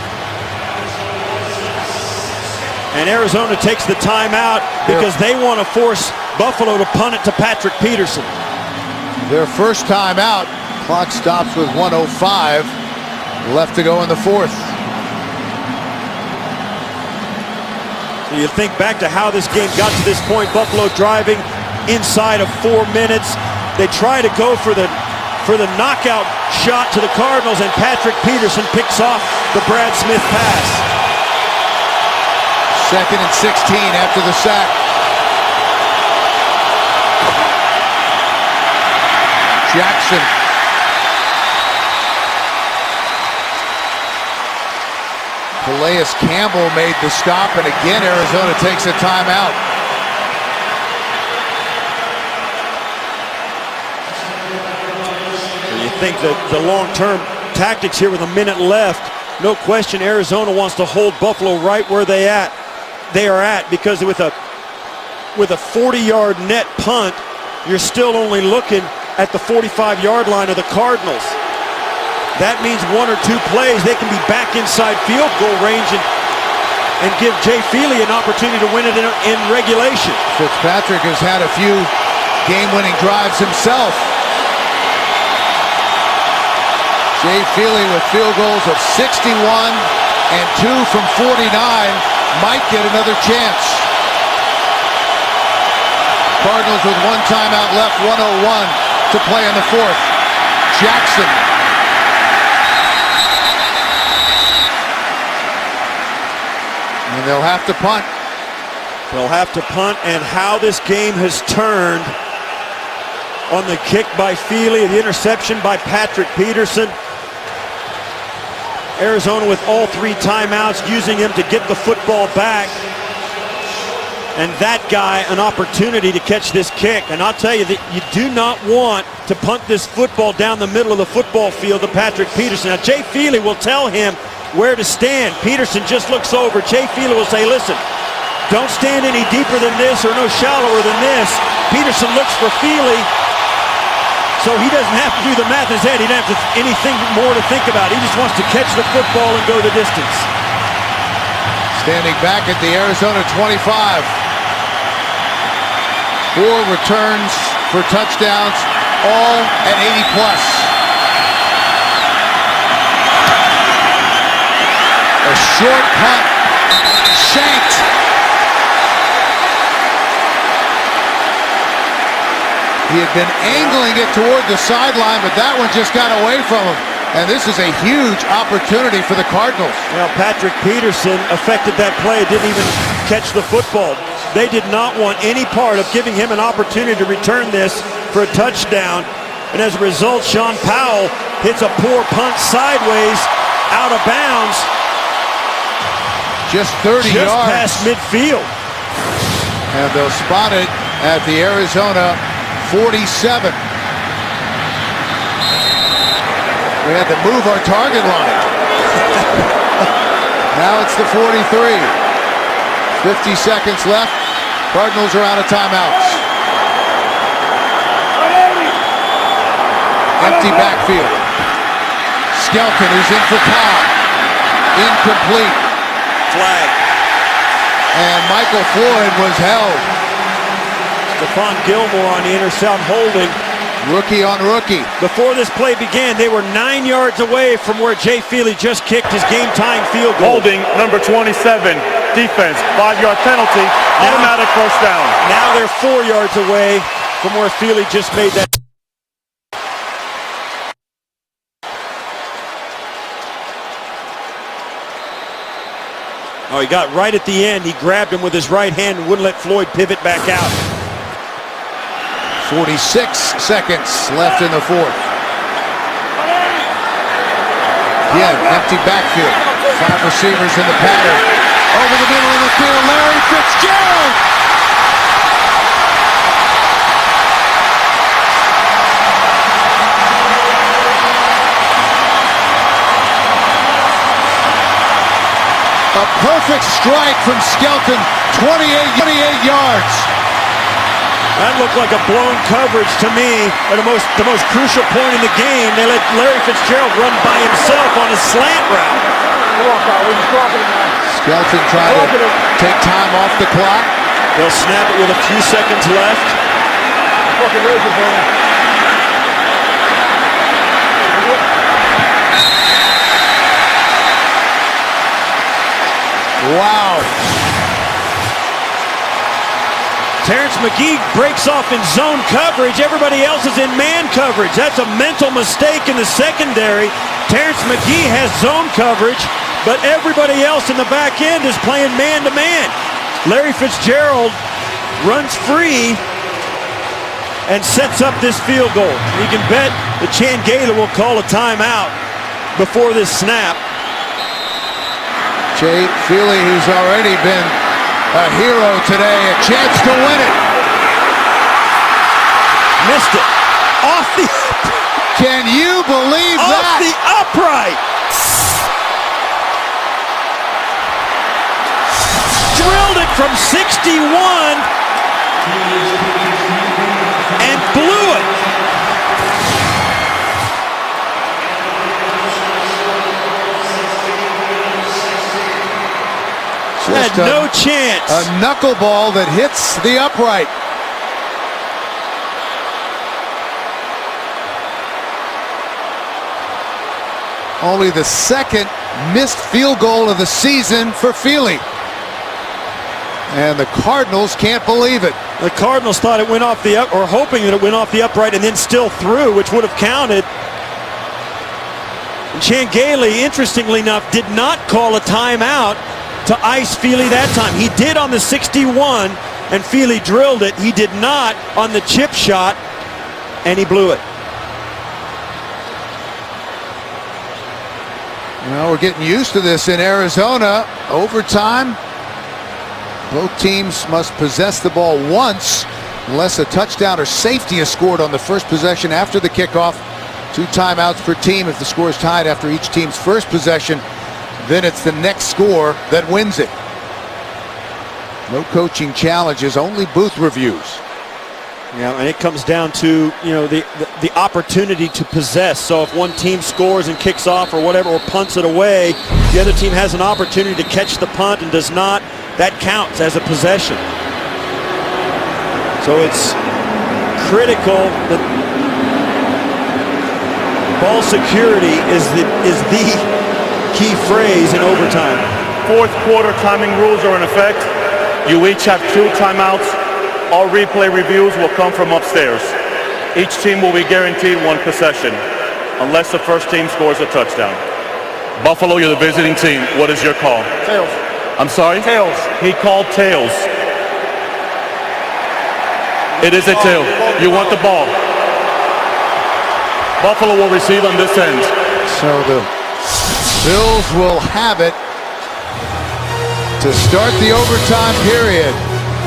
And Arizona takes the timeout because they want to force Buffalo to punt it to Patrick Peterson. Their first time out. Clock stops with 1:05 left to go in the 4th. So you think back to how this game got to this point. Buffalo driving inside of 4 minutes. They try to go for the knockout shot to the Cardinals, and Patrick Peterson picks off the Brad Smith pass. 2nd and 16 after the sack. Jackson. Calais Campbell made the stop, and again Arizona takes a timeout. You think that the long-term tactics here with a minute left, no question Arizona wants to hold Buffalo right where they are at, because with a 40-yard net punt, you're still only looking at the 45-yard line of the Cardinals. That means 1 or 2 plays, they can be back inside field goal range and give Jay Feely an opportunity to win it in regulation. Fitzpatrick has had a few game-winning drives himself. Jay Feely with field goals of 61 and 2 from 49 might get another chance. Cardinals with 1 timeout left, 1:01 to play in the 4th. Jackson. And they'll have to punt. They'll have to punt, and how this game has turned on the kick by Feely, the interception by Patrick Peterson. Arizona with all 3 timeouts, using him to get the football back. And that guy an opportunity to catch this kick. And I'll tell you that you do not want to punt this football down the middle of the football field to Patrick Peterson. Now Jay Feely will tell him where to stand. Peterson just looks over. Jay Feely will say, listen, don't stand any deeper than this or no shallower than this. Peterson looks for Feely, so he doesn't have to do the math in his head. He doesn't have anything more to think about. He just wants to catch the football and go the distance. Standing back at the Arizona 25. 4 returns for touchdowns, all at 80+. A short punt, shanked. He had been angling it toward the sideline, but that one just got away from him. And this is a huge opportunity for the Cardinals. Now, Patrick Peterson affected that play, didn't even catch the football. They did not want any part of giving him an opportunity to return this for a touchdown. And as a result, Sean Powell hits a poor punt sideways, out of bounds. Just 30 yards. Just past midfield. And they'll spot it at the Arizona 47. We had to move our target line. Now it's the 43. 50 seconds left. Cardinals are out of timeouts. Empty backfield. Skelton, who's in for Cobb. Incomplete. Flag. And Michael Floyd was held. Stephon Gilmore on the intercept holding. Rookie on rookie. Before this play began, they were 9 yards away from where Jay Feely just kicked his game-tying field goal. Holding number 27. Defense, 5-yard penalty, automatic first down. Now they're 4 yards away from where Feely just made that. Oh, he got right at the end. He grabbed him with his right hand and wouldn't let Floyd pivot back out. 46 seconds left in the fourth. Again, empty backfield. 5 receivers in the pattern. Over the middle of the field, Larry Fitzgerald. A perfect strike from Skelton, 28 yards. That looked like a blown coverage to me. At the most crucial point in the game, they let Larry Fitzgerald run by himself on a slant route. Skelton trying to take time off the clock. They'll snap it with a few seconds left. Wow. Terrence McGee breaks off in zone coverage. Everybody else is in man coverage. That's a mental mistake in the secondary. Terrence McGee has zone coverage, but everybody else in the back end is playing man-to-man. Larry Fitzgerald runs free and sets up this field goal. You can bet that Chan Gaylor will call a timeout before this snap. Jay Feely, who's already been a hero today, a chance to win it. Missed it. Off the... Can you believe off that? The upright. Drilled it from 61 and blew it. Had no chance. A knuckleball that hits the upright. Only the second missed field goal of the season for Feely. And the Cardinals can't believe it. The Cardinals thought it went off the or hoping that it went off the upright and then still through, which would have counted. And Chan Gaylor, interestingly enough, did not call a timeout to ice Feely that time. He did on the 61, and Feely drilled it. He did not on the chip shot, and he blew it. Well, we're getting used to this in Arizona. Overtime. Both teams must possess the ball once unless a touchdown or safety is scored on the first possession after the kickoff. 2 timeouts per team. If the score is tied after each team's first possession, then it's the next score that wins it. No coaching challenges, only booth reviews. Yeah, and it comes down to, you know, the the opportunity to possess. So if one team scores and kicks off or whatever, or punts it away, the other team has an opportunity to catch the punt and does not. That counts as a possession. So it's critical that ball security is the key phrase in overtime. Fourth quarter timing rules are in effect. You each have 2 timeouts. All replay reviews will come from upstairs. Each team will be guaranteed 1 possession, unless the first team scores a touchdown. Buffalo, you're the visiting team. What is your call? Tails. I'm sorry? Tails. He called tails. It is a tail. You want the ball. Buffalo will receive on this end. So the Bills will have it to start the overtime period.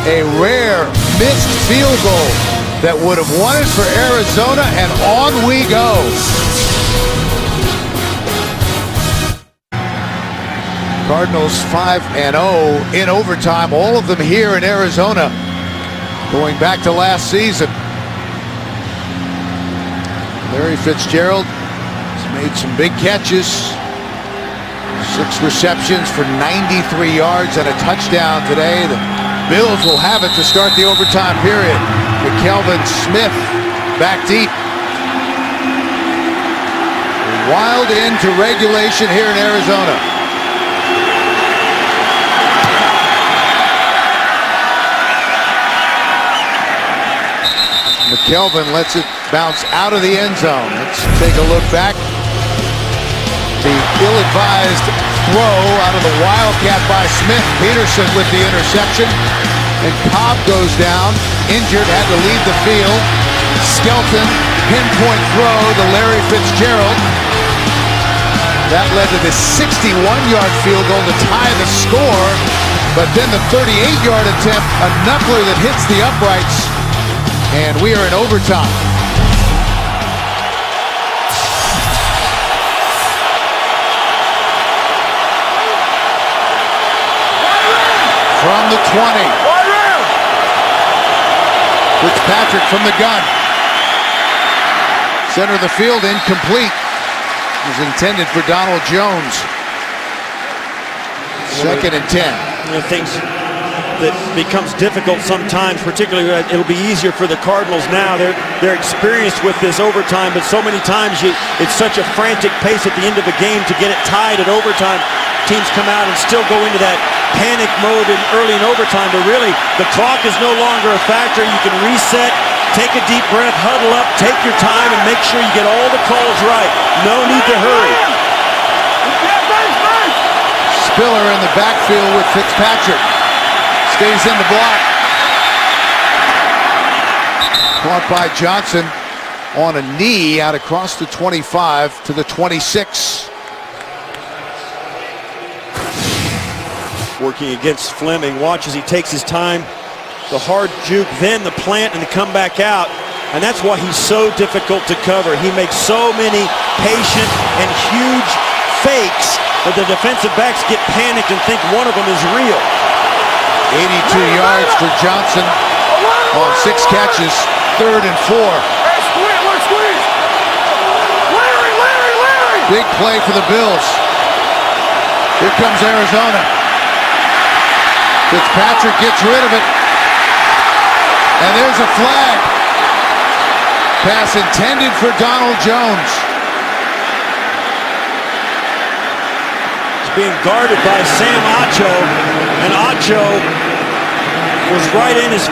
A rare missed field goal that would have won it for Arizona, and on we go. Cardinals 5-0 in overtime, all of them here in Arizona, going back to last season. Larry Fitzgerald has made some big catches. 6 receptions for 93 yards and a touchdown today. The Bills will have it to start the overtime period. McKelvin Smith back deep. Wild into regulation here in Arizona. McKelvin lets it bounce out of the end zone. Let's take a look back. The ill-advised throw out of the Wildcat by Smith. Peterson with the interception. And Cobb goes down, injured, had to leave the field. Skelton, pinpoint throw to Larry Fitzgerald. That led to the 61-yard field goal to tie the score. But then the 38-yard attempt, a knuckler that hits the uprights. And we are in overtime. From the 20. Fitzpatrick from the gun. Center of the field, incomplete. It was intended for Donald Jones. 2nd and 10. The things that becomes difficult sometimes, particularly it'll be easier for the Cardinals now. They're experienced with this overtime, but so many times it's such a frantic pace at the end of a game to get it tied at overtime. Teams come out and still go into that panic mode early in overtime, but really the clock is no longer a factor. You can reset, take a deep breath, huddle up, take your time, and make sure you get all the calls right. No need to hurry. Spiller in the backfield with Fitzpatrick. Stays in the block. Caught by Johnson on a knee out across the 25 to the 26. Working against Fleming. Watch as he takes his time. The hard juke, then the plant, and the come back out. And that's why he's so difficult to cover. He makes so many patient and huge fakes that the defensive backs get panicked and think one of them is real. 82 yards for Johnson on 6 catches, 3rd and 4. Big play for the Bills. Here comes Arizona. Fitzpatrick gets rid of it. And there's a flag. Pass intended for Donald Jones. It's being guarded by Sam Acho. And Acho was right in his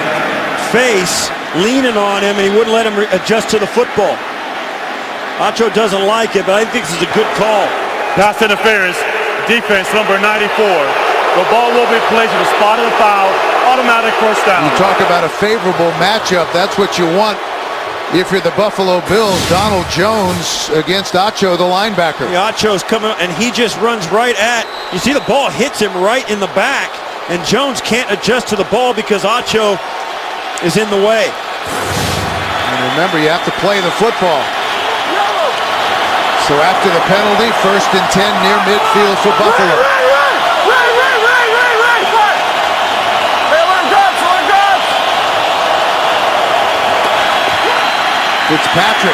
face, leaning on him, and he wouldn't let him adjust to the football. Acho doesn't like it, but I think this is a good call. Pass interference. Defense number 94. The ball will be placed at the spot of the foul. Automatic first down. You talk about a favorable matchup. That's what you want if you're the Buffalo Bills. Donald Jones against Acho, the linebacker. Yeah, Acho's coming up, and he just runs right at. You see the ball hits him right in the back, and Jones can't adjust to the ball because Acho is in the way. And remember, you have to play the football. So after the penalty, 1st and 10 near midfield for Buffalo. Fitzpatrick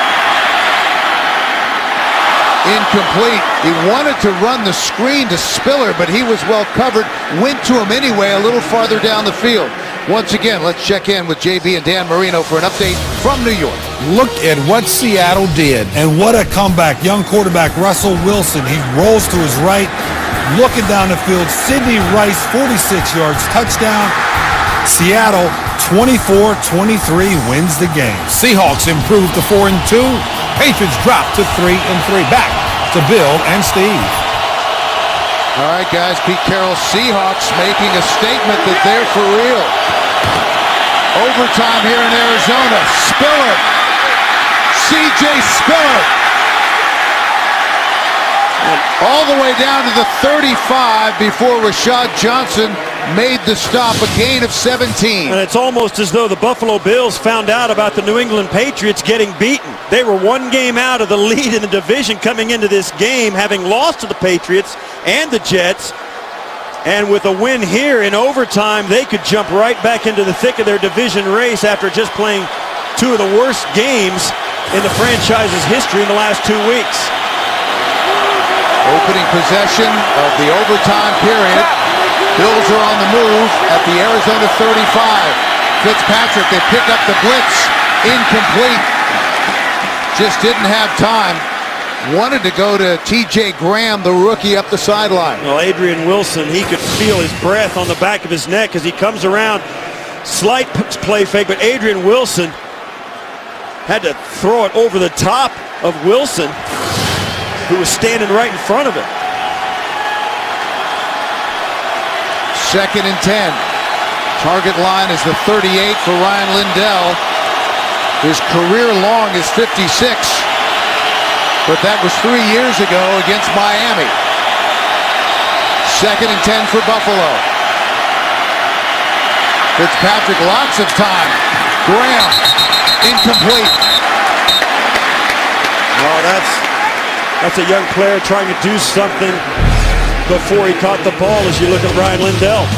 Incomplete. He wanted to run the screen to Spiller, but he was well covered. Went to him anyway, a little farther down the field. Once again, let's check in with JB and Dan Marino for an update from New York. Look at what Seattle did. And what a comeback. Young quarterback Russell Wilson. He rolls to his right, looking down the field. Sidney Rice, 46 yards, touchdown. Seattle, 24-23, wins the game. Seahawks improved to 4-2. Patriots dropped to 3-3. Back to Bill and Steve. All right, guys, Pete Carroll, Seahawks making a statement that they're for real. Overtime here in Arizona. Spiller. C.J. Spiller. All the way down to the 35 before Rashad Johnson made the stop, a gain of 17. And it's almost as though the Buffalo Bills found out about the New England Patriots getting beaten. They were one game out of the lead in the division coming into this game, having lost to the Patriots and the Jets. And with a win here in overtime, they could jump right back into the thick of their division race after just playing two of the worst games in the franchise's history in the last 2 weeks. Opening possession of the overtime period. Bills are on the move at the Arizona 35. Fitzpatrick, they pick up the blitz. Incomplete. Just didn't have time. Wanted to go to T.J. Graham, the rookie, up the sideline. Well, Adrian Wilson, he could feel his breath on the back of his neck as he comes around. Slight play fake, but Adrian Wilson had to throw it over the top of Wilson, who was standing right in front of it. 2nd and 10. Target line is the 38 for Ryan Lindell. His career long is 56. But that was 3 years ago against Miami. 2nd and 10 for Buffalo. Fitzpatrick, lots of time. Graham, incomplete. Oh, that's a young player trying to do something before he caught the ball as you look at Ryan Lindell.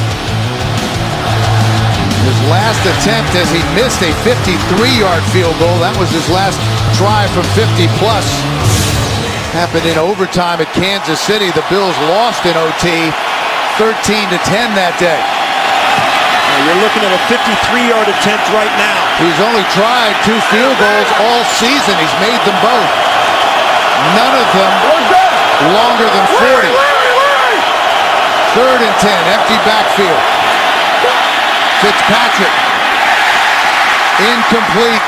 His last attempt as he missed a 53-yard field goal. That was his last try from 50 plus. Happened in overtime at Kansas City. The Bills lost in OT 13-10 that day. Now you're looking at a 53-yard attempt right now. He's only tried 2 field goals all season. He's made them both. None of them longer than 40. 3rd and 10, empty backfield. Fitzpatrick, incomplete,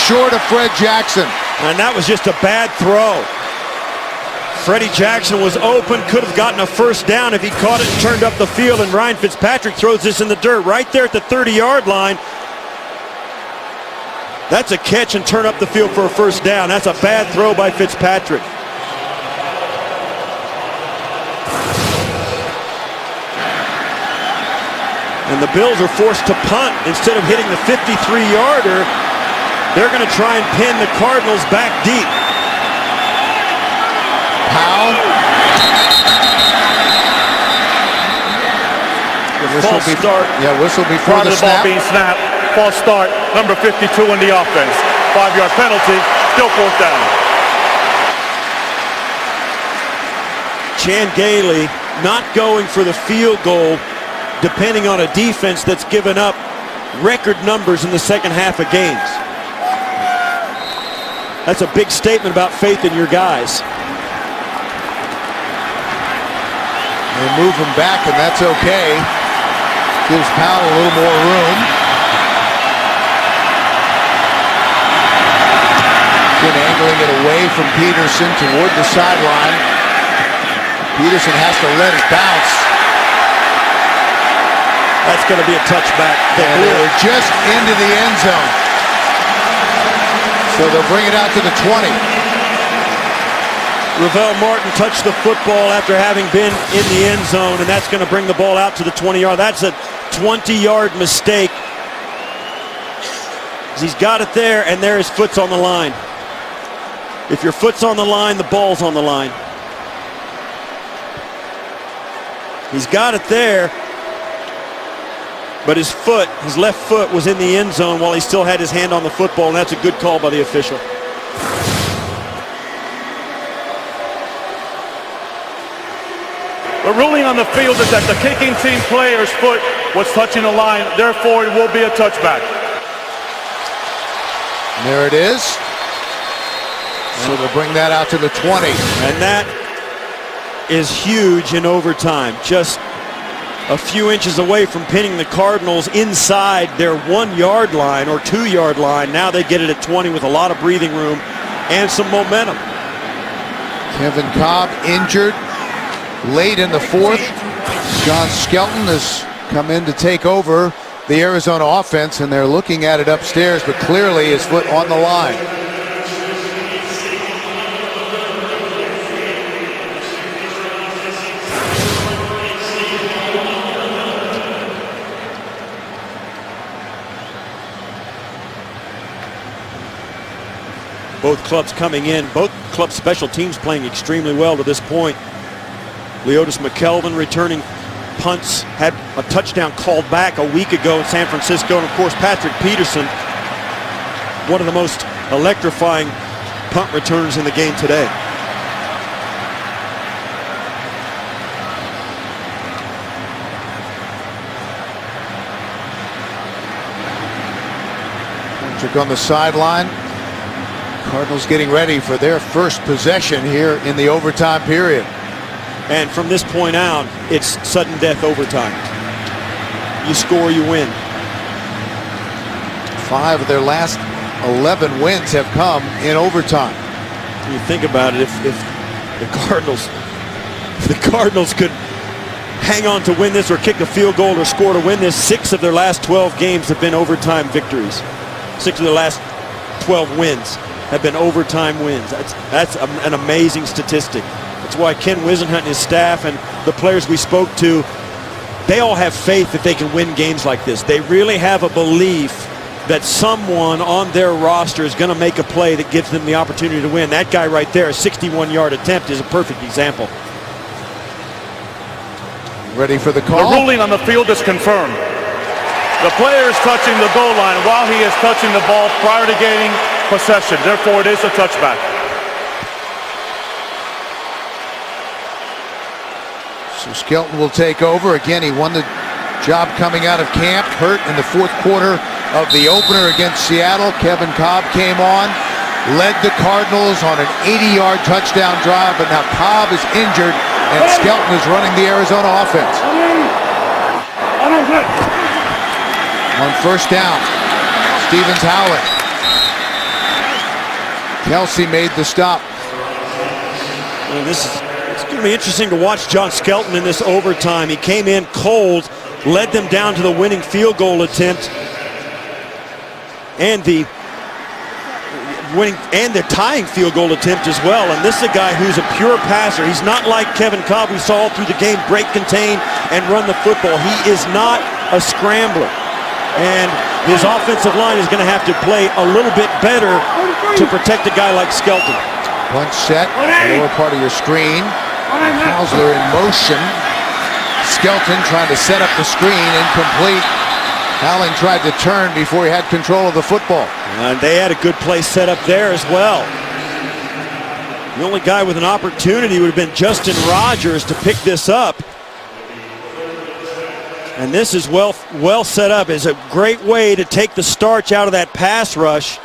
short of Fred Jackson. And that was just a bad throw. Freddie Jackson was open, could have gotten a first down if he caught it and turned up the field, and Ryan Fitzpatrick throws this in the dirt right there at the 30-yard line. That's a catch and turn up the field for a first down. That's a bad throw by Fitzpatrick. And the Bills are forced to punt instead of hitting the 53-yarder. They're going to try and pin the Cardinals back deep. Powell. False start. Yeah, whistle before the Prior to the ball snap. being snapped. False start. Number 52 in the offense. 5-yard penalty. Still 4th down. Chan Gailey not going for the field goal, depending on a defense that's given up record numbers in the second half of games. That's a big statement about faith in your guys. They move him back, and that's okay. Gives Powell a little more room. Again, angling it away from Peterson toward the sideline. Peterson has to let it bounce. That's going to be a touchback. And they were just into the end zone. So they'll bring it out to the 20. Ravel Martin touched the football after having been in the end zone, and that's going to bring the ball out to the 20-yard. That's a 20-yard mistake. He's got it there, and there his foot's on the line. If your foot's on the line, the ball's on the line. He's got it there, but his left foot was in the end zone while he still had his hand on the football, and that's a good call by the official. The ruling on the field is that the kicking team player's foot was touching the line, therefore it will be a touchback. And there it is. So they'll bring that out to the 20. And that is huge in overtime. Just a few inches away from pinning the Cardinals inside their 1 yard line or 2 yard line. Now they get it at 20 with a lot of breathing room and some momentum. Kevin Cobb injured late in the fourth. John Skelton has come in to take over the Arizona offense, and they're looking at it upstairs, but clearly his foot on the line. Both clubs coming in, both club special teams playing extremely well to this point. Leotis McKelvin returning punts, had a touchdown called back a week ago in San Francisco, and of course Patrick Peterson, one of the most electrifying punt returners in the game today. Patrick on the sideline. Cardinals getting ready for their first possession here in the overtime period. And from this point out, it's sudden death overtime. You score, you win. 5 of their last 11 wins have come in overtime. You think about it, if the Cardinals could hang on to win this or kick a field goal or score to win this, 6 of their last 12 games have been overtime victories. 6 of their last 12 wins have been overtime wins. That's an amazing statistic. That's why Ken Wisenhunt and his staff and the players we spoke to, they all have faith that they can win games like this. They really have a belief that someone on their roster is going to make a play that gives them the opportunity to win. That guy right there, a 61-yard attempt, is a perfect example. Ready for the call? The ruling on the field is confirmed. The player is touching the goal line while he is touching the ball prior to gaining possession. Therefore, it is a touchback. So Skelton will take over. Again, he won the job coming out of camp, hurt in the fourth quarter of the opener against Seattle. Kevin Cobb came on, led the Cardinals on an 80-yard touchdown drive, but now Cobb is injured, and Skelton is running the Arizona offense. On first down, Stevens howling. Kelsey made the stop. Well, it's going to be interesting to watch John Skelton in this overtime. He came in cold, led them down to the winning field goal attempt, and the tying field goal attempt as well. And this is a guy who's a pure passer. He's not like Kevin Cobb, we saw all through the game break, contain, and run the football. He is not a scrambler. And his offensive line is going to have to play a little bit better to protect a guy like Skelton. Punch set, the lower part of your screen. Hausler in motion. Skelton trying to set up the screen, incomplete. Howling tried to turn before he had control of the football. And they had a good play set up there as well. The only guy with an opportunity would have been Justin Rogers to pick this up. And this is well set up. It's a great way to take the starch out of that pass rush.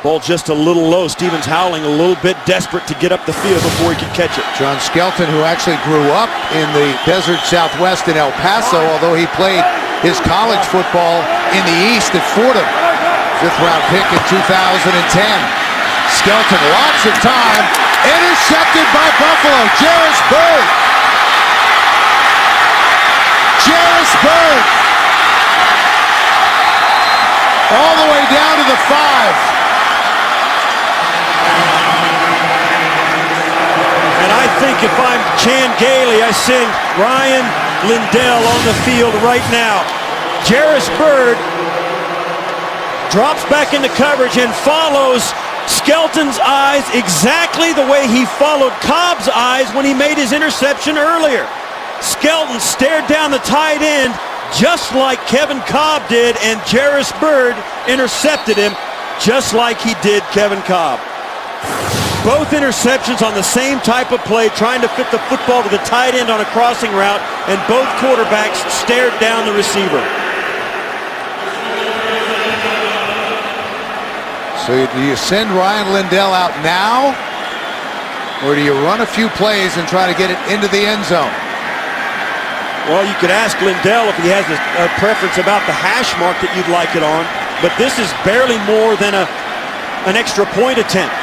Ball just a little low. Stevens howling a little bit, desperate to get up the field before he could catch it. John Skelton, who actually grew up in the desert Southwest in El Paso, although he played his college football in the East at Fordham. 5th round pick in 2010. Skelton, lots of time, intercepted by Buffalo. Jairus Byrd. Jairus Byrd. All the way down to the 5. And I think if I'm Chan Gailey, I send Ryan Lindell on the field right now. Jairus Byrd drops back into coverage and follows Skelton's eyes exactly the way he followed Cobb's eyes when he made his interception earlier. Skelton stared down the tight end just like Kevin Cobb did, and Jairus Byrd intercepted him just like he did Kevin Cobb. Both interceptions on the same type of play, trying to fit the football to the tight end on a crossing route, and both quarterbacks stared down the receiver. So do you send Ryan Lindell out now, or do you run a few plays and try to get it into the end zone? Well, you could ask Lindell if he has a preference about the hash mark that you'd like it on, but this is barely more than an extra point attempt.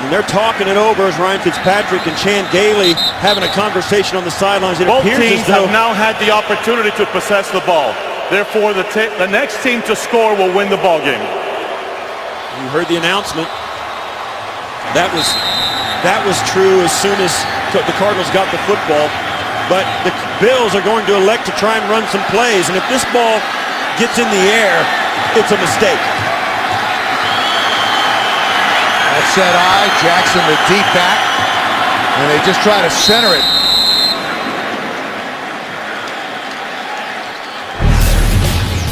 And they're talking it over as Ryan Fitzpatrick and Chan Gailey having a conversation on the sidelines. It Both appears teams as though have now had the opportunity to possess the ball. Therefore, the next team to score will win the ball game. you heard the announcement. That was true as soon as the Cardinals got the football. But the Bills are going to elect to try and run some plays. And if this ball gets in the air, it's a mistake. Offset eye, Jackson the deep back, and they just try to center it.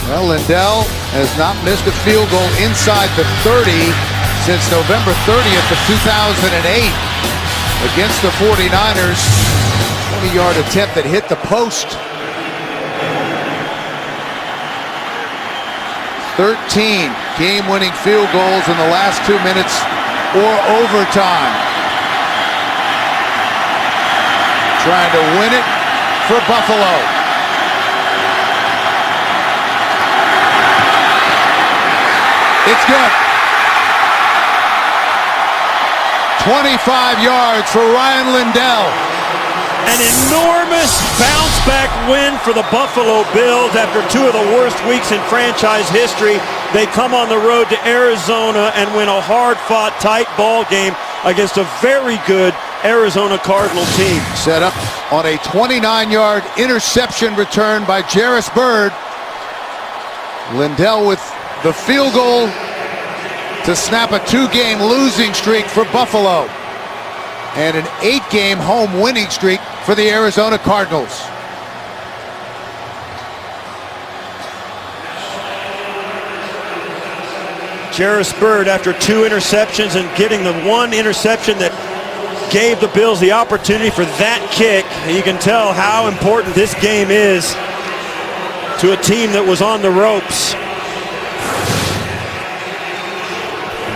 Well, Lindell has not missed a field goal inside the 30 since November 30th of 2008 against the 49ers. 20-yard attempt that hit the post. 13 game-winning field goals in the last 2 minutes or overtime. Trying to win it for Buffalo. It's good. 25 yards for Ryan Lindell. An enormous bounce-back win for the Buffalo Bills after two of the worst weeks in franchise history. They come on the road to Arizona and win a hard-fought, tight ball game against a very good Arizona Cardinal team. Set up on a 29-yard interception return by Jarris Byrd. Lindell with the field goal to snap a 2-game losing streak for Buffalo and an 8-game home winning streak for the Arizona Cardinals. Jarris Byrd, after 2 interceptions and getting the 1 interception that gave the Bills the opportunity for that kick, you can tell how important this game is to a team that was on the ropes.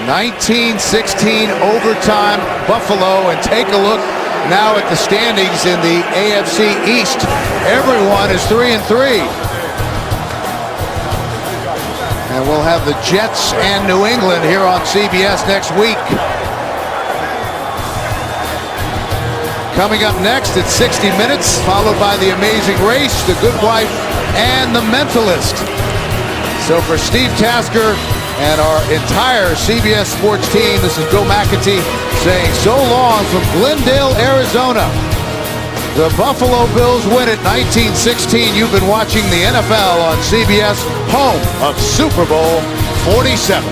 19-16 overtime Buffalo, and take a look now at the standings in the AFC East. Everyone is 3-3. And we'll have the Jets and New England here on CBS next week. Coming up next at 60 Minutes, followed by The Amazing Race, The Good Wife, and The Mentalist. So for Steve Tasker and our entire CBS Sports team, this is Bill McAtee saying so long from Glendale, Arizona. The Buffalo Bills win it 19-16. You've been watching the NFL on CBS, home of Super Bowl 47.